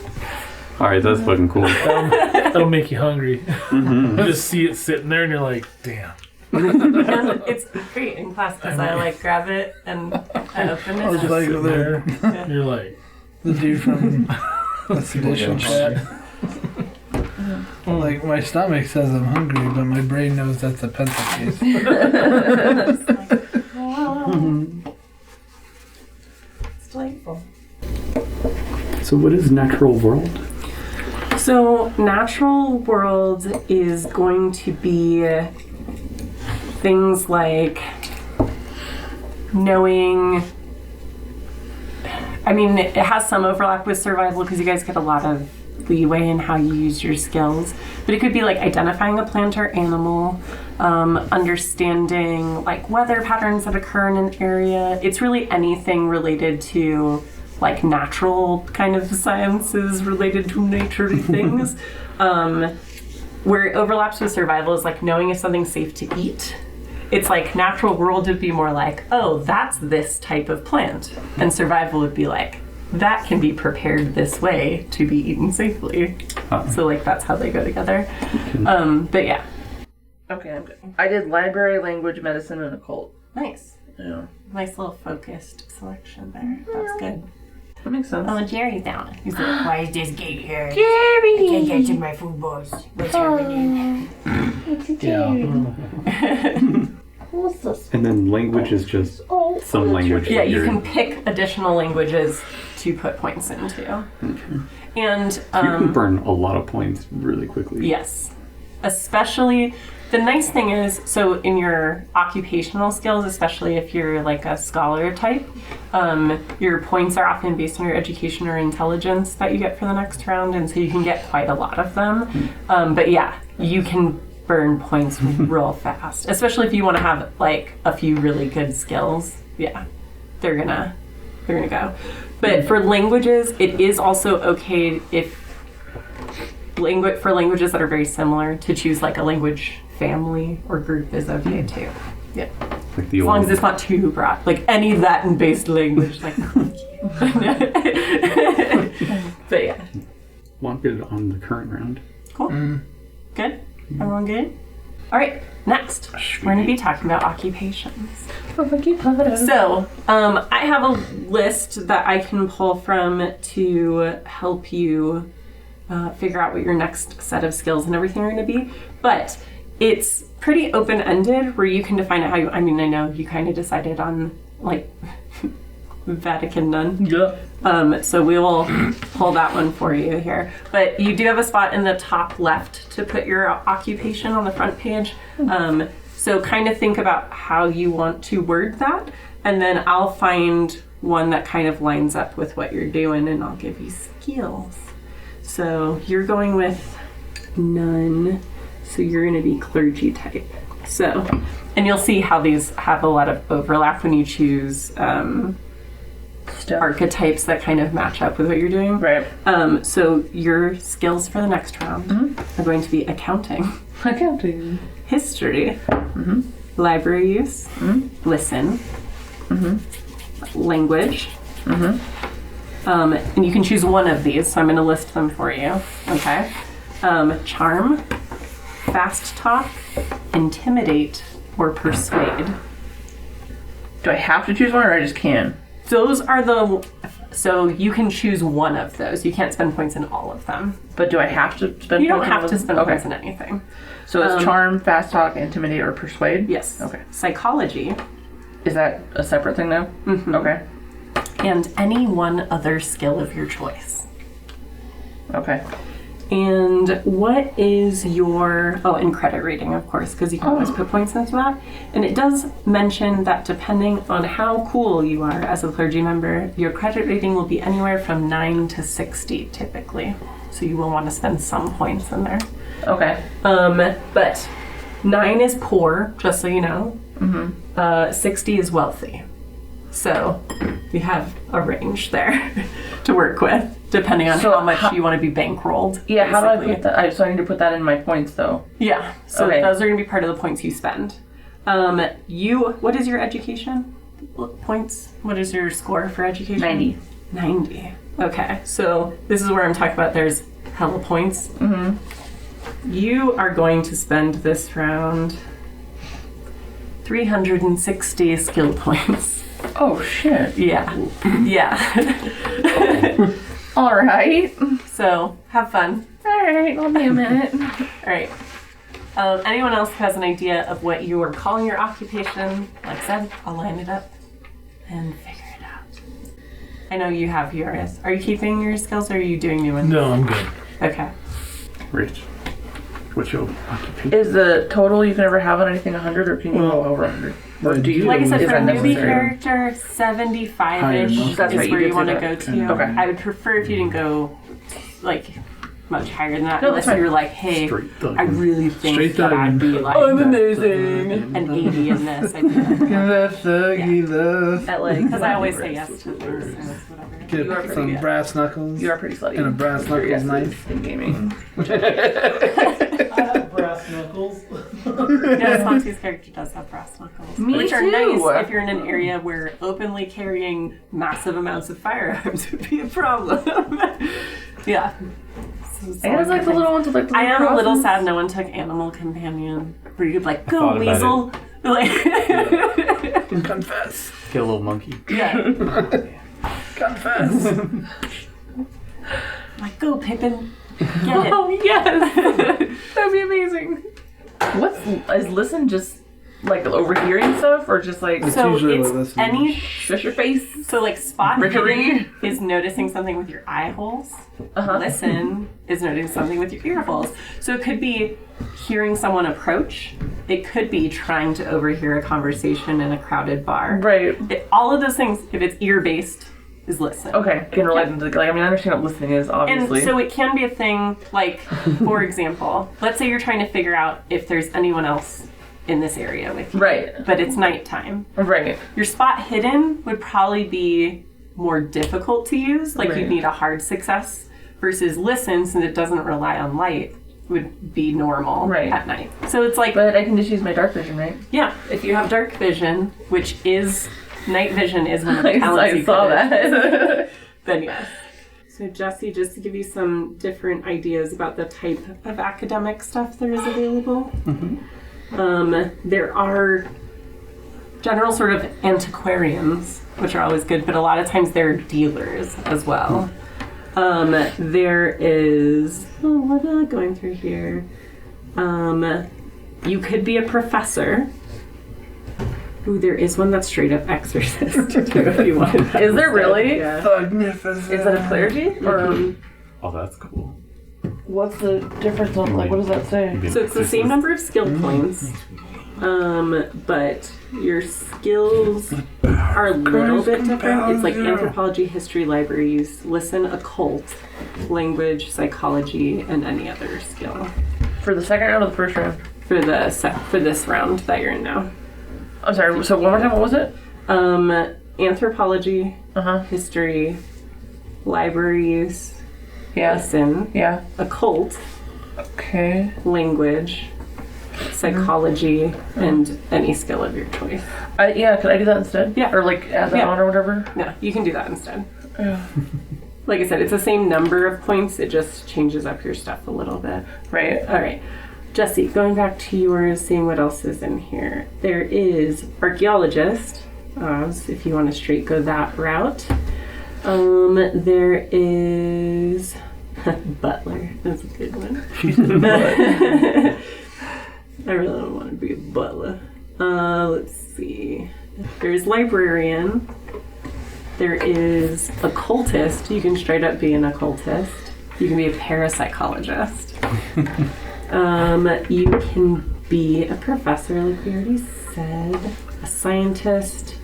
Alright, that's fucking cool. That'll make you hungry. You just see it sitting there, and you're like, damn. And it's great in class because I like grab it and I open I was it. like Sitting there, there, you're like, the dude from the sedition chat. Like, my stomach says I'm hungry, but my brain knows that's a pencil case. It's delightful. So what is natural world? So, natural world is going to be things like knowing. I mean, it has some overlap with survival because you guys get a lot of leeway in how you use your skills. But it could be like identifying a plant or animal, understanding like weather patterns that occur in an area. It's really anything related to like natural kind of sciences related to nature things. Where it overlaps with survival is like knowing if something's safe to eat. It's like natural world would be more like, oh, that's this type of plant. And survival would be like, that can be prepared this way to be eaten safely. So like that's how they go together. But yeah. Okay, I'm good. I did library, language, medicine, and occult. Nice. Yeah. Nice little focused selection there. That's good. That makes sense. Oh, Jerry's down. He's like, Why is this gate here? Jerry! I can't get to my food balls. What's happening? And then language is just some language. yeah, that you you're- can pick additional languages to put points into. And You can burn a lot of points really quickly. yes, especially the nice thing is, so in your occupational skills, especially if you're like a scholar type, your points are often based on your education or intelligence that you get for the next round, and so you can get quite a lot of them. But yeah, you can burn points real fast, especially if you want to have like a few really good skills. Yeah, they're gonna go. But for languages, it is also okay if for languages that are very similar to choose like a language family or group is okay too. Yeah, Like the as long old, as it's not too broad. Like any Latin-based language, like. But yeah, want it on the current round. cool. Good. Everyone good? All right. Next, we're going to be talking about occupations. So, I have a list that I can pull from to help you figure out what your next set of skills and everything are going to be. But it's pretty open-ended where you can define it how you, I mean, I know you kind of decided on like Vatican nun. Yeah. So we will pull that one for you here. But you do have a spot in the top left to put your occupation on the front page. So kind of think about how you want to word that, and then I'll find one that kind of lines up with what you're doing, and I'll give you skills. So you're going with nun, so you're going to be clergy type. So, and you'll see how these have a lot of overlap when you choose archetypes that kind of match up with what you're doing. Right. So your skills for the next round are going to be accounting, history, library use, listen, language, and you can choose one of these, so I'm going to list them for you. Okay. Charm, fast talk, intimidate, or persuade. Do I have to choose one, or I just can? Those are so you can choose one of those. You can't spend points in all of them. But do I have to spend? You don't points have on to them? spend Okay. points in anything. So it's charm, fast talk, intimidate, or persuade? Yes. Okay. Psychology, Is that a separate thing now? Okay. and any one other skill of your choice. Okay. And what is your... Oh, and credit rating, of course, because you can always put points into that. And it does mention that depending on how cool you are as a clergy member, your credit rating will be anywhere from 9 to 60, typically. So you will want to spend some points in there. Okay. But 9 is poor, just so you know. 60 is wealthy. So you have a range there to work with, depending on So how much you want to be bankrolled. Yeah, how do I basically. put that? So I need to put that in my points, though. Yeah, so Okay. those are going to be part of the points you spend. What is your education points? What is your score for education? 90. 90. Okay, so this is where I'm talking about there's hella points. You are going to spend this round 360 skill points. Oh, shit. Yeah. Yeah. All right. So, have fun. All right, I'll be a minute. All right. Anyone else who has an idea of what you are calling your occupation, like I said, I'll line it up and figure it out. I know you have yours. Are you keeping your skills or are you doing new ones? No, I'm good. Okay. Rich, what's your occupation? Is the total you can ever have on anything 100, or can you go over 100? Or do you? Like I said, is for a that newbie necessary? character, 75-ish That's is right, you where did you say want to that. go to. Okay. I would prefer if you didn't go, like, much higher than that, No, unless that's you were like, hey, Straight thug. I really think Straight that I'd be like amazing. an 80 in this. I'd be like, because I always say yes to things, so it's whatever. Get You are pretty some good. brass knuckles. You are pretty slutty. And a brass Your knuckles yes knife. in gaming. I have brass knuckles. Yeah, Santi's character does have brass knuckles. Me which are too. nice if you're in an area where openly carrying massive amounts of firearms would be a problem. Yeah. So it's I guys always like the good little ones with like the I am a little crosses. sad no one took Animal Companion. Where you'd like, go thought about weasel. Like, Confess. Get a little monkey. yeah. Confess. Like, go Pippin. Get it. Oh yes, that'd be amazing. Is listen just like overhearing stuff, or just like So usually it's what listening any shush your face? so like spot Rickering? hidden is noticing something with your eye holes. Listen is noticing something with your ear holes. So it could be hearing someone approach. It could be trying to overhear a conversation in a crowded bar. Right. All of those things, if it's ear based, is listen. Okay. Can relate into like I mean I understand what listening is And obviously. so it can be a thing, like, for example, let's say you're trying to figure out if there's anyone else in this area with you. Right. But it's nighttime. Right. Your spot hidden would probably be more difficult to use. Like, Right. you'd need a hard success versus listen, since it doesn't rely on light, would be normal Right. at night. So it's like, But I can just use my dark vision, right? yeah, if you have dark vision, which is, night vision is one of the talents I you saw could- that. Then yes. So Jesse, just to give you some different ideas about the type of academic stuff there is available. There are general sort of antiquarians, which are always good, but a lot of times they're dealers as well. There is, what am I going through here? You could be a professor. Ooh, there is one that's straight up exorcist if you want. Is there really? Yeah. Magnificent. Is that a clergy? Or Oh, that's cool. what's the difference on like what does that say? So it's the same number of skill points, but your skills are a little bit different. It's like anthropology, history, library use, listen, occult, language, psychology, and any other skill For the second round or the first round? for this round that you're in now. I'm sorry, so one more time, what was it? Anthropology, history, library use, Yeah. listen, Yeah. occult, Okay. language, psychology, and any skill of your choice. Yeah, could I do that instead? Yeah. Or like add that Yeah. on or whatever? No, you can do that instead. Yeah. Like I said, it's the same number of points, it just changes up your stuff a little bit. Right. All right. Jesse, going back to yours, seeing what else is in here. There is archaeologist, if you want to straight go that route. There is butler. That's a good one. I really don't want to be a butler. Let's see. There's librarian. There is occultist. You can straight up be an occultist. You can be a parapsychologist. You can be a professor, like we already said, a scientist.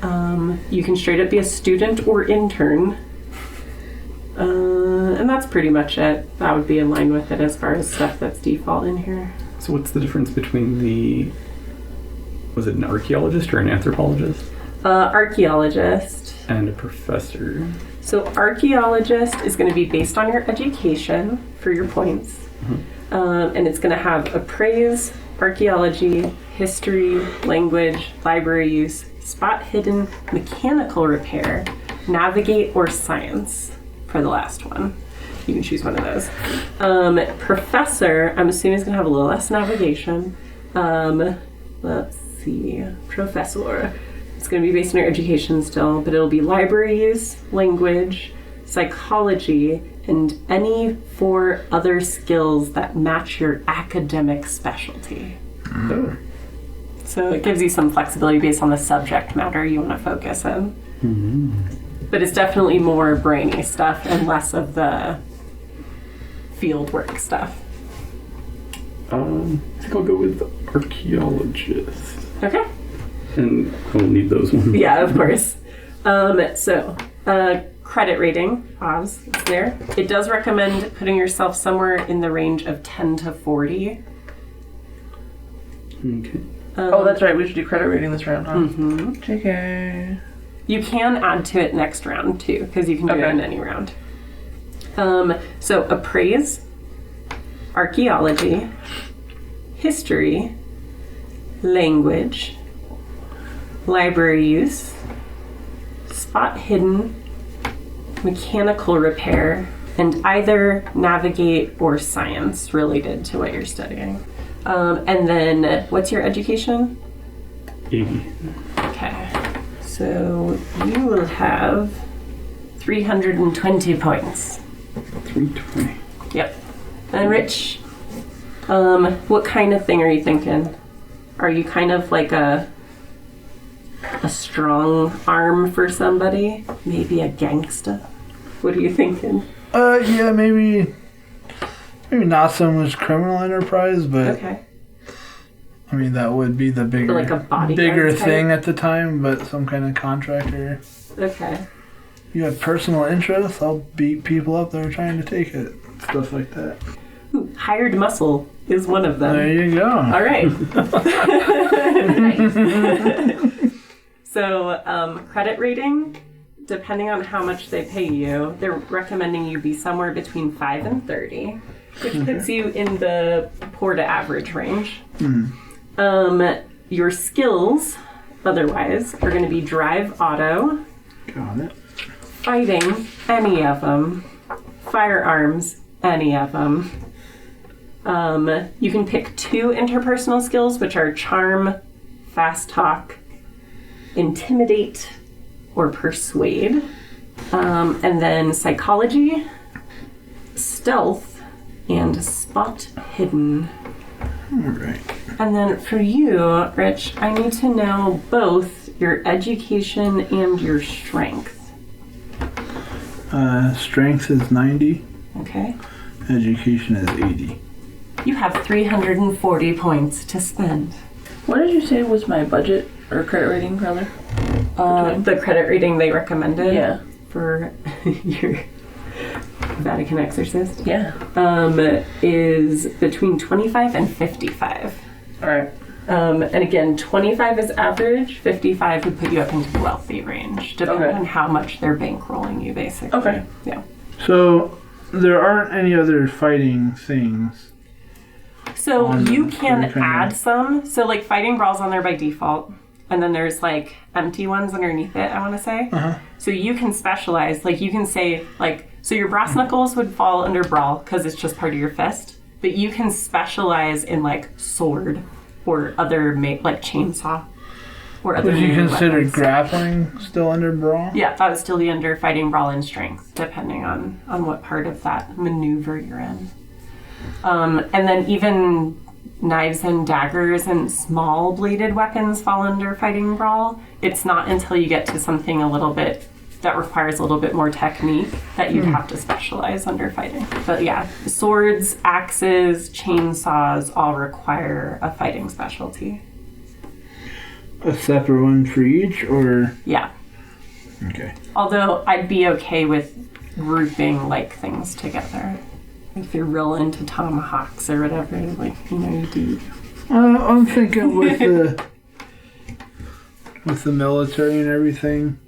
You can straight up be a student or intern. And that's pretty much it. That would be in line with it as far as stuff that's default in here. So what's the difference between was it an archaeologist or an anthropologist? Archaeologist. And a professor. So archaeologist is going to be based on your education for your points. And it's going to have appraise, archaeology, history, language, library use, spot hidden, mechanical repair, navigate, or science for the last one. You can choose one of those. Professor, I'm assuming is going to have a little less navigation. Let's see. Professor. It's going to be based on your education still, but it'll be library use, language, psychology, and any 4 other skills that match your academic specialty. Oh. So it gives you some flexibility based on the subject matter you want to focus in. But it's definitely more brainy stuff and less of the field work stuff. I think I'll go with archaeologist. Okay. And I'll need those ones. Yeah, of course. Credit rating, Oz, it's there. It does recommend putting yourself somewhere in the range of 10 to 40. Okay. Oh, that's right. We should do credit rating this round, huh? Mm-hmm. JK. You can add to it next round, too, because you can do it in any round. So, appraise, archaeology, history, language, library use, spot hidden, mechanical repair, and either navigate or science related to what you're studying. And then, what's your education? 80. Okay. So you will have 320 points. 320. Yep. And Rich, what kind of thing are you thinking? Are you kind of like a strong arm for somebody? Maybe a gangster? What are you thinking? Yeah, maybe not so much criminal enterprise, but Okay. I mean that would be the bigger, Like a bodyguard bigger type? thing at the time. But some kind of contractor. Okay. You have personal interests. I'll beat people up that are trying to take it. Stuff like that. Ooh, hired muscle is one of them. There you go. All right. So, credit rating, depending on how much they pay you, they're recommending you be somewhere between 5 and 30, which puts you in the poor to average range. Your skills, otherwise, are going to be drive auto, Got it. fighting, any of them, firearms, any of them. You can pick 2 interpersonal skills, which are charm, fast talk, intimidate, or persuade. And then psychology, stealth, and spot hidden. Alright. And then for you, Rich, I need to know both your education and your strength. Strength is 90. Okay? Education is 80. You have 340 points to spend. What did you say was my budget or credit rating, rather? The credit rating they recommended Yeah. for your Vatican exorcist Yeah. is between 25 and 55. All right. And again, 25 is average, 55 would put you up into the wealthy range, depending Okay. on how much they're bankrolling you, basically. Okay. Yeah. So there aren't any other fighting things. So On you the can kind of- add some. So like fighting brawl's on there by default, and then there's like empty ones underneath it, I want to say. So you can specialize. Like you can say like, so your brass knuckles would fall under brawl because it's just part of your fist, but you can specialize in like sword or other like chainsaw or other Would you melee consider weapons. grappling still under brawl? Yeah, that would still be under fighting, brawl, and strength, depending on what part of that maneuver you're in. And then even knives and daggers and small bladed weapons fall under fighting, brawl. It's not until you get to something a little bit that requires a little bit more technique that you'd have to specialize under fighting. But yeah, swords, axes, chainsaws all require a fighting specialty. A separate one for each, or Yeah. okay. Although I'd be okay with grouping like things together. If you're real into tomahawks or whatever, like, you know, you do. I'm thinking with the military and everything,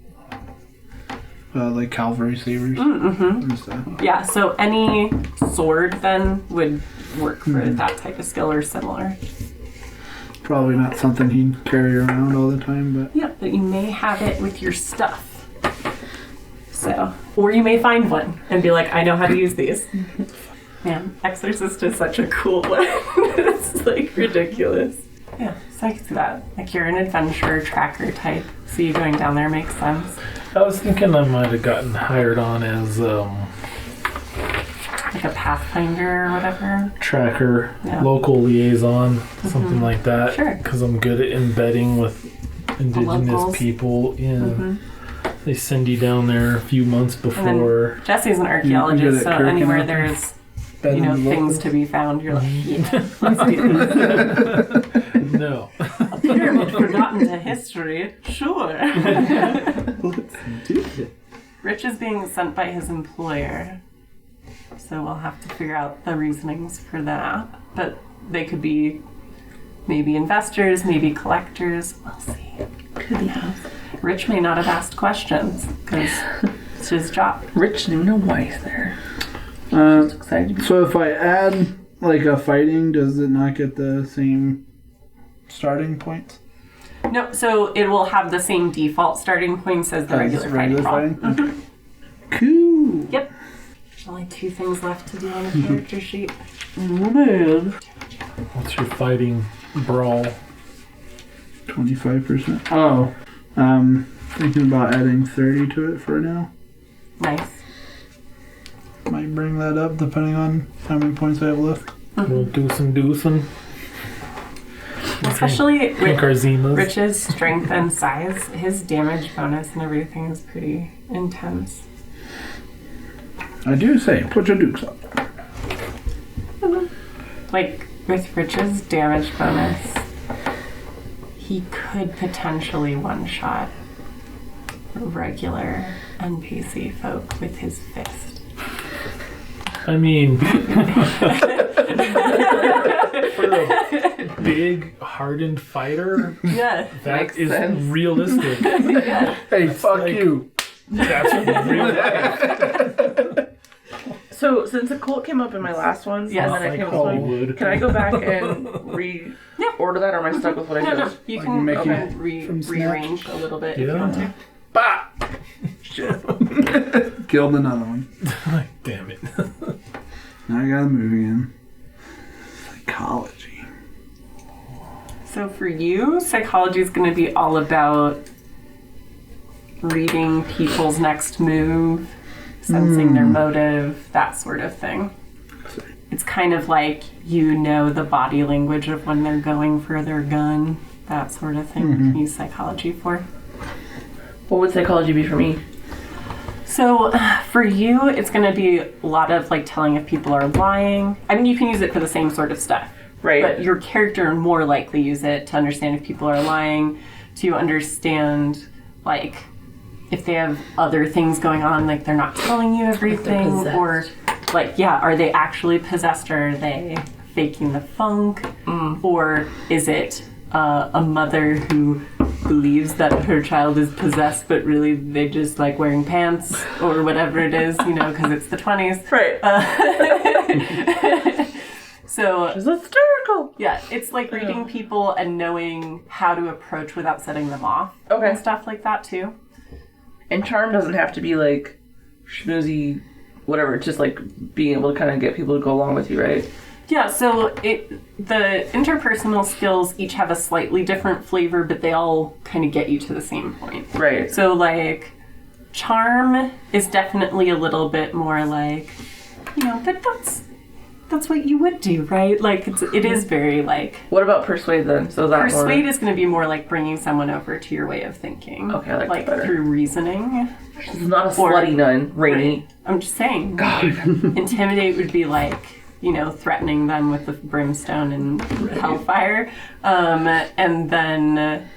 like cavalry sabers and stuff. Yeah, so any sword then would work for that type of skill or similar. Probably not something he'd carry around all the time, but Yeah, but you may have it with your stuff. So, or you may find one and be like, I know how to use these. Man, Exorcist is such a cool one. It's like ridiculous. Yeah, so I can see that. Like you're an adventure tracker type, so you going down there makes sense. I was thinking I might have gotten hired on as Like a pathfinder or whatever. tracker, Yeah. local liaison, something like that. Sure. Because I'm good at embedding with indigenous locals. people in. They send you down there a few months And then before. Jesse's an You archaeologist, good so at kirking anywhere up? there's better you know than the things locals. to be found, you're like, yeah, let's do this. No. A pyramid forgotten to history, sure. Let's do it. Rich is being sent by his employer, so we'll have to figure out the reasonings for that. But they could be maybe investors, maybe collectors. We'll see. Could be. Rich may not have asked questions because it's his job. Rich didn't even know why he's there. Uh, Just excited to be. so if I add like a fighting, does it not get the same starting point No, so it will have the same default starting points as the regular fighting brawl. Cool. Yep. Only 2 things left to do on the character sheet. Man. What's your fighting brawl? 25%. Oh, thinking about adding 30 to it for now. Nice. Might bring that up depending on how many points I have left. We'll do some. Especially with Karzimas. Rich's strength and size, his damage bonus and everything is pretty intense. I do say, put your dukes up. Like, with Rich's damage bonus, he could potentially one-shot regular NPC folk with his fist. I mean, for a big, hardened fighter, Yeah. that Makes is sense. realistic. Hey, fuck like- you. That's real life. So since a cult came up in my last one, Yes. and then I Like came up with one, Hollywood. can I go back and reorder that, or am I stuck with what I No, no, chose? you Like can Mickey from Snatch? rearrange a little bit if you Yeah. want to. Bah! Shit. Killed another one. Like, damn it. Now I gotta move again. Psychology. So for you, psychology is going to be all about reading people's next move, sensing their motive, that sort of thing. It's kind of like you know the body language of when they're going for their gun, that sort of thing. You can use psychology for. What would psychology be for me? So for you, it's going to be a lot of like telling if people are lying. I mean, you can use it for the same sort of stuff. Right. But your character more likely use it to understand if people are lying, to understand like if they have other things going on, like they're not telling you everything, possessed. or like, yeah, are they actually possessed or are they faking the funk? Or is it a mother who believes that her child is possessed, but really they just like wearing pants or whatever it is, because it's the 20s. Right. So It's hysterical. yeah, it's like reading people and knowing how to approach without setting them off. Okay. And stuff like that too. And charm doesn't have to be like schmoozy, whatever. It's just like being able to kind of get people to go along with you, right? Yeah, so the interpersonal skills each have a slightly different flavor, but they all kind of get you to the same point. Right. So like charm is definitely a little bit more like, but that's what you would do, right? Like it is very like What about persuade then? So that persuade is going to be more like bringing someone over to your way of thinking. Okay, I like that better. through reasoning. It's not a slutty nun, Rainy. I'm just saying. Intimidate would be like, threatening them with the brimstone and hellfire. And then,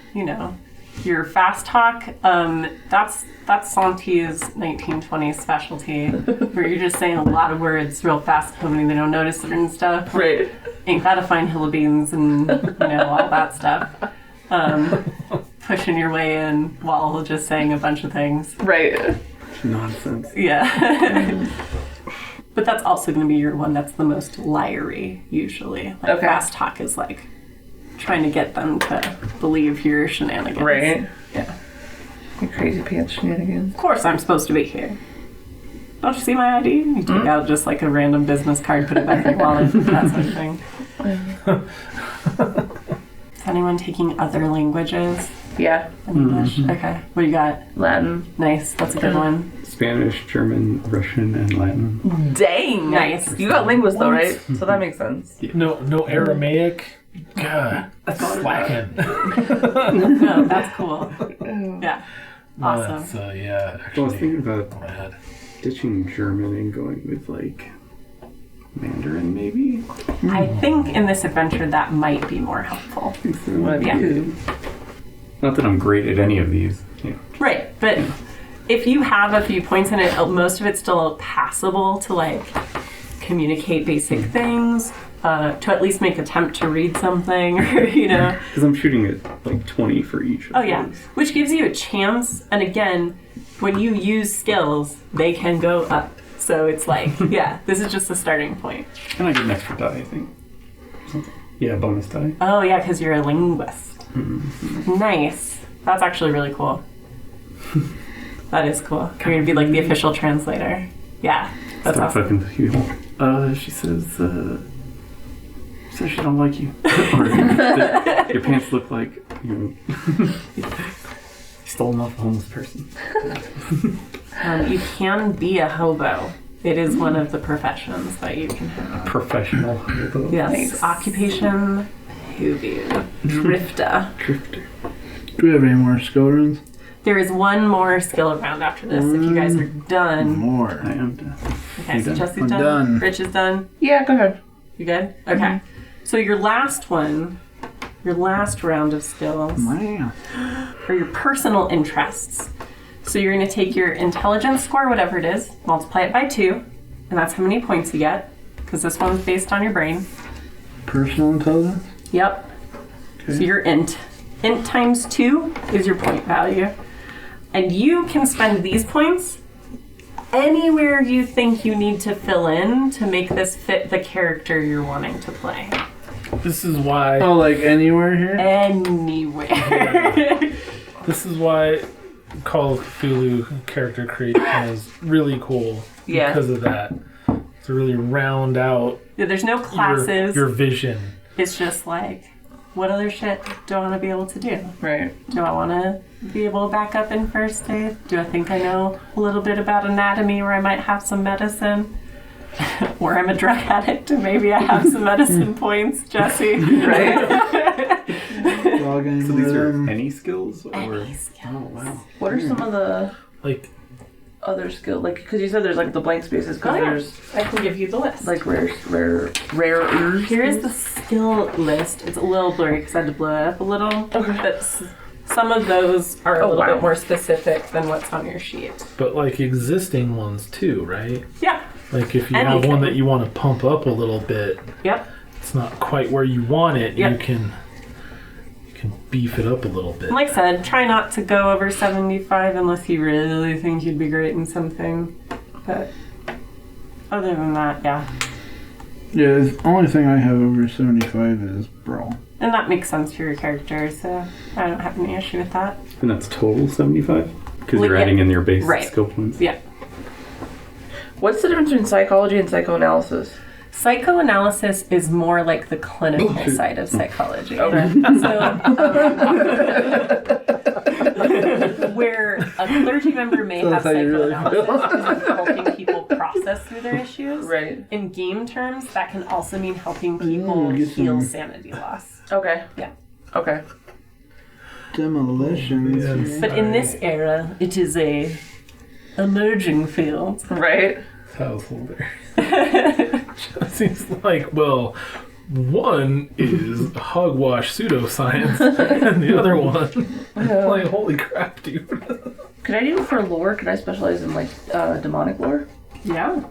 your fast talk, that's Santi's 1920s specialty, where you're just saying a lot of words real fast, hoping they don't notice it and stuff. Right. Ain't that a fine hill of beans and, all that stuff. Pushing your way in while just saying a bunch of things. Right. Nonsense. Yeah. But that's also going to be your one that's the most liary, usually. Like Okay. fast talk is like trying to get them to believe your shenanigans. Right. Yeah. You crazy pants shenanigans. Of course I'm supposed to be here. Don't you see my ID? You take out just like a random business card, put it back in your wallet, that sort of thing. Is anyone taking other languages? Yeah. English? Okay. What do you got? Latin. Nice. That's a good one. Spanish, German, Russian, and Latin. Dang. Nice. You got linguist though, right? So that makes sense. No Aramaic. God, slacking. No, that's cool. Yeah. Awesome. That's, yeah, I was actually. thinking about Rad. ditching German and going with like Mandarin, maybe. I think in this adventure that might be more helpful. Yeah. Not that I'm great at any of these. Yeah. Right, but if you have a few points in it, most of it's still passable to like communicate basic things, to at least make attempt to read something, or Because I'm shooting at like 20 for each. Oh yeah, which gives you a chance. And again, when you use skills, they can go up. So it's like, yeah, this is just a starting point. And I get an extra die, I think. Something. Yeah, bonus die. Oh yeah, because you're a linguist. Nice. That's actually really cool. That is cool. You're gonna be like the official translator. Yeah, that's Start awesome. fucking people. She says she don't like you. Or that your pants look like you stolen off a homeless person. You can be a hobo. It is one of the professions that you can have. Professional. Yes. Nice. Occupation, hobo, drifter. Drifter. Do we have any more skill runes? There is one more skill round after this. If you guys are done. More. I am done. Okay, so done? Jesse's I'm done. done. Rich is done. Yeah, go ahead. You good? Okay. So your last one, your last round of skills Man. are your personal interests. So you're going to take your intelligence score, whatever it is, multiply it by 2, and that's how many points you get, because this one's based on your brain. Personal intelligence? Yep. So your int. Int times 2 is your point value. And you can spend these points anywhere you think you need to fill in to make this fit the character you're wanting to play. This is why. Oh, like anywhere here? Anywhere. This is why Call of Cthulhu character creation is really cool. Yeah. Because of that. To really round out Yeah, there's no classes. your vision. It's just like, what other shit do I want to be able to do? Right. Do I want to be able to back up in first aid? Do I think I know a little bit about anatomy where I might have some medicine? Or I'm a drug addict and maybe I have some medicine points, Jesse. Right. Log any So more these of are them? any skills? Or? Any skills. Oh, wow. What are some of the Like, other skills? Like, because you said there's like the blank spaces. Because Oh, yeah. there's I can give you the list. like rare. Here is the skill list. It's a little blurry because I had to blow it up a little. Okay. But some of those are a Oh, little wow. bit more specific than what's on your sheet. but like existing ones too, right? Yeah. Like if you have Anything. one that you want to pump up a little bit, Yep. it's not quite where you want it, Yep. you can beef it up a little bit. Like I said, try not to go over 75 unless you really think you'd be great in something. But other than that, yeah. Yeah, the only thing I have over 75 is brawl. And that makes sense for your character, so I don't have any issue with that. And that's total 75? Because Well, you're yeah. adding in your base Right. skill points. Yeah. What's the difference between psychology and psychoanalysis? Psychoanalysis is more like the clinical side of psychology. Okay. So, where a clergy member may have how you really psychoanalysis is helping people process through their issues. Right. In game terms, that can also mean helping people get heal some- sanity loss. Okay. Yeah. Okay. Demolitions. Yes. But in this era, it is a emerging field. Right. Householder. Seems like, well, one is hogwash pseudoscience, and the other one, like, holy crap, dude. Could I do for lore? Could I specialize in like demonic lore? Yeah.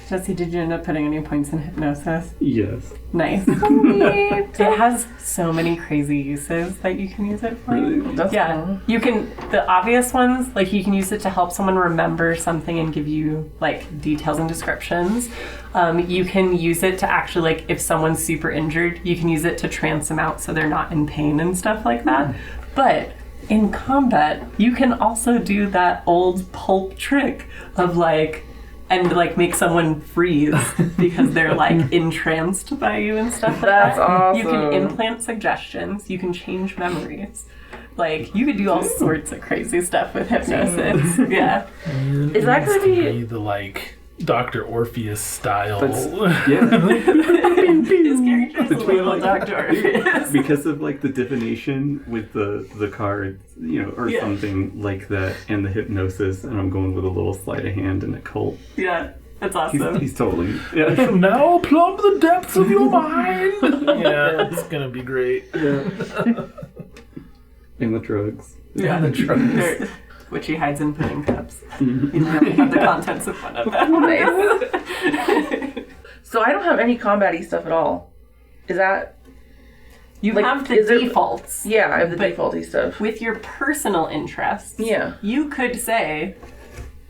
Jesse, did you end up putting any points in hypnosis? Yes. Nice. It has so many crazy uses that you can use it for. That's Yeah, cool. you can, the obvious ones, like you can use it to help someone remember something and give you like details and descriptions. You can use it to actually, like, if someone's super injured, you can use it to trance them out so they're not in pain and stuff like that. But in combat, you can also do that old pulp trick of like, and like make someone freeze because they're like entranced by you and stuff like That's that. awesome. You can implant suggestions. You can change memories. Like, you could do all sorts of crazy stuff with hypnosis. Yeah. Is that gonna be- the, like, Dr. Orpheus style? Yeah. His character's a little Dr. Orpheus. Because of like the divination with the cards, you know, or Yeah. something like that, and the hypnosis, and I'm going with a little sleight of hand and occult. Yeah, that's awesome. He's totally yeah. Now plumb the depths of your mind. Yeah, it's gonna be great. And the drugs. Yeah, the drugs. They're- which he hides in pudding cups. You never have the contents of one of them. Nice. So I don't have any combat-y stuff at all. Is that... You Like, have the is there- defaults. Yeah, I have the But- defaulty stuff. With your personal interests, Yeah. you could say,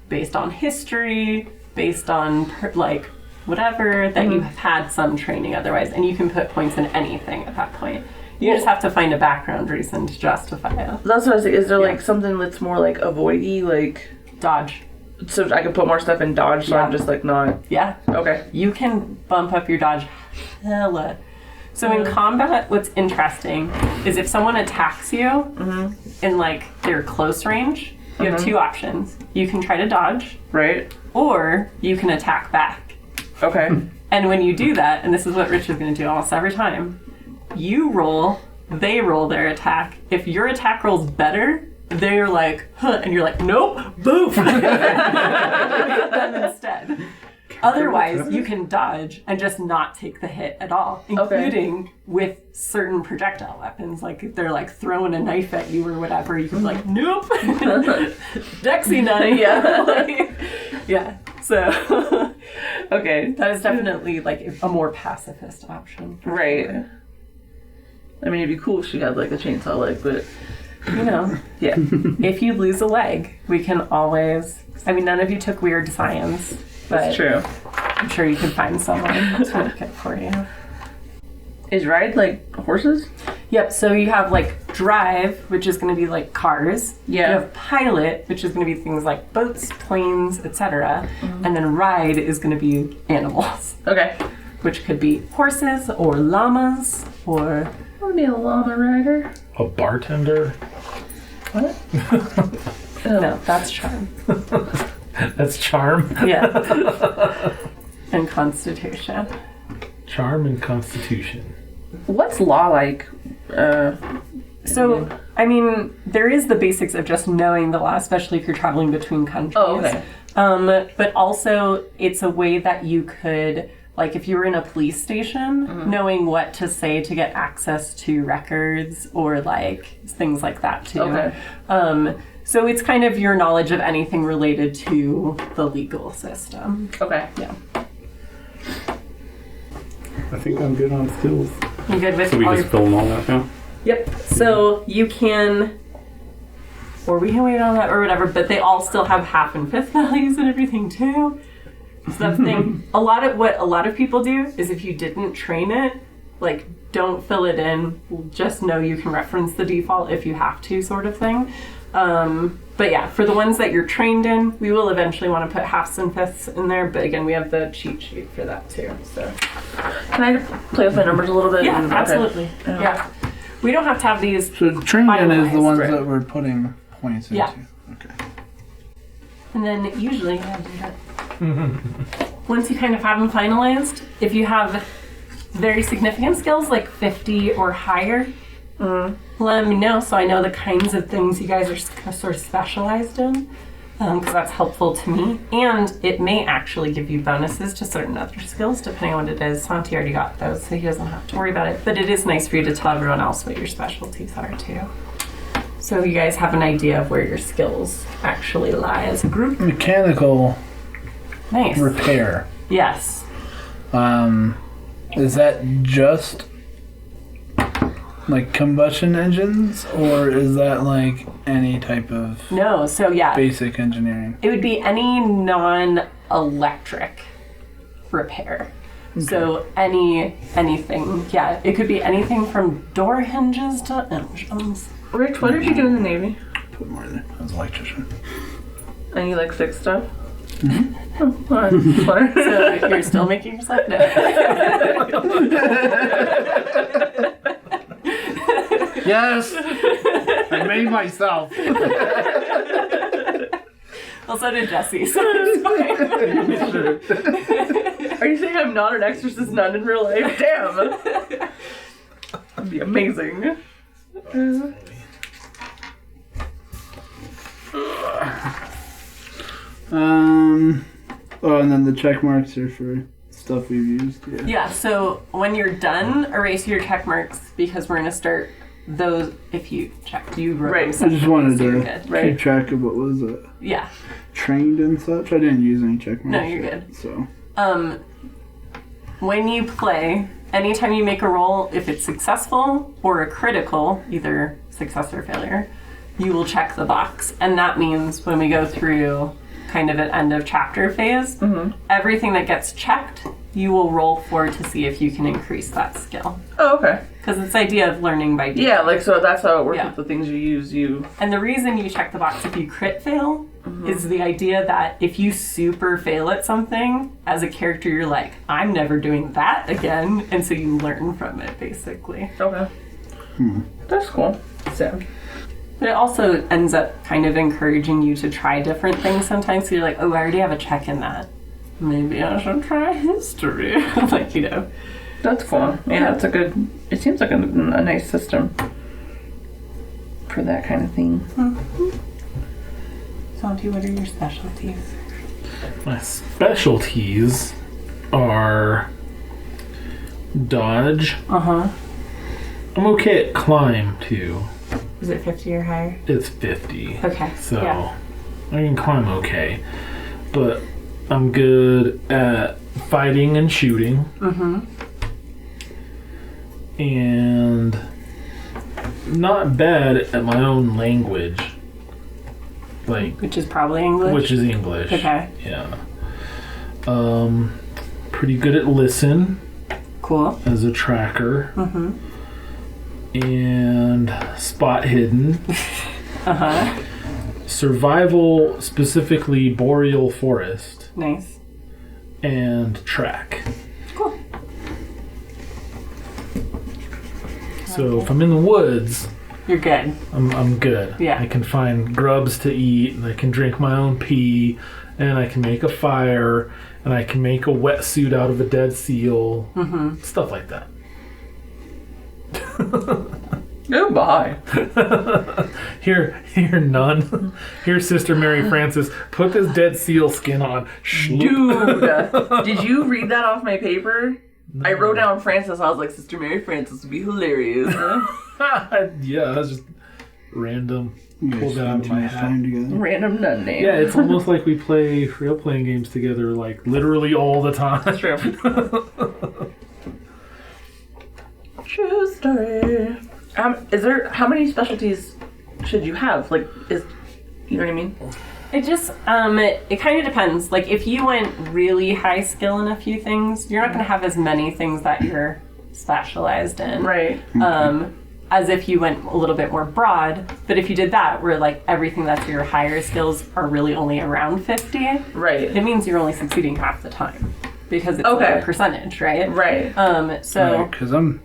based on history, based on like whatever, that you have had some training otherwise, and you can put points in anything at that point. You just have to find a background reason to justify it. That's what I was like. Is there Yeah. like something that's more like avoidy, like... Dodge. So I could put more stuff in dodge, so Yeah. I'm just like not... Yeah. Okay. You can bump up your dodge hella. So in combat, what's interesting is if someone attacks you in like their close range, you have two options. You can try to dodge, Right? or you can attack back. Okay. And when you do that, and this is what Rich is going to do almost every time, you roll, they roll their attack. If your attack rolls better, they're like, huh, and you're like, nope, boof. Hit them instead. Otherwise, you can dodge and just not take the hit at all, including with certain projectile weapons. Like if they're like throwing a knife at you or whatever, you can be like, nope, Dexy knife. Yeah. Like, yeah. So, Okay. that is definitely like a more pacifist option. for Right. sure. I mean, it'd be cool if she had like a chainsaw leg, but... You know, Yeah. if you lose a leg, we can always. I mean, none of you took weird science, but That's true. I'm sure you can find someone to make it for you. Is ride like horses? Yep, so you have like drive, which is going to be like cars. Yeah. You have pilot, which is going to be things like boats, planes, etc. And then ride is going to be animals, Okay. which could be horses or llamas or. I want to be a llama rider. A bartender? What? No, that's charm. That's charm. Yeah. And constitution. Charm and constitution. What's law like? So, I mean, there is the basics of just knowing the law, especially if you're traveling between countries. Oh, okay. But also, it's a way that you could, like, if you were in a police station, knowing what to say to get access to records or, like, things like that, too. Okay. So it's kind of your knowledge of anything related to the legal system. Okay. Yeah. I think I'm good on skills. You good with So we all just your... fill them all out now? Yep. So you can, or we can wait on that or whatever, but they all still have half and fifth values and everything too. So that's the thing. What a lot of people do is if you didn't train it, like don't fill it in. Just know you can reference the default if you have to, sort of thing. But yeah, for the ones that you're trained in, we will eventually want to put halves and fifths in there. But again, we have the cheat sheet for that too. So Can I play with my numbers a little bit? yeah, Okay. absolutely. Yeah, we don't have to have these. So trained in is the Finalized, ones right. that we're putting points into. Yeah. Okay. And then usually, once you kind of have them finalized, if you have very significant skills like 50 or higher, let me know so I know the kinds of things you guys are sort of specialized in, because that's helpful to me. And it may actually give you bonuses to certain other skills depending on what it is. Santi already got those, so he doesn't have to worry about it. But it is nice for you to tell everyone else what your specialties are too. So you guys have an idea of where your skills actually lie as a group. Mechanical Nice. repair. Yes. Is that just like combustion engines, or is that like any type of No, so yeah, basic engineering? it would be any non-electric repair. So anything, yeah, it could be anything from door hinges to engines. Rich, what did you do in the Navy? Put more in there. I was an electrician. And you like fix stuff? Mm-hmm. Fun. So you're still making yourself know. Yes, I made myself. Well, so did Jesse, so it's fine. Are you saying I'm not an exorcist nun in real life? Damn! That'd be amazing. Oh, and then the check marks are for stuff we've used. Yeah. Yeah, so when you're done, erase your check marks because we're going to start those if you checked. You wrote Right. them I just wanted so you're to good. Right. keep track of what was Yeah. trained and such. I didn't use any check marks. No, you're good. So When you play, anytime you make a roll, if it's successful or a critical, either success or failure, you will check the box. And that means when we go through kind of an end of chapter phase, everything that gets checked, you will roll for to see if you can increase that skill. Oh, okay. Because it's the idea of learning by doing. Yeah, like, so that's how it works Yeah. with the things you use. And the reason you check the box if you crit fail is the idea that if you super fail at something, as a character, you're like, I'm never doing that again. And so you learn from it, basically. Okay. That's cool. So. But it also ends up kind of encouraging you to try different things sometimes. So you're like, oh, I already have a check in that. Maybe I should try history. Like, you know. That's cool. Yeah, it's a good, it seems like a nice system for that kind of thing. Santi, what are your specialties? My specialties are dodge. Uh-huh. I'm okay at climb too. Is it 50 or higher? It's 50. Okay. So Yeah. I can climb okay. But I'm good at fighting and shooting. And not bad at my own language. Like, Which is probably English? which is English. Okay. Yeah. Pretty good at listen Cool. as a tracker. And spot hidden. Uh-huh. Survival, specifically boreal forest. Nice. And track. Cool. So if I'm in the woods, You're good. I'm good. Yeah. I can find grubs to eat, and I can drink my own pee, and I can make a fire, and I can make a wetsuit out of a dead seal. Stuff like that. Oh, bye. Here, nun. Here, Sister Mary Frances. Put this dead seal skin on. Dude, did you read that off my paper? No. I wrote down Francis. I was like, Sister Mary Frances would be hilarious. Yeah, that's just random. You guys Pulled that out spend of too my much hat. time together. Random nun name. Yeah, it's almost like we play real-playing games together, like literally all the time. That's true. True story. How many specialties should you have? Like, you know what I mean? It just, it kind of depends. Like, if you went really high skill in a few things, you're not going to have as many things that you're specialized in. Right. As if you went a little bit more broad. But if you did that, where, like, everything that's your higher skills are really only around 50, Right. it means you're only succeeding half the time. Because it's Okay. like a percentage, right? Right. So, Because I'm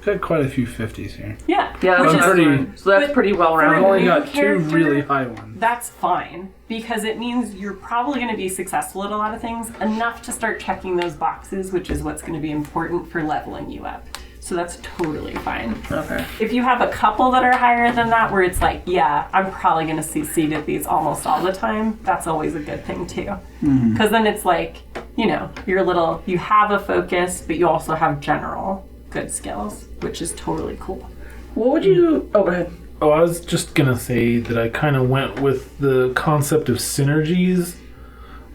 got quite a few 50s here. yeah. Yeah, Which that's is- pretty- so that's but pretty well for I've a rounded. only new got 2 character, really high ones. That's fine, because it means you're probably going to be successful at a lot of things, enough to start checking those boxes, which is what's going to be important for leveling you up. So that's totally fine. Okay. If you have a couple that are higher than that, where it's like, yeah, I'm probably going to succeed at these almost all the time, that's always a good thing too. Because then it's like, you know, you have a focus, but you also have general good skills, which is totally cool. What would you... Oh, go ahead. Oh, I was just gonna say that I kind of went with the concept of synergies,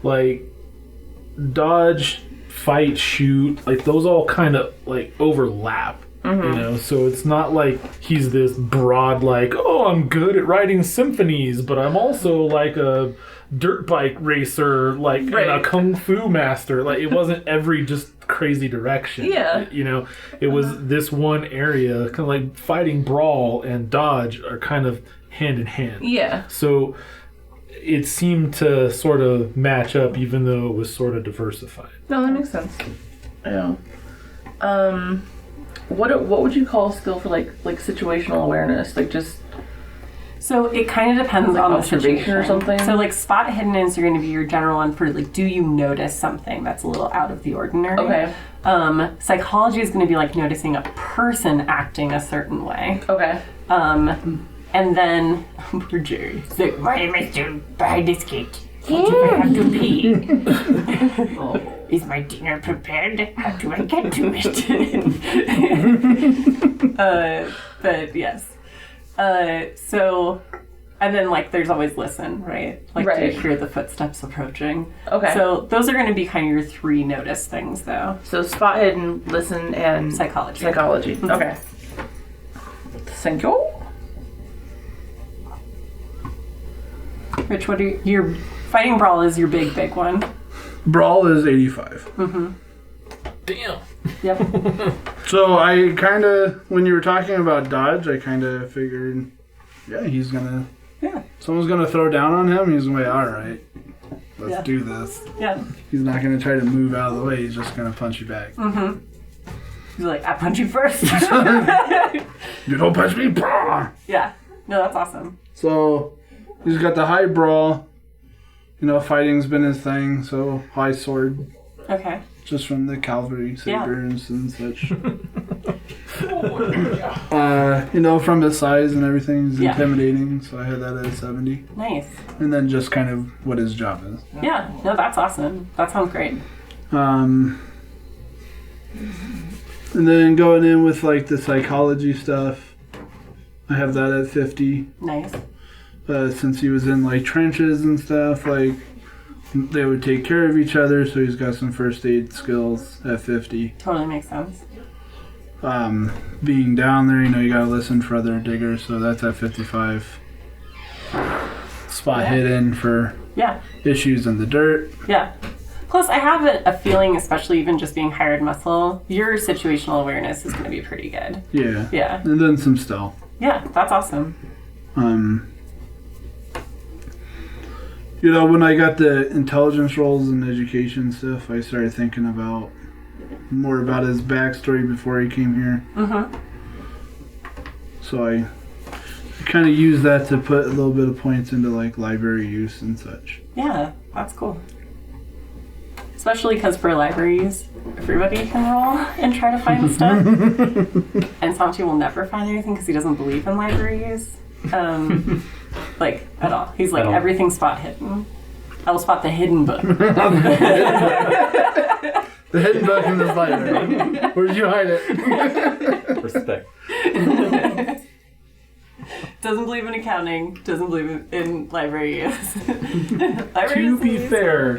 like dodge, fight, shoot, like those all kind of like overlap. You know, so it's not like he's this broad, like, oh, I'm good at writing symphonies, but I'm also like a dirt bike racer, like and a Right. kung fu master. Like, it wasn't every just crazy direction. Yeah. You know, it was this one area, kind of like fighting, brawl, and dodge are kind of hand in hand. Yeah. So it seemed to sort of match up, even though it was sort of diversified. No, that makes sense. Yeah. What would you call a skill for like situational awareness? Like just So it kind of depends on the observation situation or something? So like spot hidden is going to be your general one for like, do you notice something that's a little out of the ordinary? Okay. Psychology is going to be like noticing a person acting a certain way. Okay. And then poor Jerry. It's like, my Mr. Biscuit. What do I have to pee? Is my dinner prepared? How do I get to it? But yes. So, and then like there's always listen, right? Like do Right. you hear the footsteps approaching? Okay. So those are going to be kind of your 3 notice things, though. So spot hidden, listen, and Psychology. Psychology. Okay. Thank you. Rich, what are your fighting brawl is your big one? Brawl is 85. Damn. Yep. So I kind of, when you were talking about dodge, I kind of figured, yeah, he's gonna, Yeah. someone's gonna throw down on him. He's gonna be all right. Let's Yeah. do this. Yeah. He's not gonna try to move out of the way. He's just gonna punch you back. He's like, I punch you first. You don't punch me. Bah! Yeah. No, that's awesome. So he's got the high brawl. You know, fighting's been his thing. So high sword, Okay. just from the cavalry Yeah. sabers and such. You know, from his size and everything, he's Yeah. intimidating. So I had that at 70. Nice. And then just kind of what his job is. Yeah. No, that's awesome. That sounds great. And then going in with like the psychology stuff, I have that at 50. Nice. Since he was in like trenches and stuff, like they would take care of each other, so he's got some first aid skills at 50. Totally makes sense. Being down there, you know, you gotta listen for other diggers, so that's at 55. Spot hidden for Yeah. issues in the dirt. Yeah. Plus, I have a feeling, especially even just being hired muscle, your situational awareness is going to be pretty good. Yeah. Yeah. And then some stealth. Yeah, that's awesome. You know, when I got the intelligence roles and education stuff, I started thinking about more about his backstory before he came here. So I kind of used that to put a little bit of points into like library use and such. Yeah, that's cool. Especially because for libraries, everybody can roll and try to find stuff. And Santi will never find anything because he doesn't believe in libraries. Like, at all. He's like, At all. everything's spot hidden. I will spot the hidden book. The hidden book in this library. Where'd you hide it? Respect. Doesn't believe in accounting. Doesn't believe in library use. Library To use be is fair,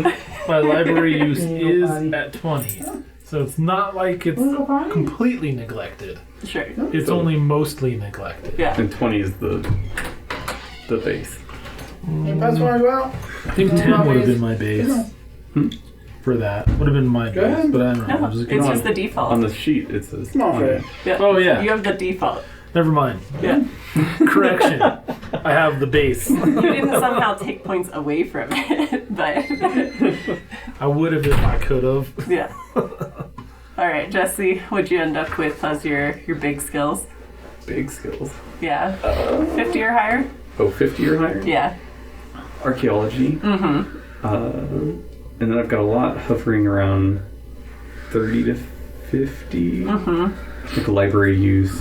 my library use is at 20. So it's not like it's completely neglected. Sure. It's only mostly neglected. Yeah. And 20 is the base. That's why I go out. I think 10 would have been my base. For that. Would have been my Go base, ahead. but I don't know. No, I was it's looking just the default. On the sheet, it says Come on, 20. Fred. Yeah. Oh, yeah. You have the default. Never mind. Yeah. Correction. I have the base. You didn't somehow take points away from it, but I would have if I could have. yeah. All right, Jesse, what'd you end up with as your big skills? Big skills. Yeah. 50 or higher? Oh, 50 or higher? Yeah. Archaeology. Mm-hmm. And then I've got a lot hovering around 30 to 50. Mm-hmm. Like library use.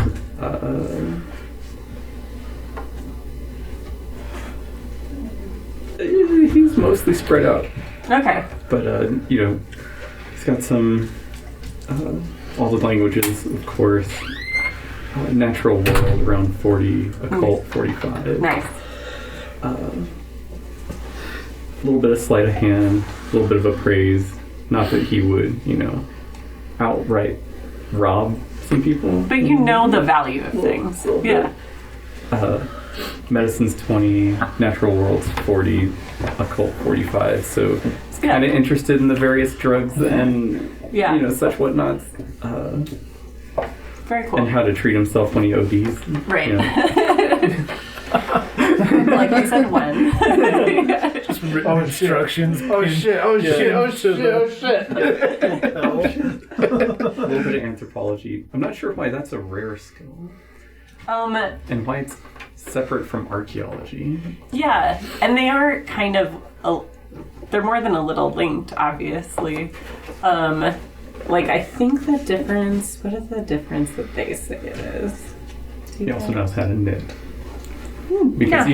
He's mostly spread out. Okay. But, he's got some, all the languages, of course. Natural world, around 40. Occult, 45. Nice. A little bit of sleight of hand, a little bit of appraise. Not that he would, outright rob some people. But you know the value of things. Little Yeah. bit. Medicine's 20, natural world's 40, occult 45. So it's kind of interested in the various drugs and such whatnots. Very cool. And how to treat himself when he ODs. Right. You know. Like I said, when. Just written instructions. Oh shit, oh shit, oh shit, oh shit. A little bit of anthropology. I'm not sure why that's a rare skill. And why it's separate from archaeology. Yeah, and they are kind of, they're more than a little linked, obviously. Like, I think the difference, what is the difference that they say it is? He also knows how to knit. Because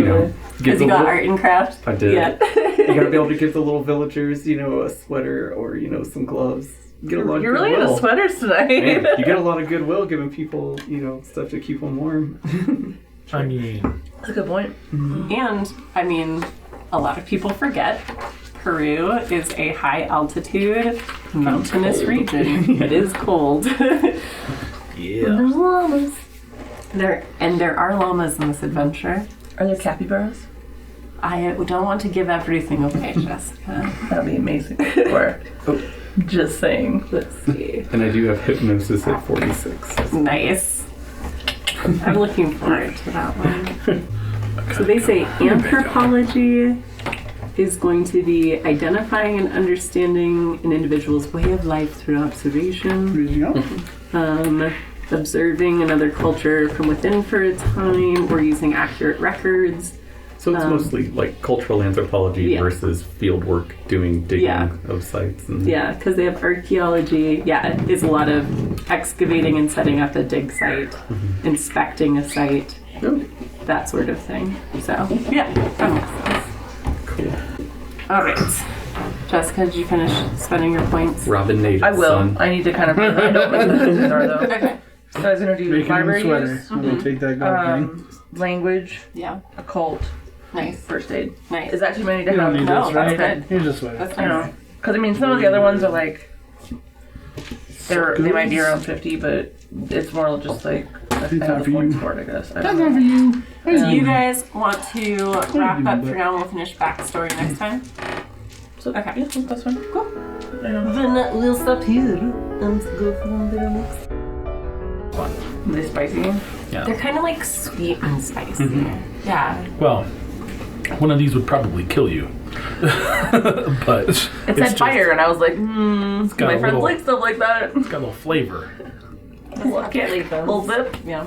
Because, you got art and craft? I did. Yeah. You gotta be able to give the little villagers, a sweater or, some gloves. You get a lot of You're really goodwill. into sweaters tonight. Man, you get a lot of goodwill giving people, stuff to keep them warm. I mean, That's a good point. And, I mean, a lot of people forget Peru is a high altitude mountainous region. It is cold. yeah. There's llamas. There are llamas in this adventure. Are there capybaras? I don't want to give everything away, Jessica. That'd be amazing. Or just saying. Let's see. And I do have hypnosis at 46. Nice. I'm looking forward to that one. So they say anthropology is going to be identifying and understanding an individual's way of life through observation, observing another culture from within for a time, or using accurate records. So it's mostly like cultural anthropology Yeah. versus field work, digging Yeah. of sites. And Yeah, because they have archaeology. Yeah, it's a lot of excavating and setting up a dig site, inspecting a site, that sort of thing. So, yeah, that makes sense. Cool. All right. Jessica, did you finish spending your points? Robin Native, I will. son. I need to kind of. I don't know what those are though. Okay. So I was gonna do Making library a sweater. use, We'll take that gold thing. language, Yeah. occult, Nice. first aid. Nice. Is that too many to You don't have? need No, this, that's right? good. Here's a sweater. That's I don't nice. know. Because I mean, some of the other ones are like they might be around 50, but it's more just like I have the points for it, I guess. I don't know. for you. Do you guys want to wrap up for now and we'll finish backstory next time? So, Okay. yeah, that's fine. Cool. I know. Then we'll stop here and go from there next. Are they spicy? They're kind of like sweet and spicy. Yeah. Well, one of these would probably kill you. But It said just- fire, and I was like, got my a friends little- like stuff like that. It's got a little flavor. Can't leave them. Little zip. Yeah.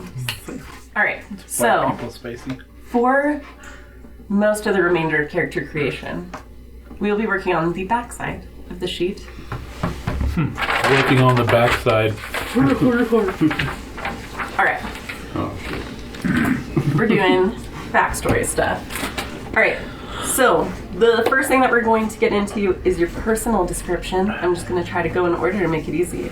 All right. White So people spicy. for most of the remainder of character creation, we'll be working on the backside of the sheet. Working on the backside. All right. Oh, shit. We're doing backstory stuff. All right. So the first thing that we're going to get into is your personal description. I'm just going to try to go in order to make it easy.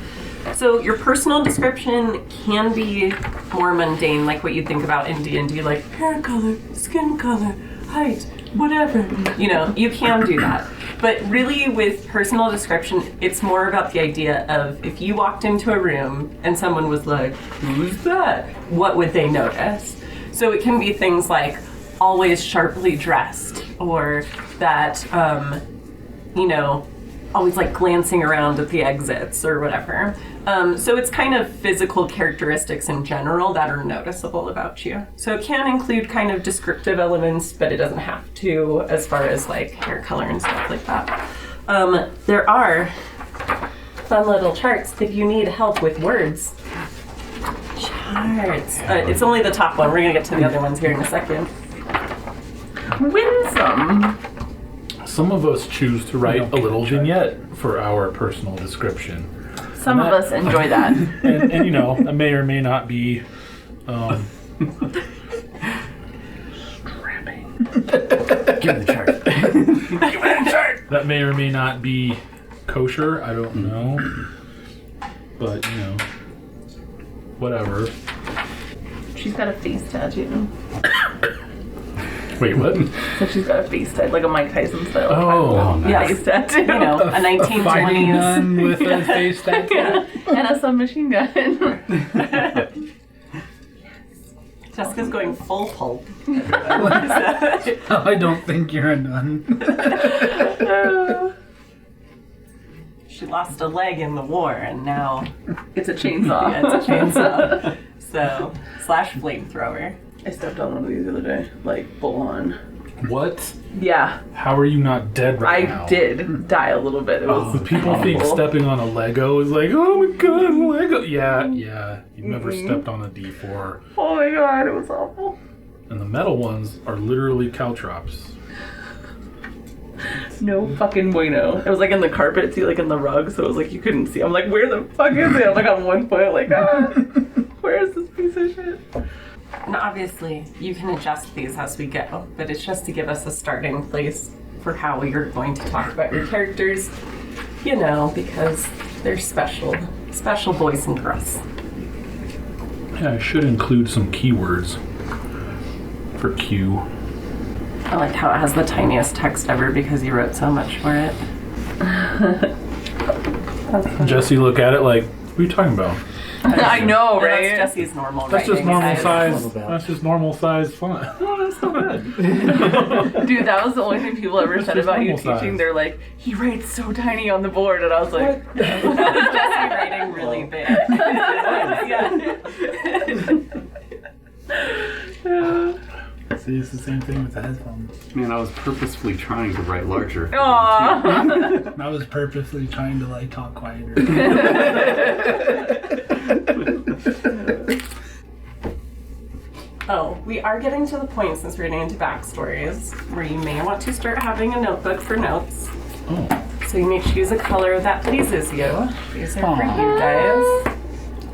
So your personal description can be more mundane, like what you think about in D&D, like hair color, skin color, height, whatever. You can do that. But really, with personal description, it's more about the idea of if you walked into a room and someone was like, who's that? What would they notice? So it can be things like always sharply dressed, or that, always like glancing around at the exits or whatever. So it's kind of physical characteristics in general that are noticeable about you. So it can include kind of descriptive elements, but it doesn't have to, as far as like hair color and stuff like that. There are fun little charts if you need help with words. Charts. It's only the top one. We're gonna get to the other ones here in a second. Winsome. Some of us choose to write a little vignette for our personal description. Some of us enjoy that. And that may or may not be Strapping. Give me the chart. Give me the chart. that may or may not be kosher. I don't know. But, whatever. She's got a face tattoo. Wait, what? So she's got a face tattoo, like a Mike Tyson style. Oh, nice. Face tattoo. A 1920s. nun with a face tattoo. And a submachine gun. Jessica's going full pulp. I don't think you're a nun. She lost a leg in the war, and now It's a chainsaw. it's a chainsaw. So, / flamethrower. I stepped on one of these the other day, like full on. What? Yeah, How are you not dead right now? I did die a little bit. It was The people think awful. stepping on a Lego is like, oh my god, Lego. Yeah. You never stepped on a D4. Oh my god, it was awful. And the metal ones are literally caltrops. No fucking bueno. It was like in the carpet too, like in the rug, so it was like you couldn't see. I'm like, where the fuck is it? I'm like on one foot, like, where is this piece of shit? And obviously, you can adjust these as we go, but it's just to give us a starting place for how you're going to talk about your characters, because they're special boys and girls. Yeah, I should include some keywords for Q. I like how it has the tiniest text ever because you wrote so much for it. Jesse, look at it like, what are you talking about? I know, That's right? Jesse's normal That's just writing normal size. About. That's just normal size font. Oh, that's so good. Dude, that was the only thing people ever said just about you normal teaching. size. They're like, he writes so tiny on the board, and I was like, Jesse writing really big. Yeah. See, it's the same thing with the headphones. Man, I was purposefully trying to write larger. aww. I was purposely trying to talk quieter. Oh, we are getting to the point, since we're getting into backstories, where you may want to start having a notebook for notes. Oh. So you may choose a color that pleases you. These are for you guys.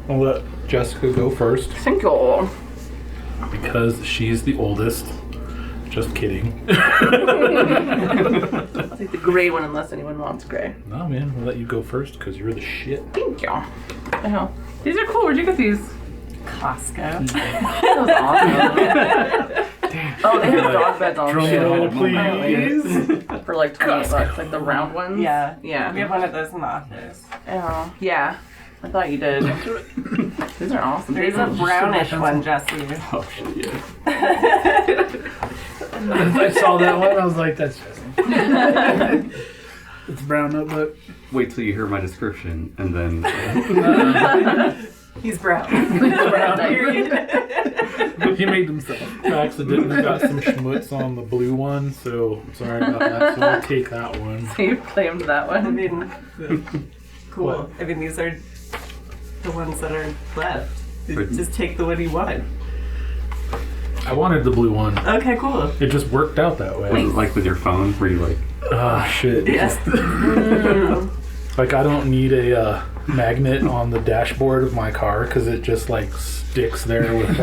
I'll let Jessica go first Thank you. because she's the oldest. Just kidding. I'll take the gray one unless anyone wants gray. No, man, we'll let you go first because you're the shit. Thank you. Oh, these are cool. Where'd you get these? Costco. That was awesome. Oh, they have dog beds on Drum too. roll, please. For like $28, like the round ones. Yeah. Yeah. We have one of those in the office. Oh, yeah. I thought you did. These are awesome. There's a brownish one, Jesse. Oh, shit, yeah. I saw that one, I was like, that's just it's brown notebook. Wait till you hear my description, and then He's brown. He made himself. I accidentally got some schmutz on the blue one, so sorry about that. So I'll take that one. You claimed that I one. mean, cool. What? I mean, these are the ones that are left. Right. Just take the one you want. I wanted the blue one. Okay, cool. It just worked out that way. like with your phone, where you like, Oh, shit. Yes. Like, I don't need a magnet on the dashboard of my car because it just, sticks there with,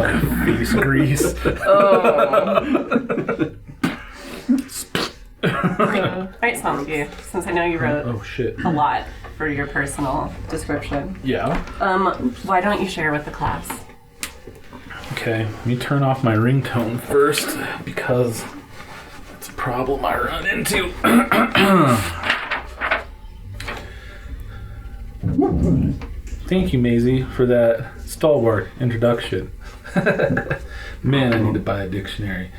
face grease. Oh. Alright, Samsky, since I know you wrote Oh, shit. a lot for your personal description, Yeah. why don't you share with the class? Okay, let me turn off my ringtone first because it's problem I run into. Thank you, Maisie, for that stalwart introduction. Man, I need to buy a dictionary.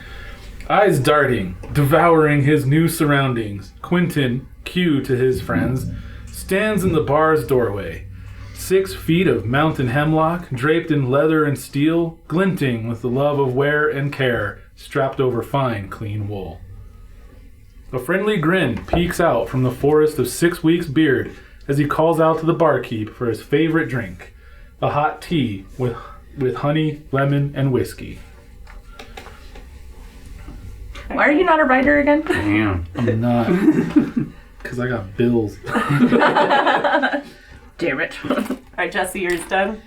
Eyes darting, devouring his new surroundings, Quentin, Q to his friends, stands in the bar's doorway. 6 feet of mountain hemlock, draped in leather and steel, glinting with the love of wear and care, strapped over fine, clean wool. A friendly grin peeks out from the forest of 6 weeks' beard as he calls out to the barkeep for his favorite drink, a hot tea with honey, lemon, and whiskey. Why are you not a writer again? Damn. I'm not, because I got bills. Damn it. All right, Jesse, yours done.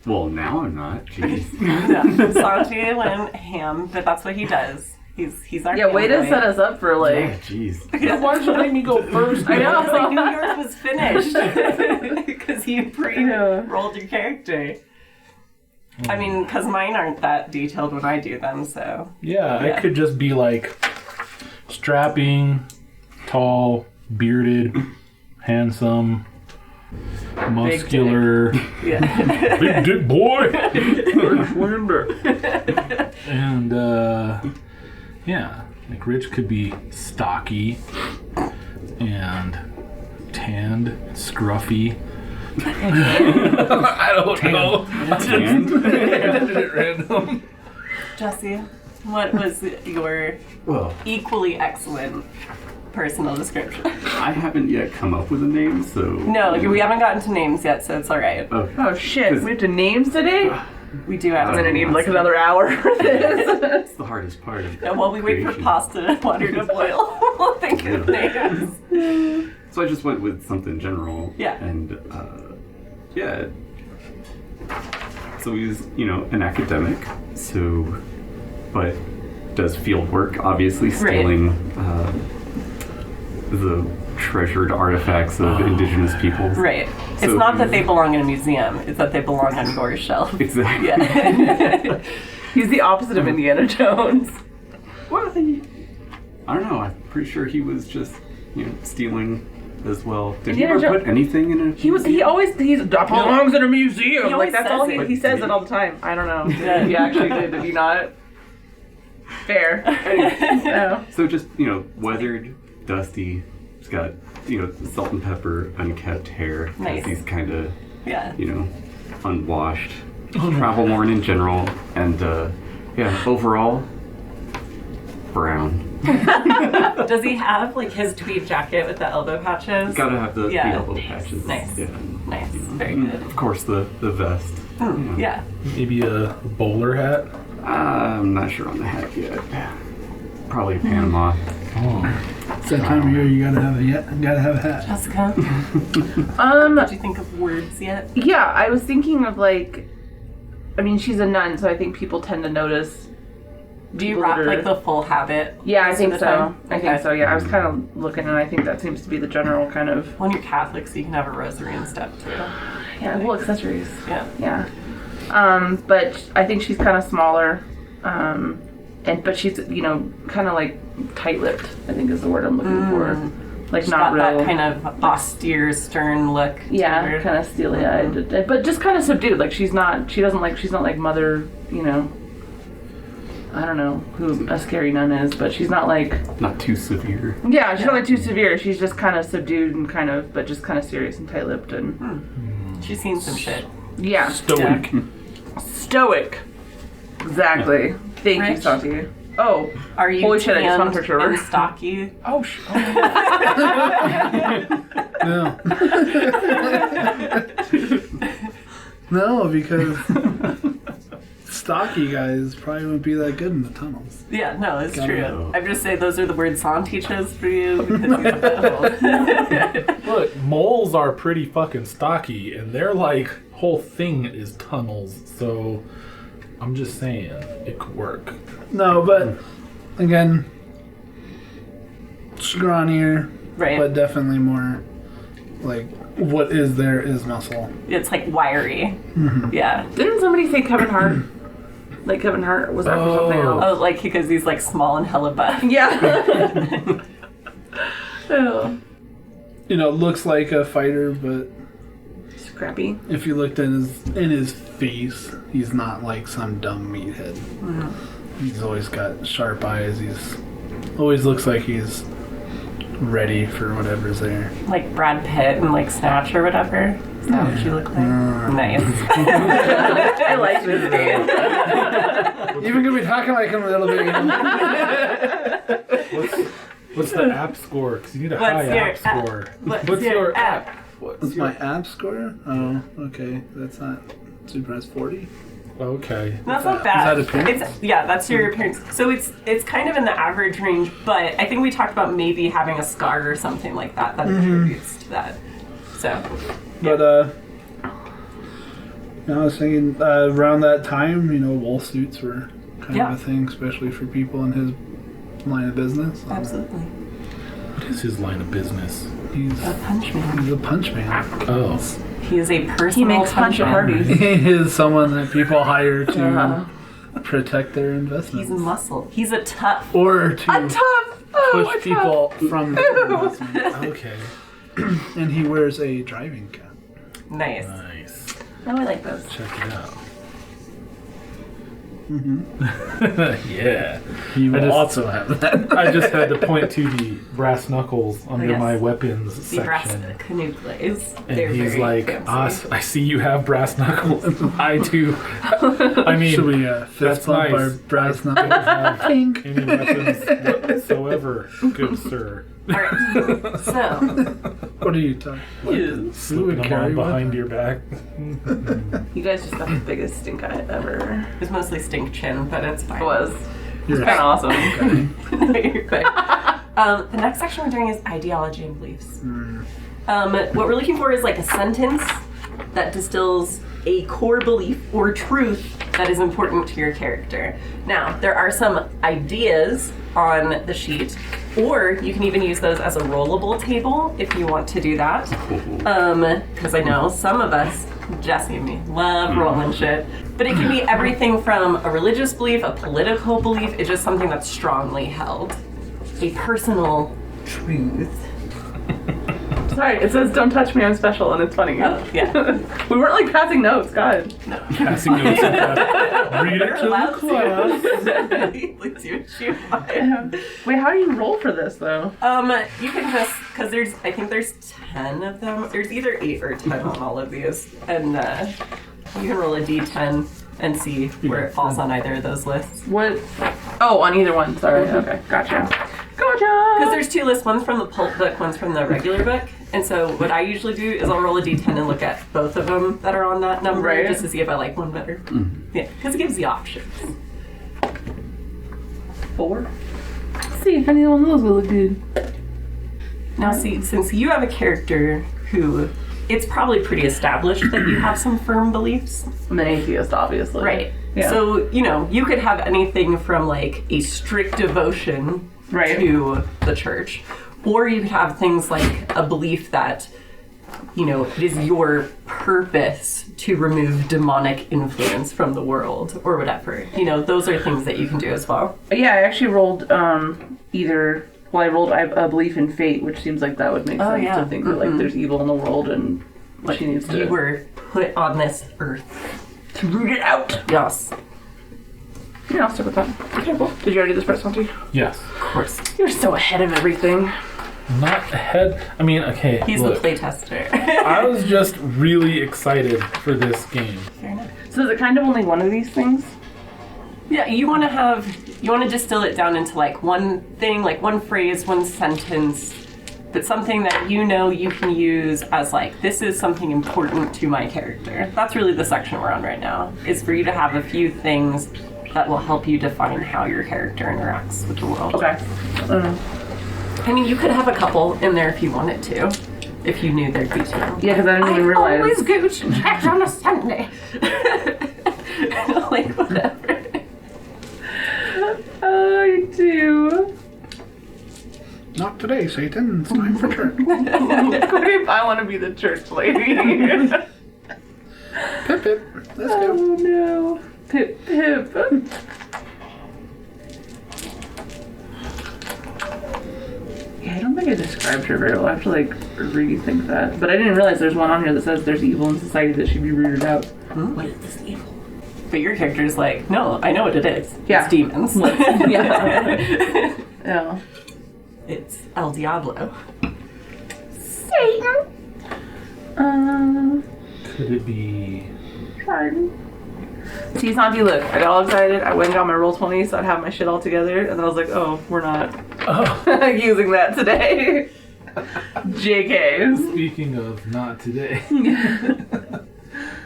Well, now I'm not. Jeez. Yeah, Santi and Ham, but that's what he does. He's our Yeah, way to fanboy. set us up for Yeah, like. jeez. Why did you make me go first? I I was like, know. New York was finished because you pre-rolled your character. I mean, because mine aren't that detailed when I do them, so. Yeah, I could just be like strapping, tall, bearded, handsome, muscular, Yeah. big dick boy. Slender. And yeah, like Rich could be stocky and tanned, scruffy. I don't know. And? I did it random. Jesse, what was your Well, equally excellent personal description? I haven't yet come up with a name, so... No, we haven't gotten to names yet, so it's all right. Okay. Oh shit, we have to names today? We do have I'm to gonna need names. like another hour for this. That's the hardest part of And while we wait for creation. pasta and water to boil, we'll think of names. So I just went with something general. Yeah. And, yeah. So he's, an academic, but does field work, obviously, stealing the treasured artifacts of indigenous peoples. Right. So It's not that he's- they belong in a museum, it's that they belong on your shelf. Exactly. Yeah. He's the opposite of Indiana Jones. Well, I don't know. I'm pretty sure he was just, stealing as well. Did Indiana he ever Jo- put anything in a... He belongs in a museum. He always Like that's says all it. he says it all the time. I don't know. Yeah, he actually did he not? Fair. No. So just, weathered, dusty. He's got, salt and pepper, unkept hair. 'Cause Nice. He's kind of, Yeah. unwashed. Travel worn in general. And, overall, brown. Does he have like his tweed jacket with the elbow patches? Gotta have the Yeah. elbow patches. Nice. Yeah. Nice. Very And good. of course, the vest. Yeah. Maybe a bowler hat. I'm not sure on the hat yet. Probably Panama. It's that time of year you gotta have a hat. Jessica, did you think of words yet? Yeah, I was thinking of she's a nun, so I think people tend to notice. Do you people rock that are- like the full habit? Yeah, I most of think the so. time? I think so. Yeah, I was kind of looking, and I think that seems to be the general kind of. When you're Catholic, so you can have a rosary and stuff too. Yeah, well, accessories. Yeah. Yeah. But I think she's kind of smaller, but she's kind of like tight-lipped. I think is the word I'm looking for. Like She's not got real. that kind of austere, stern look. to Yeah, her. kind of steely-eyed, but just kind of subdued. Like she's not like Mother. I don't know who a scary nun is, but she's not like. Not too severe. Yeah, she's not like too severe. She's just kind of subdued and but just kind of serious and tight-lipped and. She's seen some shit. Yeah. Stoic. Stoic. Exactly. Thank you, Rich? Santi. Oh. Are you Holy shit, I just found a tanned picture of her. and stocky? Oh, No. No, because stocky guys probably wouldn't be that good in the tunnels. Yeah, no, it's Got true. it. I'm just saying those are the words San teaches for you because he's a butthole. Look, moles are pretty fucking stocky, and their whole thing is tunnels. So I'm just saying it could work. No, but again, scrawnier, Right. but definitely more like what is there is muscle. It's like wiry. Mm-hmm. Yeah. Didn't somebody say Kevin Hart? Like Kevin Hart was that for something else? Oh, like because he's like small and hella buff. Yeah. Oh, You know, looks like a fighter, but scrappy. if you looked in his face, he's not like some dumb meathead. He's always got sharp eyes. He's always looks like he's ready for whatever's there. Like Brad Pitt and like Snatch or whatever. Is that what you look like? Nice. I like this game. Even gonna be talking like him a little bit. What's the app score? Because you need a What's high your app score. What's your app? What's my app score? Oh, okay. That's not super. That's 40. Okay. That's not bad. Is that appearance? Yeah, that's your appearance. So it's kind of in the average range, but I think we talked about maybe having a scar or something like that contributes to that. So. But I was thinking around that time, wool suits were kind of a thing, especially for people in his line of business. Absolutely. What is his line of business? He's A punch man. a punch man. Oh. He is a personal He makes punch at parties. He is someone that people hire to protect their He's investments. muscle. He's a tough. Or to Tough. push people from their investments. Okay. And he wears a driving cap. Nice. Nice. Oh, I like those. Check it out. Yeah. He will just- also have that. I just had to point to the brass knuckles under Yes. my weapons The brass section. canoe glaze. And They're he's very like, fancy. I see you have brass knuckles. I do. I mean, Should we that's fist bump nice. our brass don't knuckles? have any weapons whatsoever, good sir. Alright. So, What are you talking about? Slipping them carry on behind weapons? your back. You guys just got the biggest stink eye ever. it's mostly stink chin, but it's fine. It was. You're Kind of awesome. No, you're good. The next section we're doing is ideology and beliefs. What we're looking for is like a sentence that distills a core belief or truth that is important to your character. Now, there are some ideas on the sheet, or you can even use those as a rollable table if you want to do that. Because I know some of us, Jesse and me, love rolling shit. But it can be everything from a religious belief, a political belief, it's just something that's strongly held. A personal truth. Sorry, it says don't touch me, I'm special, and it's funny. Oh, yeah. We weren't like passing notes, God. Passing notes like that. Read it You're to the allowed class. to. Please do what you want. Wait, how do you roll for this though? You can just, because I think there's 10 of them. There's either 8 or 10 on all of these. And you can roll a d10 and see where it falls on either of those lists. What? Oh, on either one. Sorry. Okay, gotcha. Because there's 2 lists, one's from the pulp book, one's from the regular book. And so what I usually do is I'll roll a d10 and look at both of them that are on that number Right. just to see if I like one better. Yeah, because it gives the options. 4. Let's see if any one of those will look good. Now see, since you have a character who, it's probably pretty established that you have some firm beliefs. I'm an atheist, obviously. Right. Yeah. So, you could have anything from like a strict devotion Right. to the church, or you could have things like a belief that, it is your purpose to remove demonic influence from the world or whatever. Those are things that you can do as well. Yeah, I actually rolled either. Well, I rolled a belief in fate, which seems like that would make sense yeah. to think that like there's evil in the world and she needs to. You were put on this earth to root it out. Yes. Yeah, I'll stick with that. Okay, cool. Did you already do this press, Monty? Yes. Of course. You're so ahead of everything. Not ahead. I mean, okay. He's look, the playtester. I was just really excited for this game. Fair enough. So is it kind of only one of these things? Yeah, you want to distill it down into like one thing, like one phrase, one sentence, but something that you can use as like, this is something important to my character. That's really the section we're on right now, is for you to have a few things that will help you define how your character interacts with the world. Okay. I mean, you could have a couple in there if you wanted to, if you knew there'd be 2. Yeah, because I didn't even realize. Always go to church on a Sunday. Like, whatever. I do. Not today, Satan. It's time for church. If I want to be the church lady. Pip, pip. Let's go. Oh no. Pip, pip. Yeah, I don't think I described her very well. I have to like rethink that. But I didn't realize there's one on here that says there's evil in society that should be rooted out. What is this evil? But your character's like, no, I know what it is. Yeah. It's demons. Yeah. Yeah. It's El Diablo. Satan. Could it be? Pardon. See, Santi, look, I got all excited. I went and got my roll 20 so I'd have my shit all together. And then I was like, oh, we're not using that today. JK. Speaking of not today.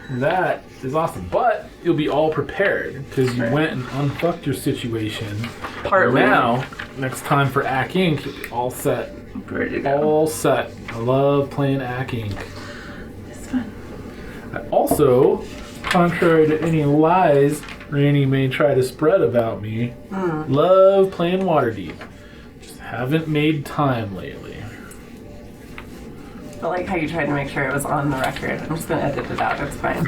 That is awesome. But you'll be all prepared because you went and unfucked your situation. Partly. Now, next time for Ack Inc., you'll be all set. Ready to go. All set. I love playing Ack Inc. It's fun. I also, contrary to any lies Randy may try to spread about me, love playing Waterdeep. Just haven't made time lately. I like how you tried to make sure it was on the record. I'm just gonna edit it out. It's fine.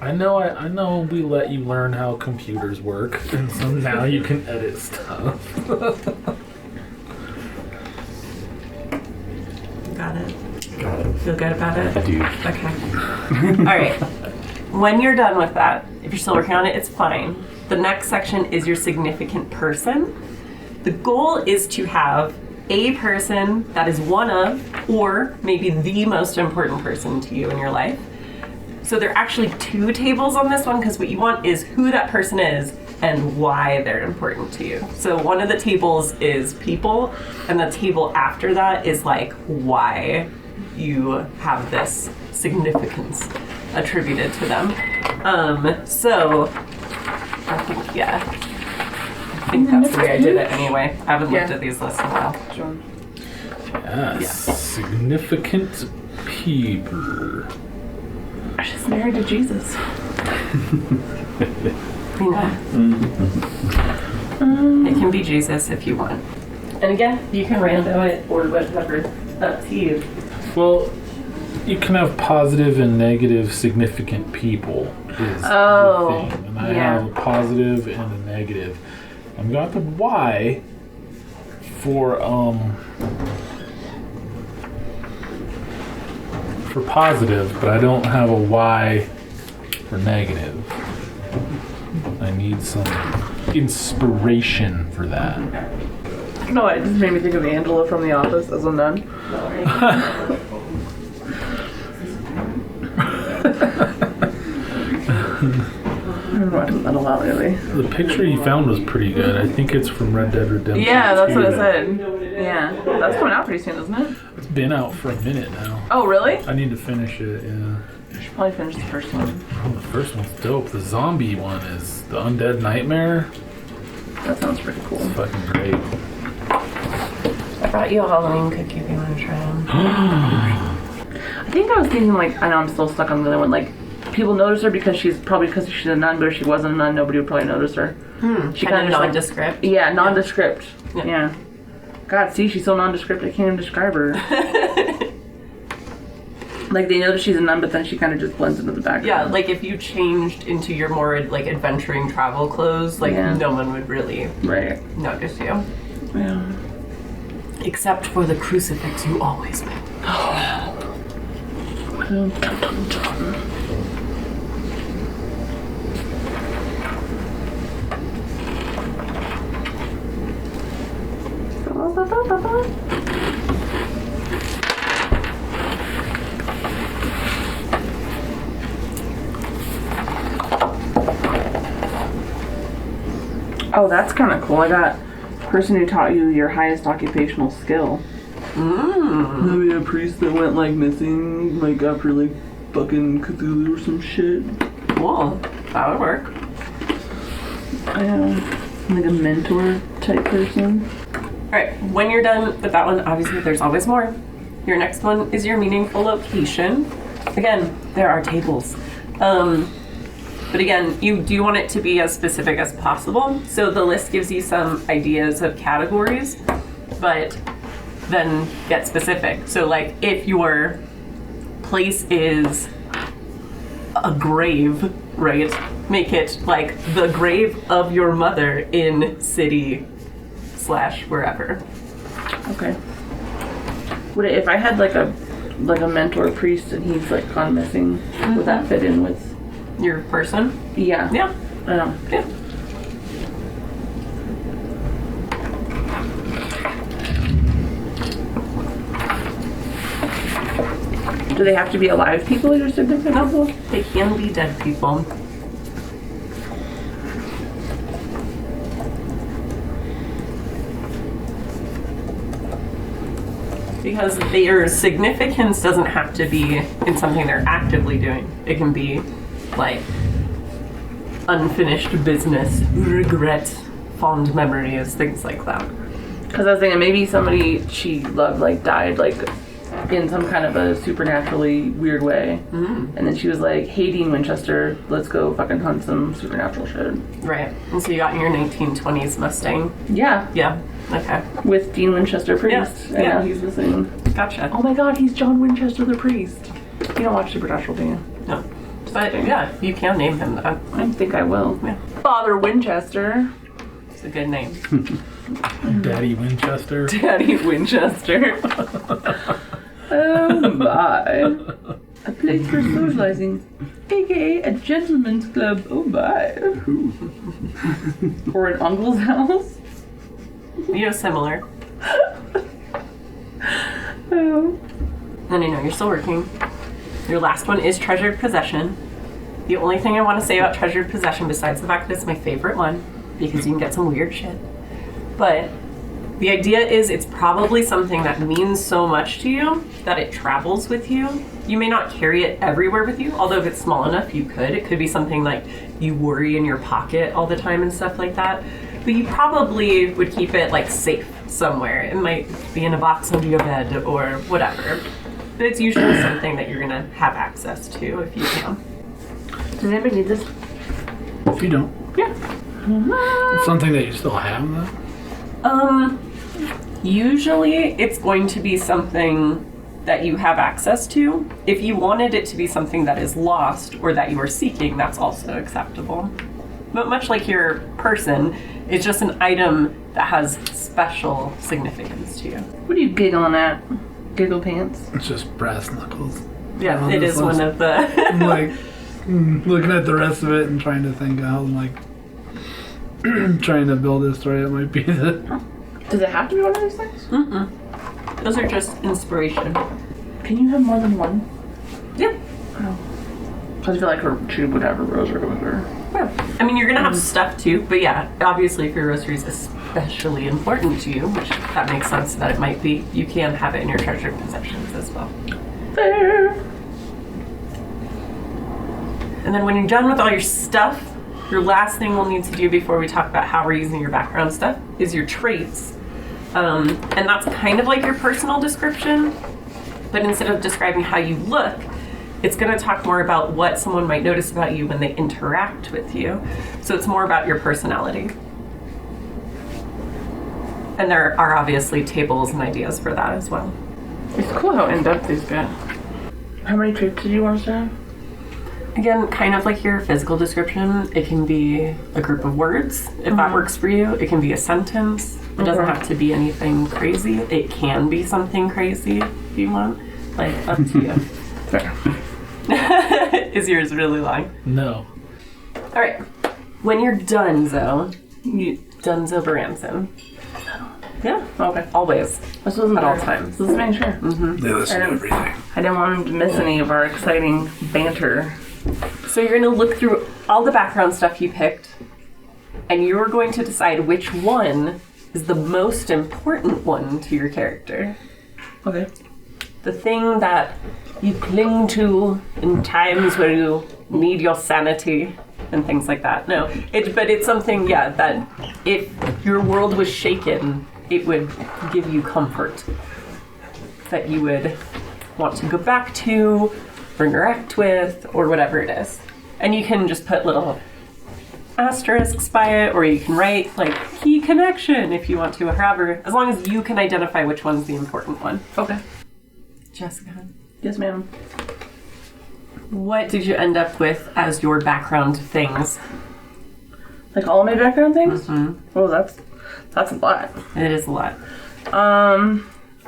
I know we let you learn how computers work, and so now you can edit stuff. Got it. Feel good about it? I do. Okay. All right. When you're done with that, if you're still working on it, it's fine. The next section is your significant person. The goal is to have a person that is one of, or maybe the most important person to you in your life. So there are actually two tables on this one because what you want is who that person is and why they're important to you. So one of the tables is people, and the table after that is like why you have this significance attributed to them. So I think, I think that's the way I did it anyway. I haven't looked at these lists in a while. Sure. Yes, significant people. She's married to Jesus. You know. It can be Jesus if you want. And again, you can rando it or whatever. Up to you. Well, you can have positive and negative significant people. Is Oh, the thing. And I yeah. have a positive and a negative. I've got the Y for positive, but I don't have a Y for negative. I need some inspiration for that. No, it just made me think of Angela from The Office as a nun. I'm watching that a lot lately. The picture you found was pretty good. I think it's from Red Dead Redemption. Yeah, that's 2. what it said. Yeah, that's coming out pretty soon, isn't it? It's been out for a minute now. Oh, really? I need to finish it, yeah. I should probably finish the first one. Oh, the first one's dope. The zombie one is the Undead Nightmare. That sounds pretty cool. It's fucking great. I brought you a Halloween cookie if you want to try them. I think I was thinking, like, I know I'm still stuck on the other one, like, people notice her because she's a nun, but if she wasn't a nun, nobody would probably notice her. She Kind of just, nondescript. yeah, nondescript. Yeah. Yeah. God, see, she's so nondescript, I can't even describe her. Like, they notice she's a nun, but then she kind of just blends into the background. Yeah, like if you changed into your more like adventuring travel clothes, like no one would really Right. notice you. Yeah. Except for the crucifix you always wear. Oh, that's kind of cool. I got person who taught you your highest occupational skill. Maybe a priest that went like missing, like after like fucking Cthulhu or some shit. Cool. That would work. Like a mentor type person. Alright, when you're done with that one, obviously there's always more. Your next one is your meaningful location. Again, there are tables. But again, you do want it to be as specific as possible. So the list gives you some ideas of categories, but then get specific. So like if your place is a grave, right? Make it like the grave of your mother in city / wherever. Okay. If I had like a mentor priest and he's like gone missing, would that fit in with Your person? Yeah. Yeah. Yeah. Do they have to be alive people or significant people? They can be dead people. Because their significance doesn't have to be in something they're actively doing. It can be like unfinished business, regret, fond memories, things like that. Because I was thinking maybe somebody she loved like died like in some kind of a supernaturally weird way. And then she was like, hey, Dean Winchester, let's go fucking hunt some supernatural shit. Right. And so you got your 1920s Mustang. Yeah. Yeah. Okay. With Dean Winchester priest. And now he's missing. Gotcha. Oh my god, he's John Winchester the priest. You don't watch Supernatural, do you? No. But yeah, you can name him that. I think I will. Yeah. Father Winchester. It's a good name. Daddy Winchester. Daddy Winchester. Oh my. A place for socializing, aka a gentleman's club. Oh my. Or an uncle's house. You know, similar. Oh. And I know you're still working. Your last one is treasured possession. The only thing I want to say about treasured possession, besides the fact that it's my favorite one, because you can get some weird shit, but the idea is it's probably something that means so much to you that it travels with you. You may not carry it everywhere with you, although if it's small enough, you could. It could be something like you worry in your pocket all the time and stuff like that. But you probably would keep it like safe somewhere. It might be in a box under your bed or whatever. But it's usually something that you're gonna have access to if you can. Does anybody need this? If you don't. Yeah. It's something that you still have, though. Usually it's going to be something that you have access to. If you wanted it to be something that is lost or that you are seeking, that's also acceptable. But much like your person, it's just an item that has special significance to you. What are you giggling at? Giggle pants? It's just brass knuckles. Yeah, On it this is one list. of the... I'm like looking at the rest of it and trying to think how I'm like trying to build a story that might be the. Does it have to be one of these things? Mm-mm. Those are just inspiration. Can you have more than one? Yeah. I feel like she would have her rosary with her. Yeah. I mean, you're gonna have stuff too, but yeah, obviously if your rosary is especially important to you, which that makes sense that it might be, you can have it in your treasured possessions as well. Fair. And then when you're done with all your stuff, your last thing we'll need to do before we talk about how we're using your background stuff is your traits. And that's kind of like your personal description, but instead of describing how you look, it's going to talk more about what someone might notice about you when they interact with you. So it's more about your personality. And there are obviously tables and ideas for that as well. It's cool how in-depth these get. How many traits did you want us to have? Again, kind of like your physical description, it can be a group of words, if that works for you. It can be a sentence. It doesn't have to be anything crazy. It can be something crazy if you want. Like, up to you. Fair. Is yours really long? No. All right. When you're Dunzo, Dunzo Baranson. Yeah. Okay. Always. This wasn't At all there. times. This is making sure. They listen to everything. I didn't want him to miss any of our exciting banter. So you're going to look through all the background stuff you picked, and you're going to decide which one is the most important one to your character. Okay. The thing that you cling to in times where you need your sanity and things like that. No, but it's something, yeah, that if your world was shaken, it would give you comfort that you would want to go back to or interact with or whatever it is. And you can just put little asterisks by it, or you can write like key connection if you want to, or however, as long as you can identify which one's the important one. Okay. Jessica. Yes, ma'am. What did you end up with as your background things? Like all my background things? Mm-hmm. Oh, that's a lot. It is a lot.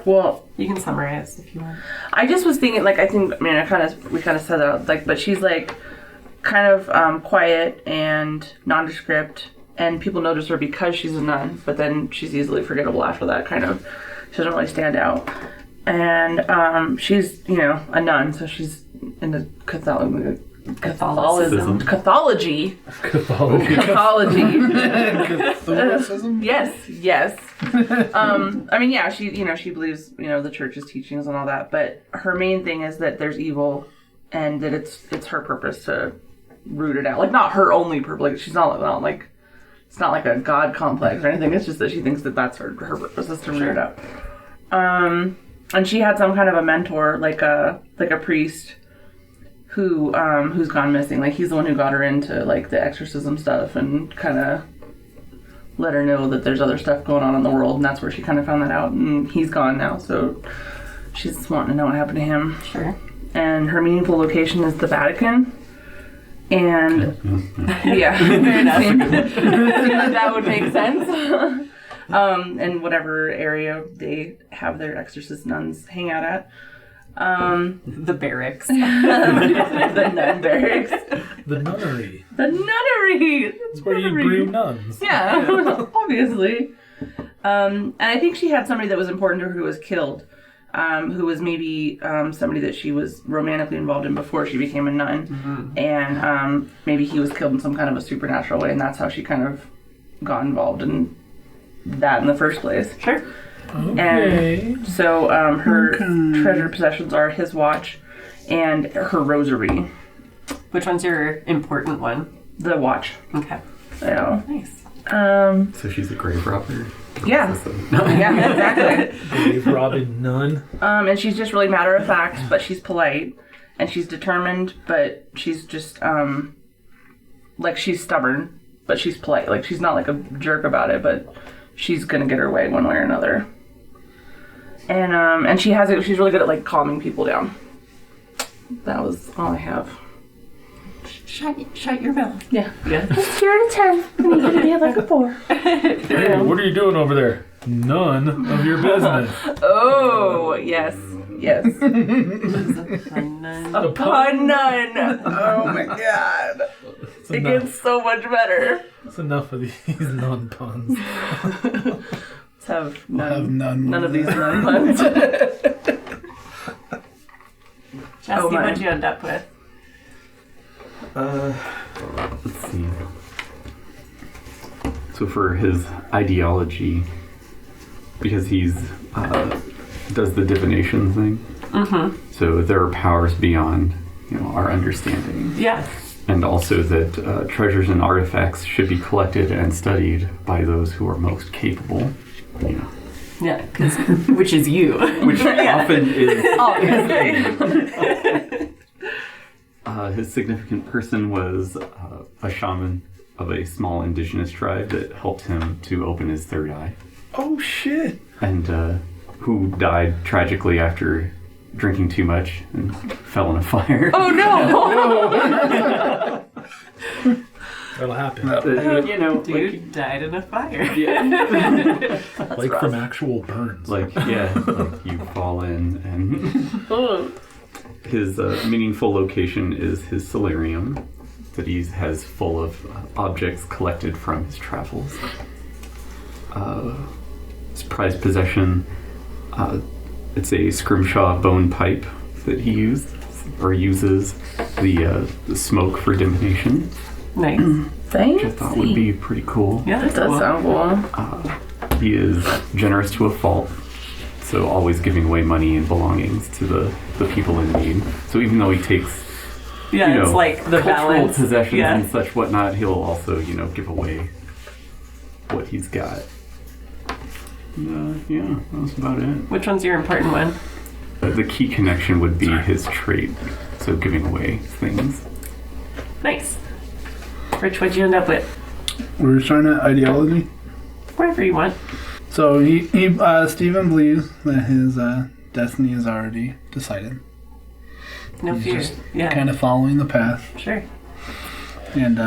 Well, You can summarize if you want. I just was thinking, like, we kind of said that, like, but she's, like, kind of quiet and nondescript, and people notice her because she's a nun, but then she's easily forgettable after that, kind of. She doesn't really stand out. And she's, a nun, so she's into Catholicism. Cathology. Catholicism? Yes. She believes, the church's teachings and all that, but her main thing is that there's evil and that it's her purpose to root it out. Like, not her only purpose. Like, she's not like, it's not like a God complex or anything. It's just that she thinks that that's her purpose is to root it out. And she had some kind of a mentor, like a priest who's gone missing. Like, he's the one who got her into, like, the exorcism stuff and kind of let her know that there's other stuff going on in the world, and that's where she kind of found that out. And he's gone now, so she's wanting to know what happened to him. Sure. And her meaningful location is the Vatican. And yeah, fair enough. That would make sense. And whatever area they have their exorcist nuns hang out at. The barracks. The nun barracks. The nunnery. The nunnery! It's where you brew nuns. Yeah, obviously. And I think she had somebody that was important to her who was killed. Who was maybe somebody that she was romantically involved in before she became a nun. Mm-hmm. And maybe he was killed in some kind of a supernatural way, and that's how she kind of got involved in that in the first place. Sure. Okay. And so her treasured possessions are his watch and her rosary. Which one's your important one? The watch. Okay. Yeah. Nice. So she's a grave robber. Yeah. Yeah, exactly. Grave robbing nun. And she's just really matter of fact, but she's polite, and she's determined, but she's just like, she's stubborn, but she's polite. Like, she's not like a jerk about it, but she's gonna get her way one way or another. And she's really good at, like, calming people down. That was all I have. Shut your mouth. Yeah. It's 0 to 10. And you gotta be like a 4. Hey, what are you doing over there? None of your business. Oh, yes. A nun. A pun nun. Oh my god. It's It enough. gets so much better. It's enough of these nun puns. Let's have none none of these nun puns. Jesse, what'd you end up with? Let's see. So for his ideology, because he's does the divination thing, so there are powers beyond our understanding. Yeah. And also that treasures and artifacts should be collected and studied by those who are most capable. Yeah, which is you. Which often is. Obviously. His significant person was a shaman of a small indigenous tribe that helped him to open his third eye. Oh shit! And who died tragically after drinking too much and fell in a fire. Oh no! That'll happen. Dude died in a fire. Yeah. Like from actual burns. Like you fall in and his meaningful location is his solarium that he has full of objects collected from his travels. His prized possession, it's a scrimshaw bone pipe that he uses the smoke for divination. Nice. Fancy. Which I thought would be pretty cool. Yeah, That does sound cool. He is generous to a fault, so always giving away money and belongings to the people in need. So even though he takes it's like the cultural balance. possessions and such whatnot, he'll also give away what he's got. Yeah, that's about it. Which one's your important one? The key connection would be his trait, so giving away things. Nice. Rich, what'd you end up with? We were trying to ideology. Wherever you want. So Stephen believes that his destiny is already decided. No He's fear. just Yeah. kind of following the path. Sure. And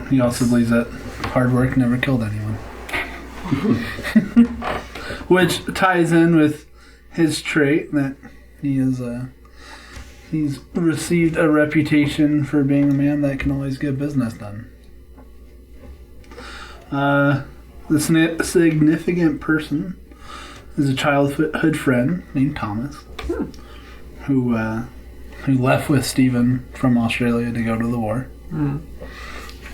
he also believes that hard work never killed anyone. Which ties in with his trait that he is he's received a reputation for being a man that can always get business done. The significant person is a childhood friend named Thomas, who left with Stephen from Australia to go to the war.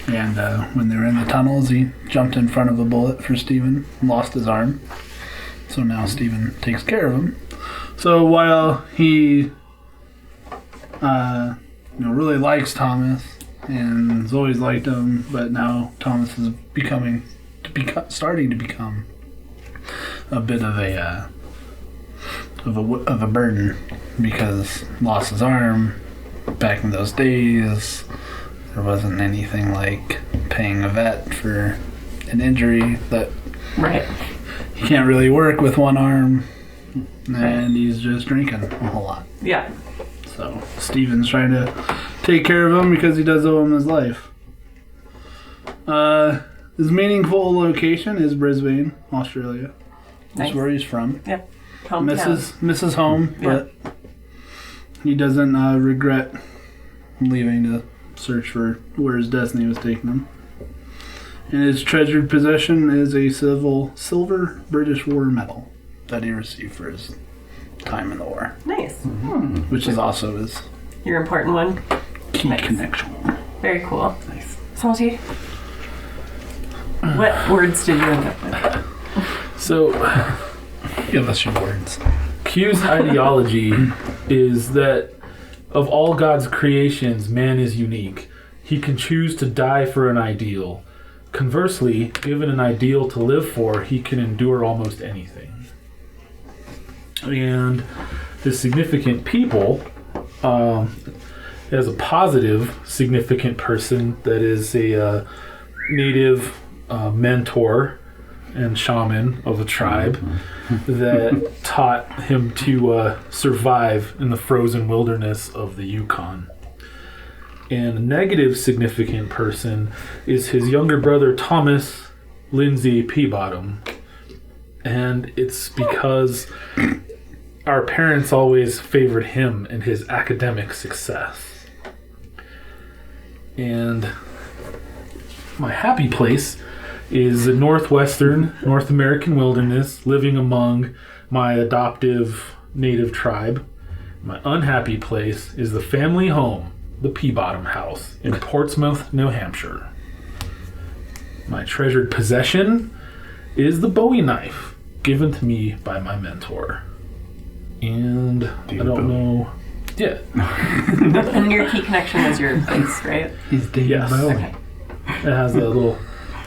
And when they were in the tunnels, he jumped in front of a bullet for Stephen, lost his arm. So now Stephen takes care of him. So while he really likes Thomas and has always liked him, but now Thomas is starting to become a bit of a burden because lost his arm. Back in those days, there wasn't anything like paying a vet for an injury that Right. he can't really work with one arm, and he's just drinking a whole lot. Yeah. So Steven's trying to take care of him because he does owe him his life. His meaningful location is Brisbane, Australia. That's Nice. where he's from. Yep. Hometown. Misses home, but he doesn't regret leaving to search for where his destiny was taking him. And his treasured possession is a silver British War medal that he received for his time in the war, Nice. which is also his Your important one. key Nice. connection. Very cool. Nice. Salty. What words did you end up with? So, Give us your words. Q's ideology is that of all God's creations, man is unique. He can choose to die for an ideal. Conversely, given an ideal to live for, he can endure almost anything. And the significant people, as a positive significant person that is a native mentor and shaman of a tribe that taught him to survive in the frozen wilderness of the Yukon. And a negative significant person is his younger brother Thomas Lindsay Peabottom. And it's because our parents always favored him and his academic success. And my happy place is the northwestern North American wilderness, living among my adoptive native tribe. My unhappy place is the family home, the Peabottom House in Portsmouth, New Hampshire. My treasured possession is the Bowie knife given to me by my mentor. And I don't know. Yeah. And your key connection is your place, right? He's David Yes. Bowie. Okay. It has a little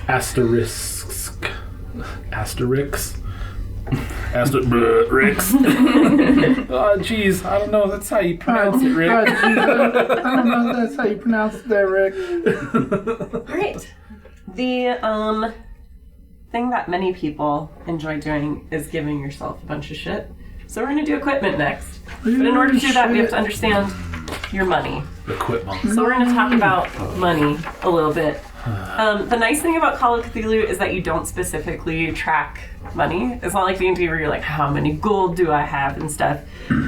asterisk. Oh, jeez. I don't know. That's how you pronounce it, Rick. I don't know if that's how you pronounce it there, Rick. Great. The thing that many people enjoy doing is giving yourself a bunch of shit. So we're going to do equipment next. But in order to do that, we have to understand your money. Equipment. So we're going to talk about money a little bit. The nice thing about Call of Cthulhu is that you don't specifically track money. It's not like D&D where you're like, how many gold do I have and stuff.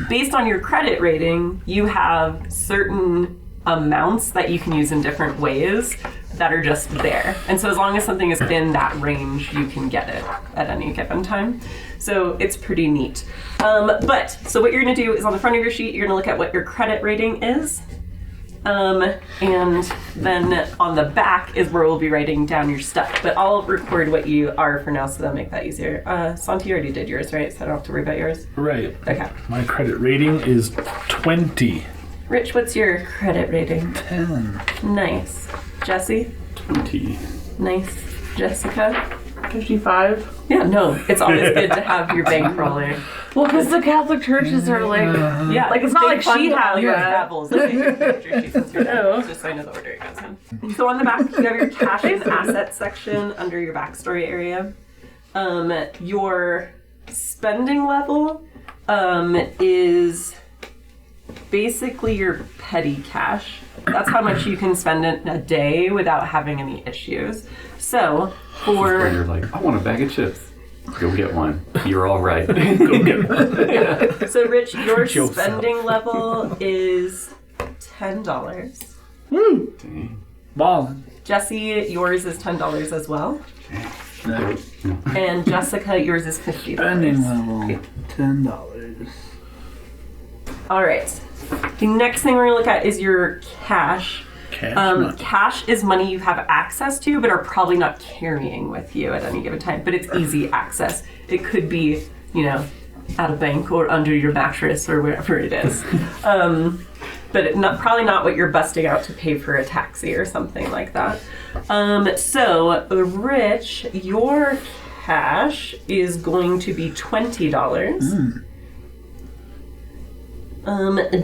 Based on your credit rating, you have certain amounts that you can use in different ways that are just there. And so as long as something is in that range, you can get it at any given time. So it's pretty neat. So what you're going to do is on the front of your sheet, you're going to look at what your credit rating is. And then on the back is where we'll be writing down your stuff. But I'll record what you are for now so that'll make that easier. Santi already did yours, right? So I don't have to worry about yours. Right. Okay. My credit rating is 20. Rich, what's your credit rating? 10. Nice. Jesse? 20. Nice. Jessica? 55. Yeah, no, it's always good to have your bankrolling. Well, because the Catholic churches are like, Yeah, like it's not like she has your that. levels. Just so I know the order it goes in. So on the back, you have your cash and assets section under your backstory area. Your spending level is basically your petty cash. That's how much you can spend in a day without having any issues. So Where for you're like, I want a bag of chips. Go get one. You're all right. Go get one. so Rich, your Yourself. spending level is $10. Woo! Dang. Ballin'. Jesse, yours is $10 as well. No. And Jessica, yours is $50. Spending level $10. All right. The next thing we're gonna look at is your cash. Cash money. Cash is money you have access to, but are probably not carrying with you at any given time. But it's easy access. It could be, at a bank or under your mattress or wherever it is. But probably not what you're busting out to pay for a taxi or something like that. So, Rich, your cash is going to be $20.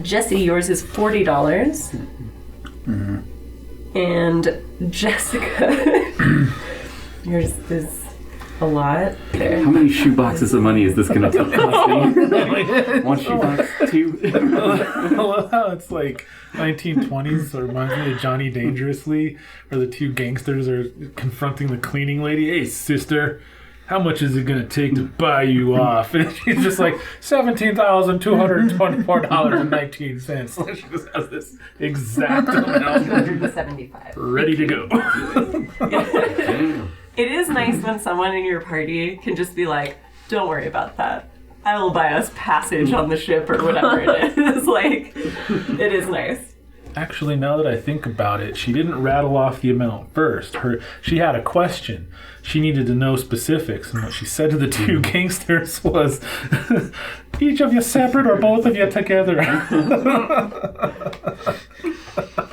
Jesse, yours is $40. And Jessica, yours is a lot. There. How many shoe boxes of money is this going to cost me? One shoe box, two. I love how it's like 1920s, so it reminds me of Johnny Dangerously, where the two gangsters are confronting the cleaning lady. Hey, sister, how much is it going to take to buy you off? And she's just like, $17,224.19. Like, she just has this exact amount $275. ready to go. Damn. It is nice when someone in your party can just be like, don't worry about that. I will buy us passage on the ship or whatever it is. Like, it is nice. Actually, now that I think about it, she didn't rattle off the amount first. She had a question. She needed to know specifics, and what she said to the two gangsters was, each of you separate or both of you together.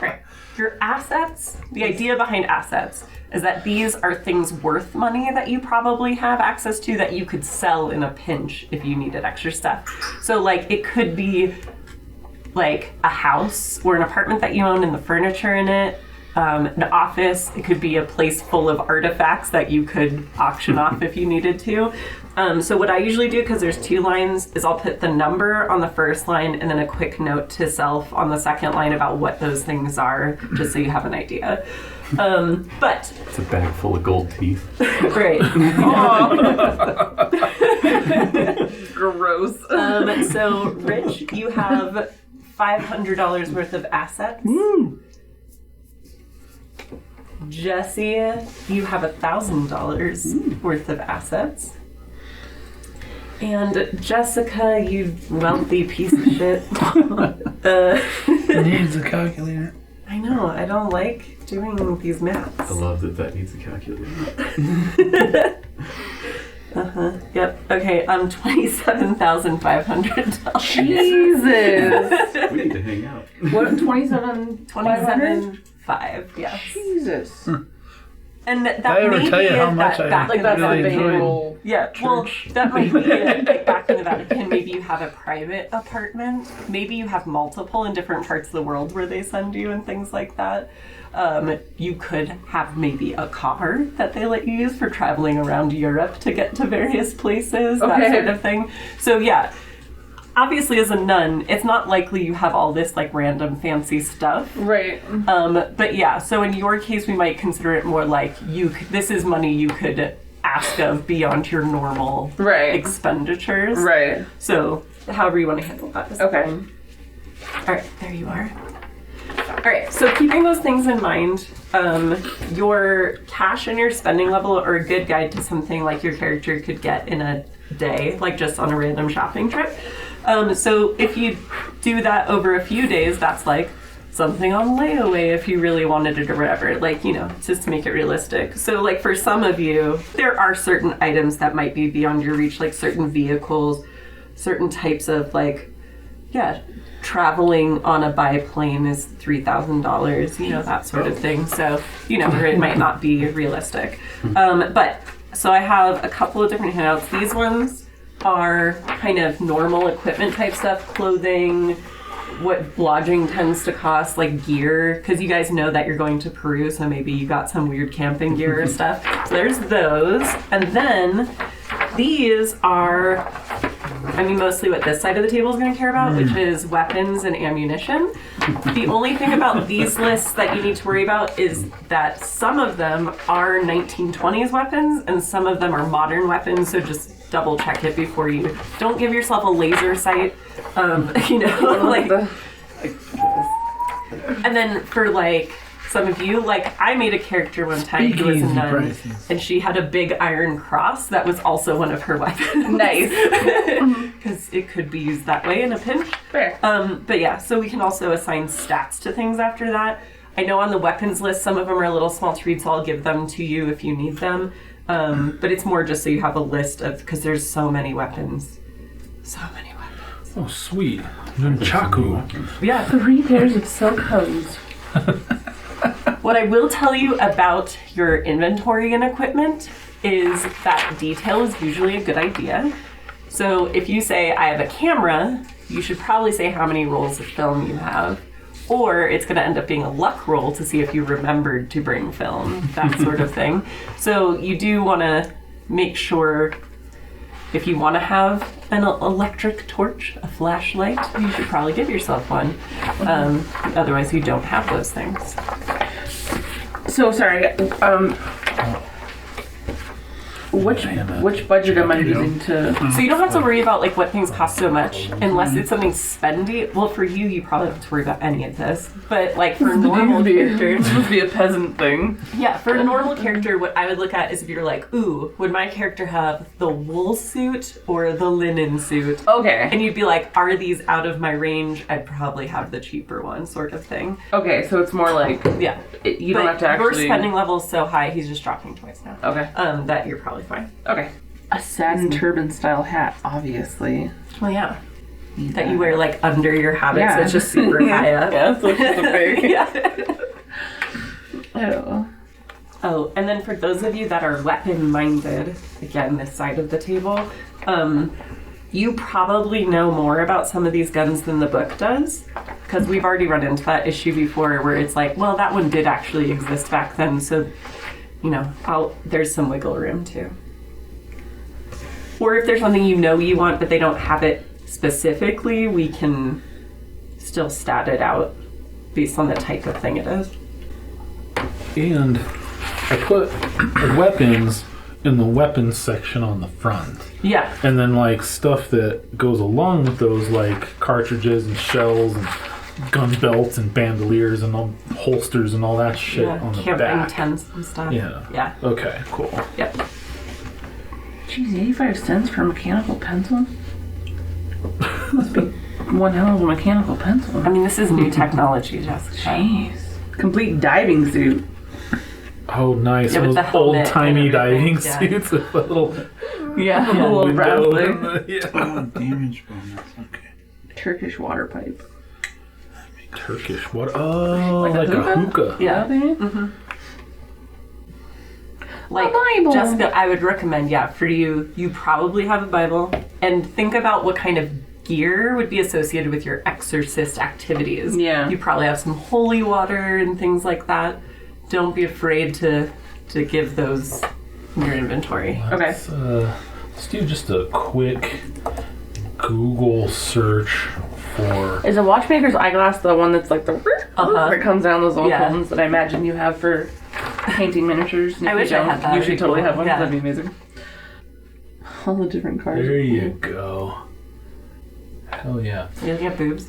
Right. Your assets, the idea behind assets is that these are things worth money that you probably have access to that you could sell in a pinch if you needed extra stuff. So like it could be like a house or an apartment that you own and the furniture in it, an office. It could be a place full of artifacts that you could auction off if you needed to. So what I usually do, because there's two lines, is I'll put the number on the first line and then a quick note to self on the second line about what those things are, just so you have an idea. But It's a bag full of gold teeth. right. Gross. So Rich, you have $500 worth of assets. Woo! Jesse, you have $1,000 worth of assets. And Jessica, you wealthy piece of shit. Needs a calculator. I know, I don't like doing these maths. I love that needs a calculator. Yep. Okay, $27,500. Jesus. We need to hang out. What? 27? 27,500. Yes. Jesus. And that Did I ever may tell you be how it much that I back Like in that's the a really big enjoyed. role. Yeah, well, that might be it. Like back in the Vatican, maybe you have a private apartment. Maybe you have multiple in different parts of the world where they send you and things like that. You could have maybe a car that they let you use for traveling around Europe to get to various places, that Okay. sort of thing. So yeah, obviously as a nun, it's not likely you have all this like random fancy stuff. Right. But yeah, so in your case, we might consider it more like this is money you could ask of beyond your normal Right. expenditures. Right. So however you want to handle that is Okay. fine. All right, there you are. All right, so keeping those things in mind, your cash and your spending level are a good guide to something like your character could get in a day, like just on a random shopping trip. So if you do that over a few days, that's like something on layaway if you really wanted it or whatever, like, just to make it realistic. So like for some of you, there are certain items that might be beyond your reach, like certain vehicles, certain types of traveling on a biplane is $3,000, that sort of thing. So, where it might not be realistic. So I have a couple of different handouts. These ones are kind of normal equipment type stuff, clothing, what lodging tends to cost, like gear, because you guys know that you're going to Peru, so maybe you got some weird camping gear or stuff. So there's those. And then these are I mean, mostly what this side of the table is going to care about, which is weapons and ammunition. The only thing about these lists that you need to worry about is that some of them are 1920s weapons and some of them are modern weapons, so just double check it before you... Don't give yourself a laser sight, like... And then for, like... Some of you, like, I made a character one time who was a nun, and she had a big iron cross that was also one of her weapons. Nice. Because it could be used that way in a pinch. Fair. But yeah, so we can also assign stats to things after that. I know on the weapons list, some of them are a little small to read, so I'll give them to you if you need them. But it's more just so you have a list of, because there's so many weapons. So many weapons. Oh, sweet. Nunchaku. Yeah. 3 pairs of silk hose. What I will tell you about your inventory and equipment is that detail is usually a good idea. So if you say, I have a camera, you should probably say how many rolls of film you have. Or it's going to end up being a luck roll to see if you remembered to bring film, that sort of thing. So you do want to make sure if you want to have an electric torch, a flashlight, you should probably give yourself one. Otherwise, you don't have those things. So sorry. Which budget am I using to? So you don't have to worry about like what things cost so much unless it's something spendy. Well, for you, you probably don't have to worry about any of this. But like for normal characters, It's supposed to be a peasant thing. yeah, for a normal character, what I would look at is if you're like, ooh, would my character have the wool suit or the linen suit? Okay. And you'd be like, are these out of my range? I'd probably have the cheaper one, sort of thing. Okay, so it's more like Yeah. you don't But have to actually. your spending level is so high, he's just dropping twice now. Okay. That you're probably fine. Okay. A satin turban style hat, obviously. Well, yeah. That you wear like under your habit, so it's just super high up. Yeah, so it's just a big. Yeah. Oh. Oh, and then for those of you that are weapon-minded, again, this side of the table, you probably know more about some of these guns than the book does, because we've already run into that issue before where it's like, well, that one did actually exist back then, so, there's some wiggle room too. Or if there's something you want, but they don't have it specifically, we can still stat it out based on the type of thing it is. And I put the weapons in the weapons section on the front. Yeah. And then like stuff that goes along with those, like cartridges and shells and gun belts and bandoliers and all holsters and all that shit on the camping back. tents and stuff. Yeah. Yeah. Okay, cool. Yep. Jeez, 85 cents for a mechanical pencil? Must be one hell of a mechanical pencil. I mean, this is new technology, Jessica. Jeez. Complete diving suit. Oh, nice. Yeah, with Those the helmet old-timey and everything, diving yeah. suits with a little Yeah, a little brass window. thing. Yeah. Damage bonus. Okay. Turkish water pipe. Turkish. What? Oh, like a a hookah. Yeah. Mm-hmm. Like, Bible. Jessica, I would recommend, for you probably have a Bible, and think about what kind of gear would be associated with your exorcist activities. Yeah. You probably have some holy water and things like that. Don't be afraid to give those in your inventory. Okay. Let's do just a quick Google search for... Is a watchmaker's eyeglass the one that's like the that comes down those little Yeah. cones that I imagine you have for painting miniatures? And I if wish you I don't, had that. you should totally have one. Yeah. That'd be amazing. All the different cards. There you go. Hell yeah. You looking at boobs?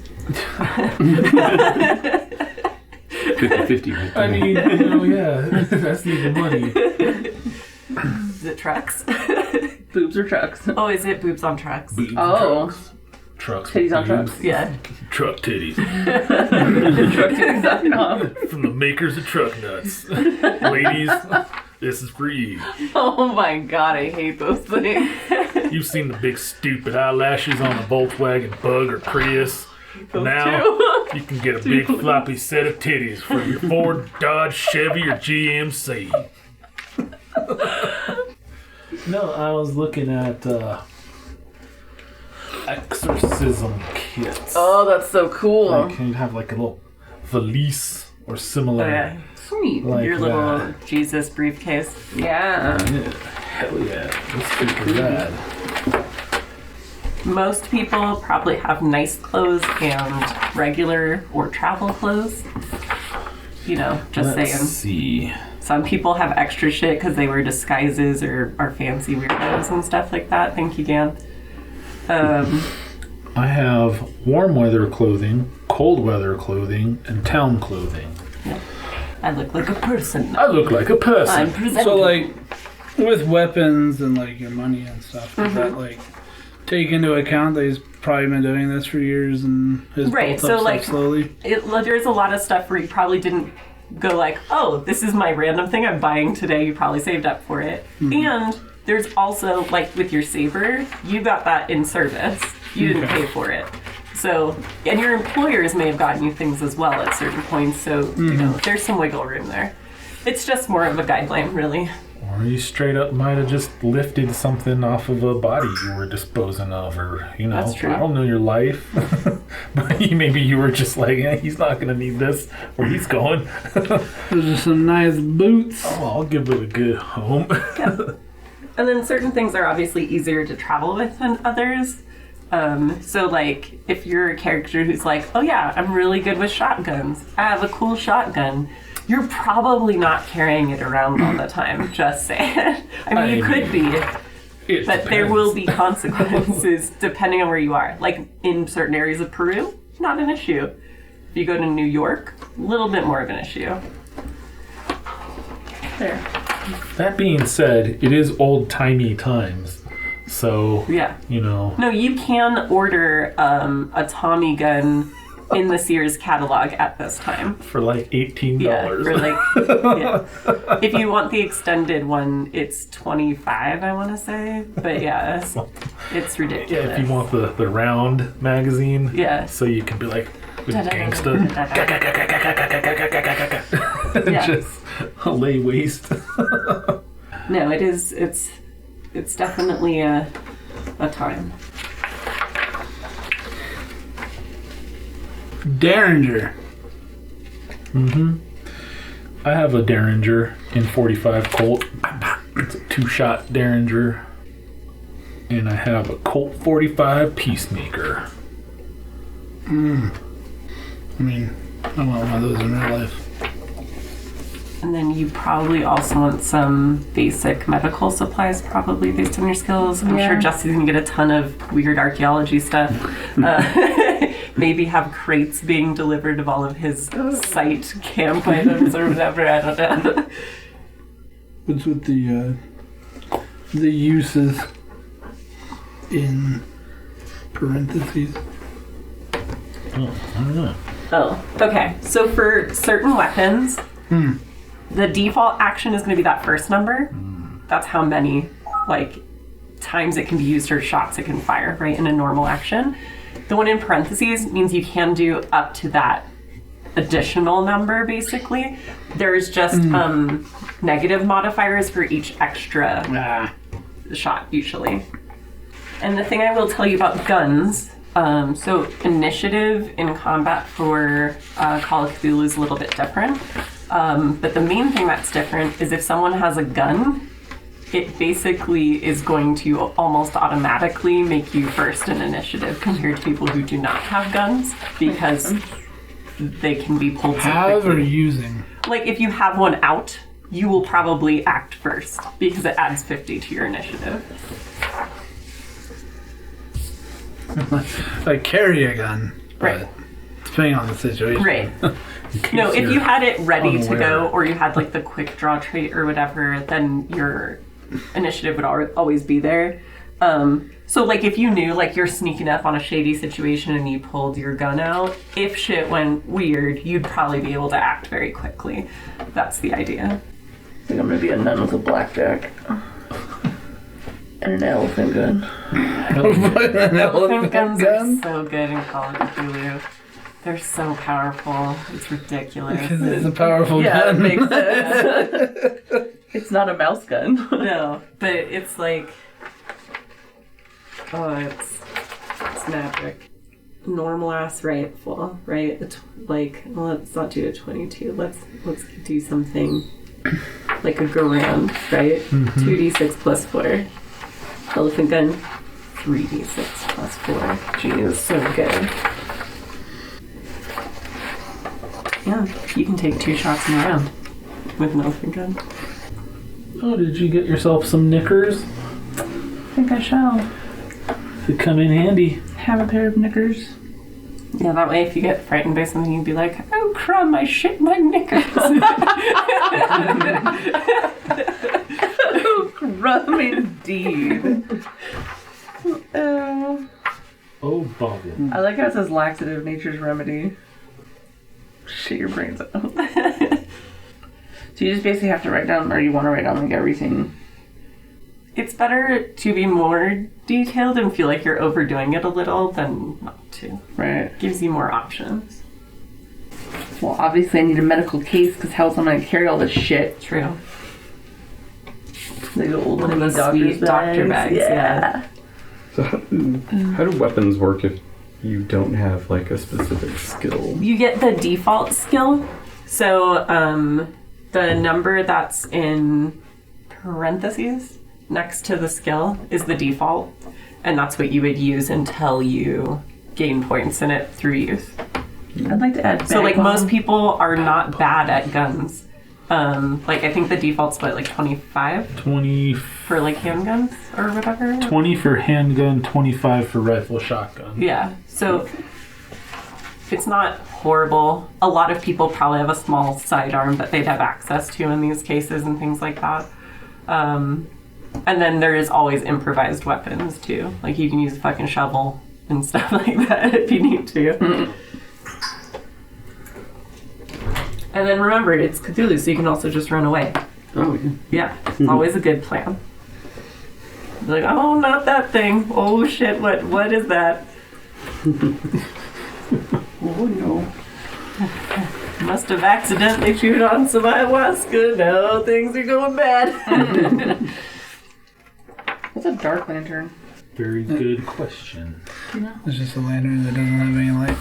50-50 right there. I mean, yeah, that's even money. Is it trucks? Boobs or trucks? Oh, is it boobs on trucks? Boobs and Oh. trucks. Trucks. Titties with on boobs. trucks. Yeah. Truck titties. Trucktitties.com. From the makers of truck nuts. Ladies, this is for you. Oh my god, I hate those things. You've seen the big stupid eyelashes on a Volkswagen Bug or Prius. Now you can get a big floppy set of titties from your Ford, Dodge, Chevy, or GMC. No, I was looking at exorcism kits. Oh, that's so cool. Like, you have like a little valise or similar. Oh, yeah. Sweet. Like Your little that. Jesus briefcase. Yeah. Yeah, hell yeah. That's super rad. Most people probably have nice clothes and regular or travel clothes. You know, just Let's saying. see. Some people have extra shit because they wear disguises or are fancy weirdos and stuff like that. Thank you, Gan. I have warm weather clothing, cold weather clothing, and town clothing. I look like a person. I look like a person. I'm presentable. So, like, with weapons and, like, your money and stuff, does that, like, take into account that he's probably been doing this for years and has Right, built so, up like, stuff slowly? There's a lot of stuff where you probably didn't go like, oh, this is my random thing I'm buying today. You probably saved up for it. And there's also, like, with your saber, you got that in service. You didn't pay for it. So, and your employers may have gotten you things as well at certain points. So, you know, there's some wiggle room there. It's just more of a guideline, really. Or you straight up might have just lifted something off of a body you were disposing of, or, you know, That's true. I don't know your life. But maybe you were just like, he's not going to need this where he's going. Those are some nice boots. Oh, I'll give it a good home. And then certain things are obviously easier to travel with than others. So, like, if you're a character who's like, oh yeah, I'm really good with shotguns. I have a cool shotgun. You're probably not carrying it around all the time, just saying. I mean, you could be, but there will be consequences depending on where you are. Like, in certain areas of Peru, not an issue. If you go to New York, a little bit more of an issue. There. That being said, it is old-timey times. So, Yeah. you know. No, you can order a Tommy gun in the Sears catalog at this time. For like $18. Yeah, for like, yeah. If you want the extended one, it's $25, I want to say. But yeah, it's ridiculous. Yeah, if you want the round magazine. Yeah. So you can be like, with gangsta. Yeah. Just lay waste. No, it's definitely a time. Derringer. I have a Derringer in 45 Colt. It's a 2-shot Derringer. And I have a Colt 45 Peacemaker. I mean, I want one of those in real life. And then you probably also want some basic medical supplies, probably based on your skills. I'm sure Jesse's gonna get a ton of weird archaeology stuff. Maybe have crates being delivered of all of his site camp items or whatever. I don't know. What's with the uses in parentheses? Oh, I don't know. Oh, okay. So for certain weapons, the default action is going to be that first number. That's how many, like, times it can be used or shots it can fire, right, in a normal action. The one in parentheses means you can do up to that additional number, basically. There's just negative modifiers for each extra shot, usually. And the thing I will tell you about guns, so initiative in combat for Call of Cthulhu is a little bit different. But the main thing that's different is if someone has a gun, it basically is going to almost automatically make you first in initiative compared to people who do not have guns, because they can be pulled so Have or quickly. using? Like, if you have one out, you will probably act first because it adds 50 to your initiative. Like, carry a gun. Right. But depending on the situation. Right. No, if you had it ready to unaware. go, or you had like the quick draw trait or whatever, then your initiative would always be there. So like if you knew like you're sneaking up on a shady situation and you pulled your gun out, if shit went weird, you'd probably be able to act very quickly. That's the idea. I think I'm gonna be a nun with a blackjack. And an elephant gun. Elephant guns are so good in Call of Cthulhu. They're so powerful. It's ridiculous. Because it's a powerful Yeah, gun. that makes sense. It's not a mouse gun. No, but it's like, oh, it's magic. Normal ass rifle, right? Well, let's not do a 22. Let's do something like a Garand, right? 2d6 plus 4. Elephant gun. 3d6 plus 4. Jeez, so good. Yeah, you can take 2 shots in a round with an elephant gun. Oh, did you get yourself some knickers? I think I shall They come in handy. have a pair of knickers. Yeah, that way if you get frightened by something, you'd be like, oh crumb, I shit my knickers. Oh, crumb indeed. Oh, bubble. I like how it says laxative, nature's remedy. Shit your brains out. So you just basically have to write down, or you want to write down like everything. It's better to be more detailed and feel like you're overdoing it a little than not to. Right. Gives you more options. Well, obviously I need a medical case because how else am I going to carry all this shit? True. Like the old One of those doctor's sweet doctor bags, yeah. So how do weapons work if you don't have like a specific skill? You get the default skill. So the number that's in parentheses next to the skill is the default. And that's what you would use until you gain points in it through youth. I'd like to add So like bag most bomb. people are not bad at guns. Like I think the default's what, like 25 20 for like handguns or whatever. 20 for handgun, 25 for rifle shotgun. Yeah. So it's not horrible. A lot of people probably have a small sidearm that they'd have access to in these cases and things like that. And then there is always improvised weapons too. Like you can use a fucking shovel and stuff like that if you need to. And then remember, it's Cthulhu, so you can also just run away. Oh yeah. Yeah, it's always a good plan. Like, oh, not that thing. Oh shit, what is that? Oh no. Must have accidentally chewed on some ayahuasca. Now things are going bad. What's a dark lantern? Very good question. It's just a lantern that doesn't have any light.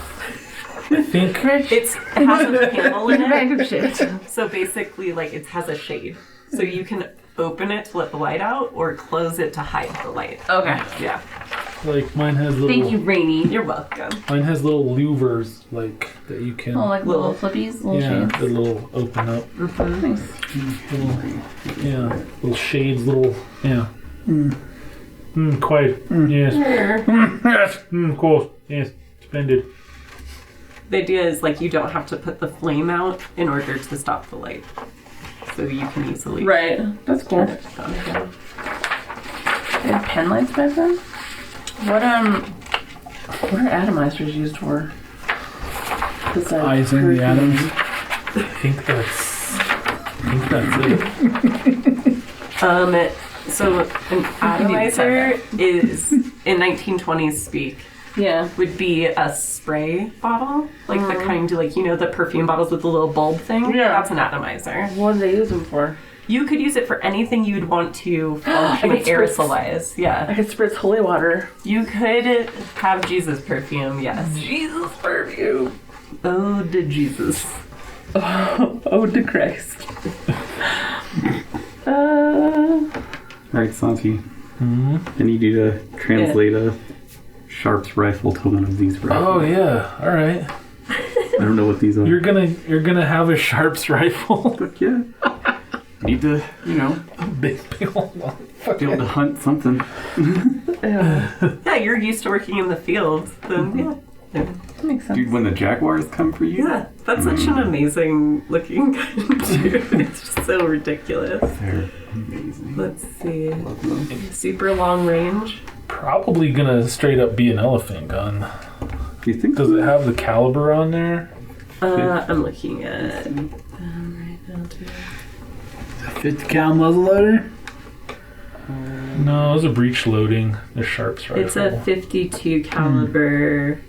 I think It has a panel in Bag it. of shit. So basically, like, it has a shade. So you can open it to let the light out or close it to hide the light. Okay. Yeah. like mine has little Thank you, Rainy. You're welcome. mine has little louvers like that you can Oh, like little flippies, little yeah, shades. the little open up. Nice. Little, yeah, little shades, little yeah. Quite yes. Yes. Cool. Yes. Splendid. The idea is, like, you don't have to put the flame out in order to stop the light. So you can easily Right. That's cool. turn it on again. They had pen lights back then? What are atomizers used for? Besides Icing the perfume? atoms. I think that's it. So an atomizer is, in 1920s speak, Yeah. would be a spray bottle, like the kind, like, you know, the perfume bottles with the little bulb thing. Yeah. That's an atomizer. What do they use them for? You could use it for anything you'd want to functionally could spritz- aerosolize. I Yeah. could spritz holy water. You could have Jesus perfume, yes. Jesus perfume. Oh, to Jesus. Oh, to Christ. All right, Santi. I need you to translate a Sharp's rifle to one of these rifles. Oh yeah. All right. I don't know what these are. You're gonna have a Sharp's rifle. But yeah. Need to, big old be able to hunt something. Yeah, you're used to working in the field, then yeah. That makes sense. Dude, when the jaguars come for you, Yeah, that's such an amazing looking gun, too. It's just so ridiculous. they're amazing. Let's see. Love them. Super long range. Probably gonna straight up be an elephant gun. Do you think Does it have the caliber on there? I'm looking at right now, too. 50 cal muzzleloader? No, it was a breech loading. The Sharp's rifle. It's a 52 caliber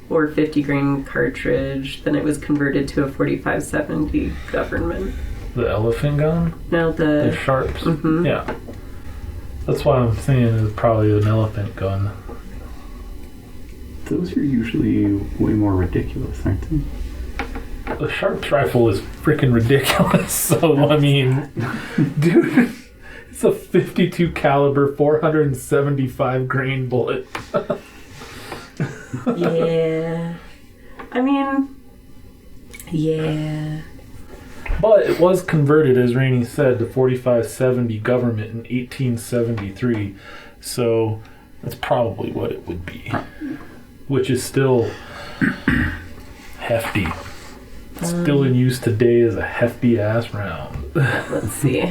or 50 grain cartridge. Then it was converted to a 4570 government. The elephant gun? Now The the Sharps? Mhm. Yeah. That's why I'm saying it's probably an elephant gun. those are usually way more ridiculous, aren't they? The Sharp's rifle is freaking ridiculous. So, I mean, dude, It's a 52 caliber, 475 grain bullet. Yeah. I mean, yeah. But it was converted, as Rainey said, to 4570 government in 1873. So that's probably what it would be. Which is still hefty. Still in use today as a hefty ass round. Let's see.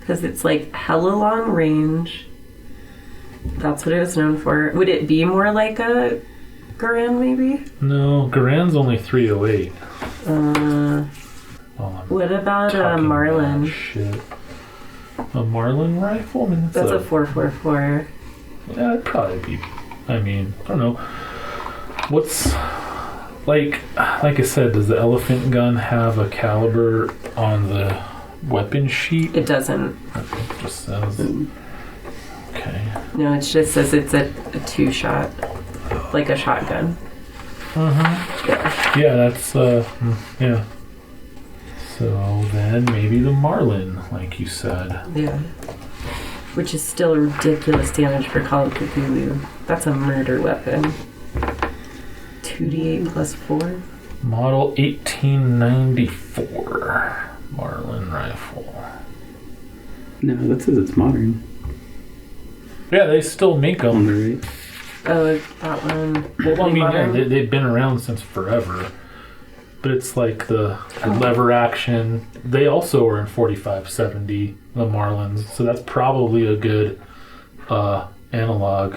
Because it's like hella long range. That's what it was known for. Would it be more like a Garand, maybe? No, Garand's only 308. What about a Marlin? Shit. A Marlin rifle? I mean, That's a 444. Yeah, it'd probably be. I mean, I don't know. What's like I said, does the elephant gun have a caliber on the weapon sheet? It doesn't. It just says. Okay. No, it just says it's a 2-shot, like a shotgun. Yeah, that's yeah. So then maybe the Marlin, like you said. Yeah. Which is still ridiculous damage for Call of Cthulhu. That's a murder weapon. 2d8 plus 4. Model 1894 Marlin rifle. No, that says it's modern. Yeah, they still make On them. the right. Oh, that one. Well, I mean, yeah, Modern? they've been around since forever. But it's like the lever action. They also are in 4570, the Marlins. So that's probably a good analog,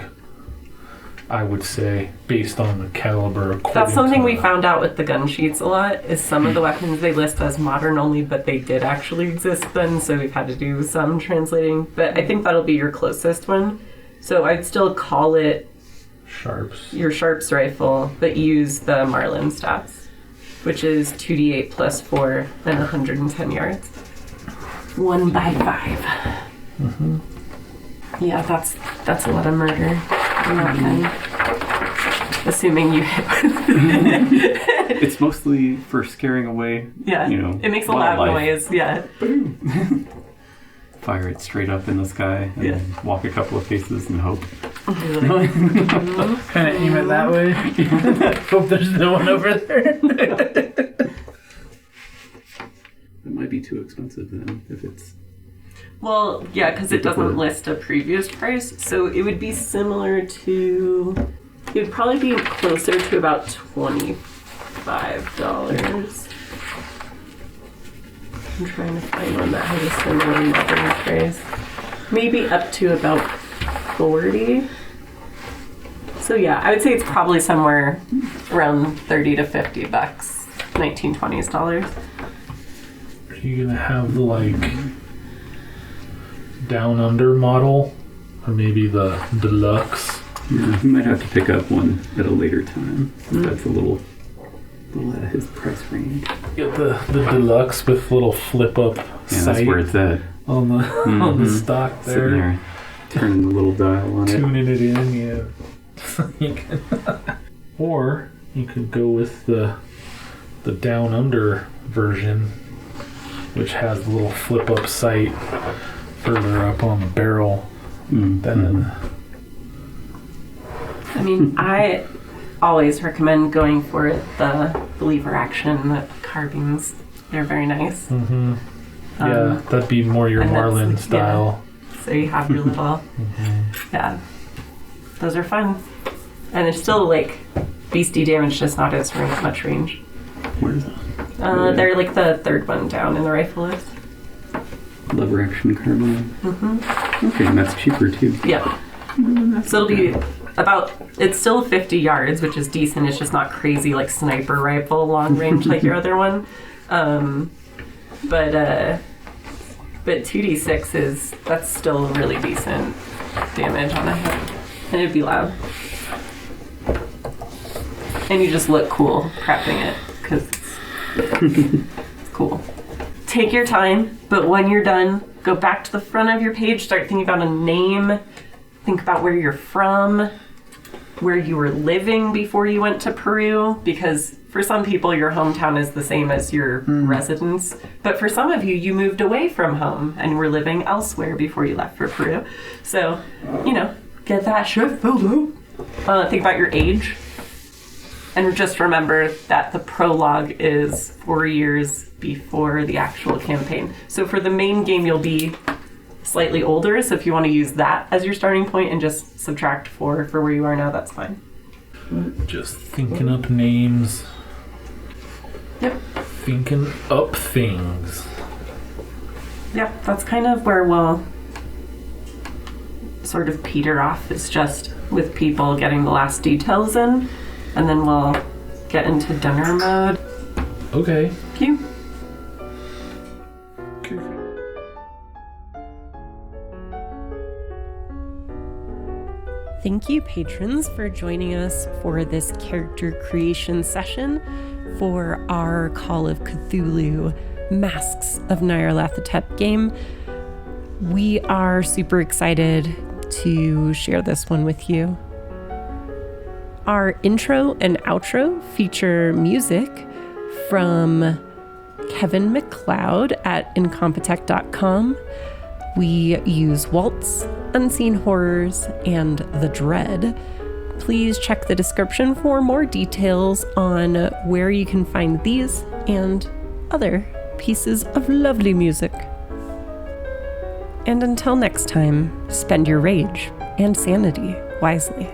I would say, based on the caliber. That's something we to- found out with the gun sheets a lot, is some of the weapons they list as modern only, but they did actually exist then, so we've had to do some translating. But I think that'll be your closest one. So I'd still call it Sharps. your Sharps rifle, but use the Marlin stats, which is 2d8 plus 4 and 110 yards. 1 by 5. Yeah, that's a lot of murder in that gun. Assuming you hit. It's mostly for scaring away. Yeah, You know, it makes a loud wildlife. noise. Yeah. Fire it straight up in the sky and Yeah. walk a couple of paces and hope. Kind of aim it that way. Hope there's no one over there. It might be too expensive then if it's. Well, yeah, because it doesn't list a previous price, so it would be similar to. It would probably be closer to about $25. I'm trying to find one that has a similar modern price. Maybe up to about 40. So yeah, I would say it's probably somewhere around 30 to 50 bucks, 1920s dollars. Are you gonna have the like down under model, or maybe the deluxe? Yeah, he might have to pick up one at a later time. That's a little out of his price range. Get the deluxe with little flip up Yeah, sight that's where it's at. on the on the stock Sitting there. there, turning the little dial on it. Tuning it in, yeah. You can- or you could go with the down under version, which has the little flip up sight further up on the barrel. Then I mean, I always recommend going for the lever action, the carbines. They're very nice. yeah, that'd be more your and that's Marlin like- style. So you have your little, yeah. Those are fun. And it's still like beastie damage, just not as much range. Where is it? They're like the third one down in the rifle list. Lever action carbine. Okay, and that's cheaper too. Yeah. So it'll be about, it's still 50 yards, which is decent. It's just not crazy like sniper rifle long range like your other one. But 2d6 that's still really decent damage on a hit. And it'd be loud. And you just look cool crafting it, because it's cool. Take your time, but when you're done, go back to the front of your page, start thinking about a name, think about where you're from, where you were living before you went to Peru, because for some people, your hometown is the same as your residence. But for some of you, you moved away from home and were living elsewhere before you left for Peru. So, get that shit filled out. Think about your age. And just remember that the prologue is 4 years before the actual campaign. So for the main game, you'll be slightly older. So if you want to use that as your starting point and just subtract 4 for where you are now, that's fine. Just thinking up names. Yep. Thinking up things. Yep, that's kind of where we'll sort of peter off. It's just with people getting the last details in. And then we'll get into dinner mode. Okay. Cute. Thank you, patrons, for joining us for this character creation session for our Call of Cthulhu Masks of Nyarlathotep game. We are super excited to share this one with you. Our intro and outro feature music from Kevin MacLeod at incompetech.com. We use Waltz, Unseen Horrors, and The Dread. Please check the description for more details on where you can find these and other pieces of lovely music. And until next time, spend your rage and sanity wisely.